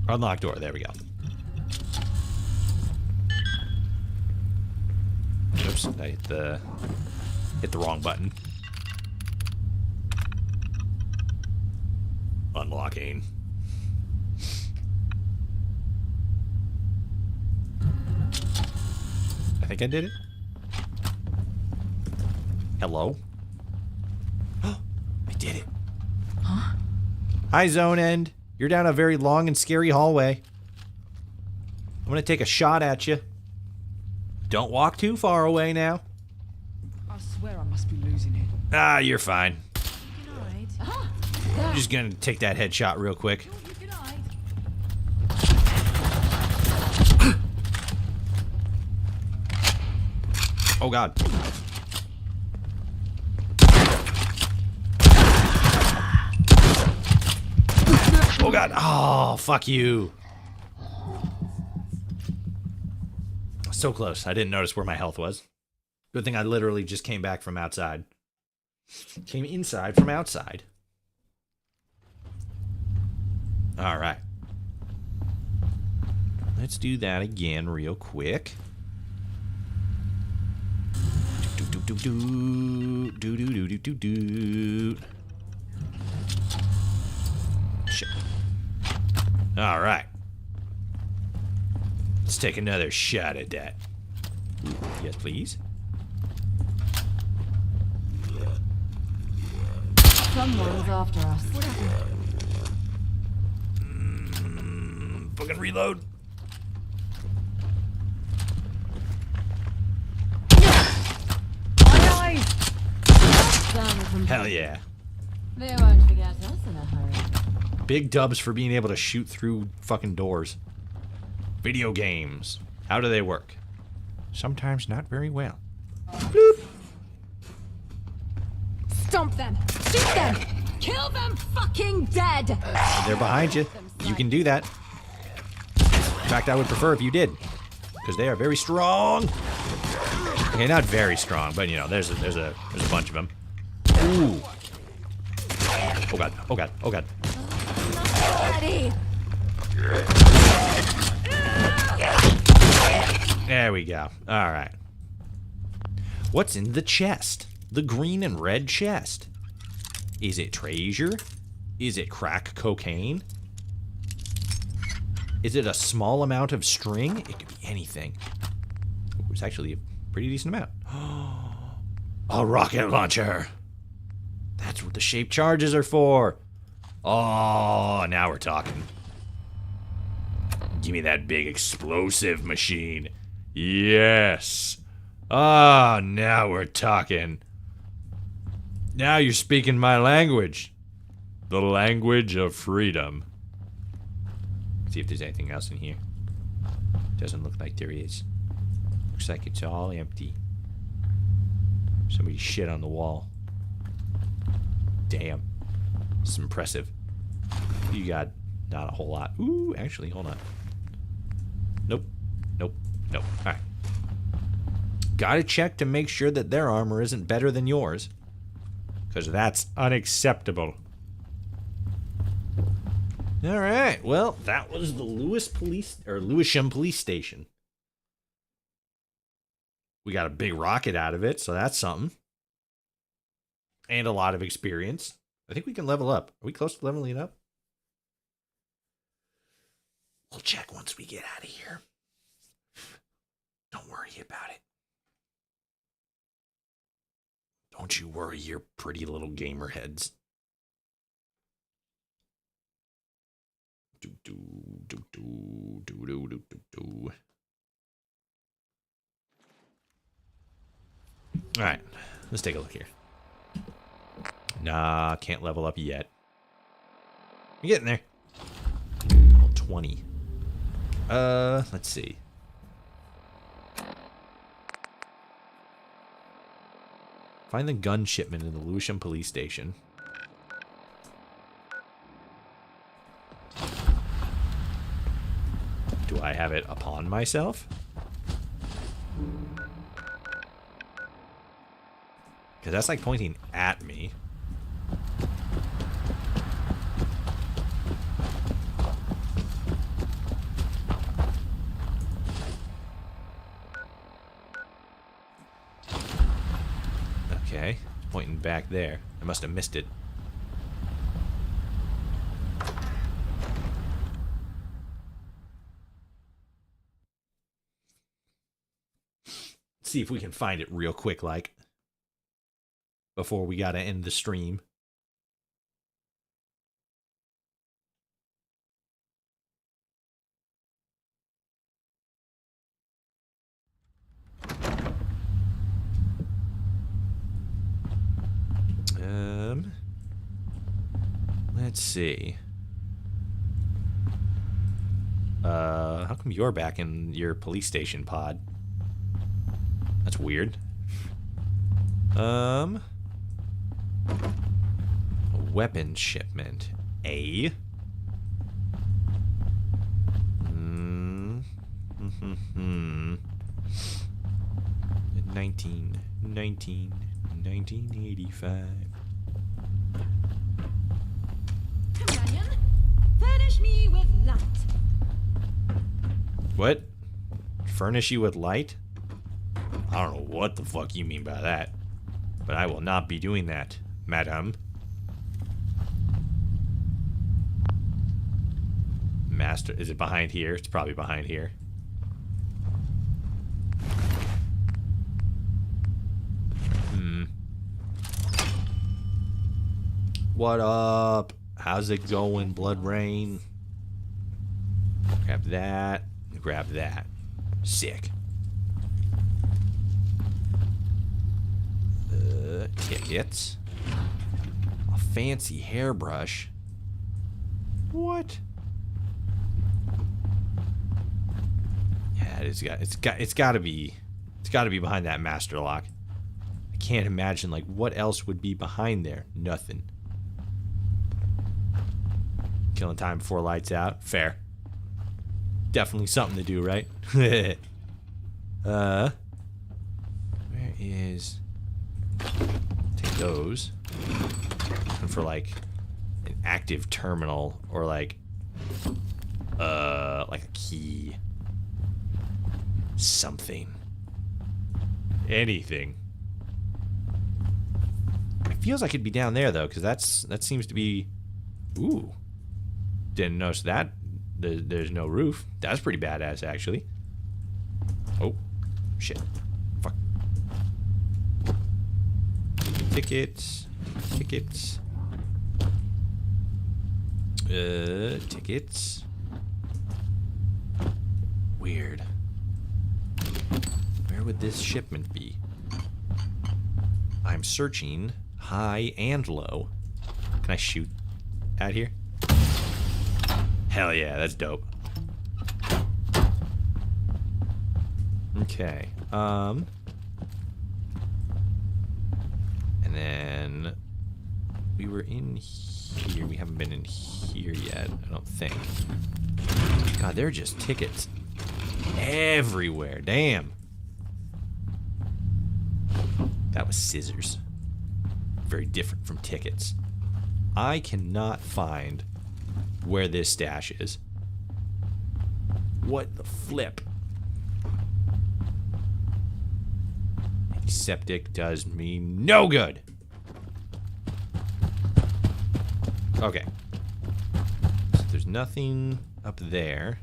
Unlock door. There we go. Oops, I hit the wrong button. Unlocking. I think I did it. Hello? I did it. Huh? Hi, Zone End. You're down a very long and scary hallway. I'm gonna take a shot at you. Don't walk too far away now. I swear I must be losing it. Ah, you're fine. Good night. I'm just gonna take that headshot real quick. Good night. Oh god. Oh god. Oh, fuck you. So close. I didn't notice where my health was. Good thing I literally just came back from outside. Came inside from outside. Alright. Let's do that again real quick. Shit. All right. Let's take another shot at that. Yes, please. Someone's after us. Fucking reload. Hell yeah. They won't forget us in a hurry. Big dubs for being able to shoot through fucking doors. Video games. How do they work? Sometimes not very well. Bloop. Stomp them! Shoot them! Kill them fucking dead! They're behind you. You can do that. In fact, I would prefer if you did. Because they are very strong. Okay, not very strong, but you know, there's a bunch of them. Ooh. Oh god, oh god, oh god. Ready! There we go. Alright. What's in the chest? The green and red chest. Is it treasure? Is it crack cocaine? Is it a small amount of string? It could be anything. It's actually a pretty decent amount. A rocket launcher. That's what the shaped charges are for. Oh, now we're talking. Give me that big explosive machine. Yes. Ah, now we're talking. Now you're speaking my language. The language of freedom. See if there's anything else in here. Doesn't look like there is. Looks like it's all empty. Somebody shit on the wall. Damn. It's impressive. You got not a whole lot. Ooh, actually, hold on. Nope. Nope. Nope. Alright. Gotta check to make sure that their armor isn't better than yours. Because that's unacceptable. Alright, well, that was the Lewisham Police Station. We got a big rocket out of it, so that's something. And a lot of experience. I think we can level up. Are we close to leveling up? We'll check once we get out of here. Don't worry about it. Don't you worry your pretty little gamer heads. Alright, let's take a look here. Nah, can't level up yet. I'm getting there. 20. Let's see. Find the gun shipment in the Lewisham Police Station. Do I have it upon myself? Because that's like pointing at me. Okay, pointing back there. I must have missed it. See if we can find it real quick, like, before we gotta end the stream. Let's see. How come you're back in your police station pod? That's weird. A weapon shipment. A. 1985. Companion, furnish me with light. What? Furnish you with light? I don't know what the fuck you mean by that. But I will not be doing that, madam. Master, is it behind here? It's probably behind here. What up? How's it going, Blood Rain? Grab that. Grab that. Sick. Tickets. A fancy hairbrush. What? Yeah, it's got to be behind that master lock. I can't imagine like what else would be behind there. Nothing. Killing time before lights out. Fair. Definitely something to do, right? Where is... Take those. And for like an active terminal or like a key. Something. Anything. It feels like it'd be down there though, because that seems to be... Ooh. Didn't notice that. There's no roof. That's pretty badass, actually. Oh. shit. Fuck. Tickets. Tickets. Tickets. Weird. Where would this shipment be? I'm searching high and low. Can I shoot at here? Hell yeah, that's dope. Okay. And then we were in here. We haven't been in here yet, I don't think. God, they're just tickets everywhere. Damn. That was scissors. Very different from tickets. I cannot find where this stash is. What the flip? Septic does me no good. Okay. So there's nothing up there.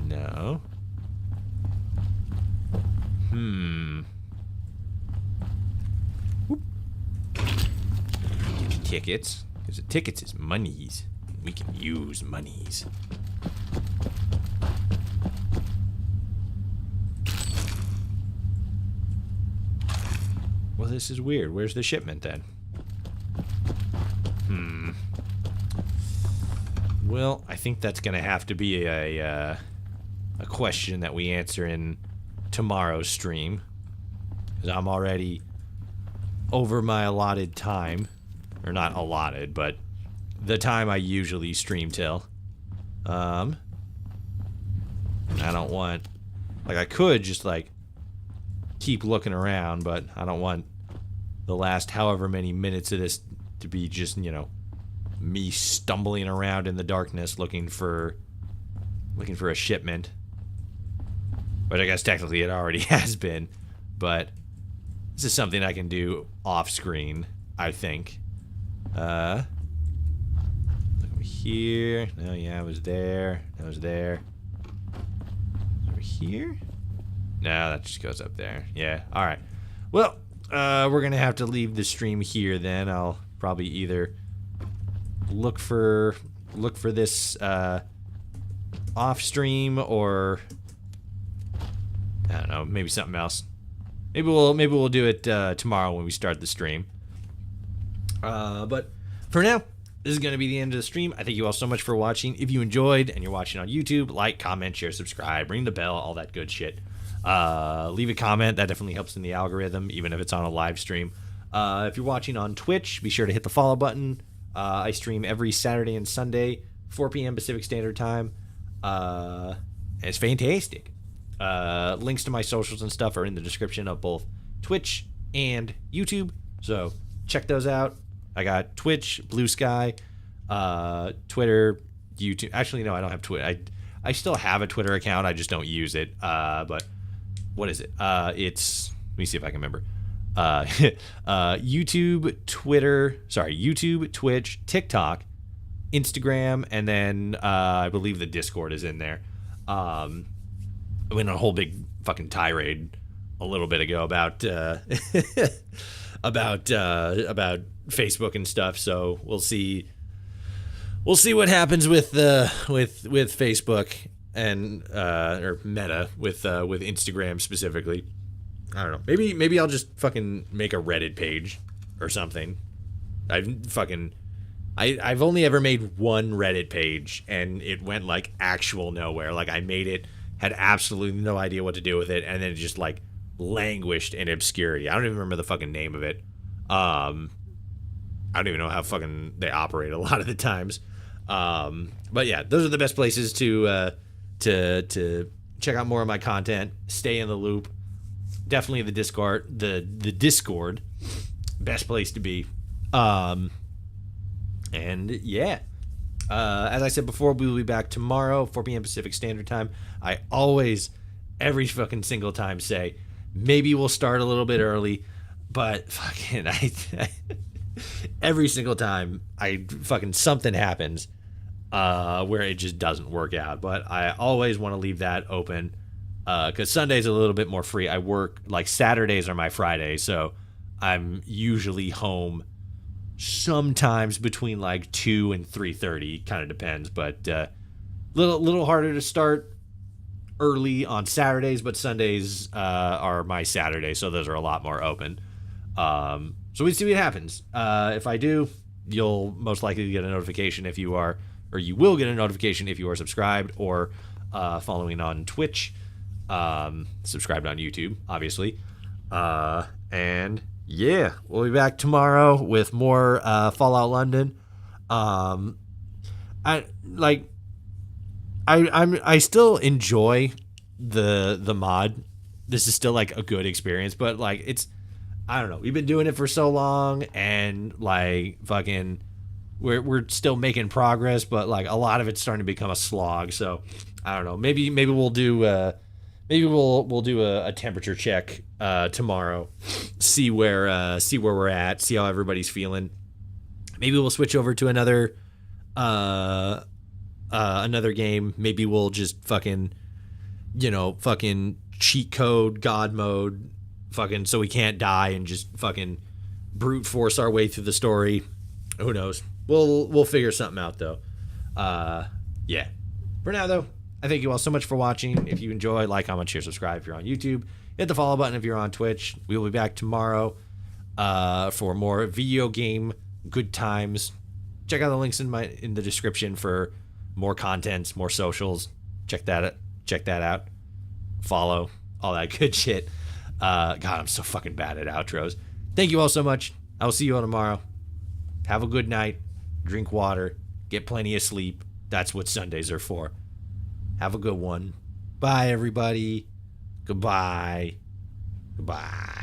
No. Whoop. Get your tickets. Because the tickets is monies. We can use monies. Well, this is weird. Where's the shipment then? Well, I think that's gonna have to be a question that we answer in tomorrow's stream, because I'm already over my allotted time, or not allotted, but the time I usually stream till. I don't want, like, I could just like keep looking around, but I don't want the last however many minutes of this to be just, you know, me stumbling around in the darkness looking for a shipment. But I guess technically it already has been. But this is something I can do off screen, I think. Look over here. No, yeah, I was there. I was there. Over here? No, that just goes up there. Yeah, alright. Well, we're gonna have to leave the stream here then. I'll probably either look for this off stream, or I don't know, maybe something else. Maybe we'll do it tomorrow when we start the stream. But for now, this is going to be the end of the stream. I thank you all so much for watching. If you enjoyed and you're watching on YouTube, like, comment, share, subscribe, ring the bell, all that good shit. Leave a comment. That definitely helps in the algorithm, even if it's on a live stream. If you're watching on Twitch, be sure to hit the follow button. I stream every Saturday and Sunday, 4 p.m. Pacific Standard Time. It's fantastic. Links to my socials and stuff are in the description of both Twitch and YouTube, so check those out. I got Twitch, Bluesky, Twitter, YouTube. Actually, no, I don't have Twitter. I still have a Twitter account. I just don't use it. But what is it? It's, let me see if I can remember. YouTube, Twitch, TikTok, Instagram, and then I believe the Discord is in there. I went on a whole big fucking tirade a little bit ago about about Facebook and stuff. So we'll see what happens with Facebook and or Meta with Instagram specifically. I don't know. Maybe I'll just fucking make a Reddit page or something. I've only ever made one Reddit page, and it went like actual nowhere. Like, I made it, had absolutely no idea what to do with it, and then it just like languished in obscurity. I don't even remember the fucking name of it. I don't even know how fucking they operate a lot of the times. But yeah, those are the best places to check out more of my content, stay in the loop. Definitely the Discord, the Discord, best place to be. And yeah, as I said before, we will be back tomorrow, 4 p.m. Pacific Standard Time. I always, every fucking single time, say maybe we'll start a little bit early, but fucking every single time something happens where it just doesn't work out. But I always want to leave that open because Sunday's a little bit more free. I work, like, Saturdays are my Fridays, so I'm usually home sometimes between like 2 and 3:30. Kind of depends, but little harder to start early on Saturdays, but Sundays are my Saturdays, so those are a lot more open. So we see what happens. If I do, you'll most likely get a notification if you are, or you will get a notification if you are subscribed or following on Twitch, subscribed on YouTube, obviously. And yeah, we'll be back tomorrow with more Fallout London. I still enjoy the mod. This is still like a good experience, but like it's, I don't know. We've been doing it for so long, and like fucking, we're still making progress, but like a lot of it's starting to become a slog. So I don't know. Maybe we'll do we'll do a temperature check tomorrow. See where we're at. See how everybody's feeling. Maybe we'll switch over to another game. Maybe we'll just fucking cheat code God mode, fucking, so we can't die and just fucking brute force our way through the story. Who knows? We'll figure something out though. Yeah. For now though, I thank you all so much for watching. If you enjoy, like, comment, share, subscribe if you're on YouTube. Hit the follow button if you're on Twitch. We will be back tomorrow for more video game good times. Check out the links in the description for more content, more socials. Check that out. Follow, all that good shit. God, I'm so fucking bad at outros. Thank you all so much. I will see you all tomorrow. Have a good night. Drink water. Get plenty of sleep. That's what Sundays are for. Have a good one. Bye, everybody. Goodbye. Goodbye.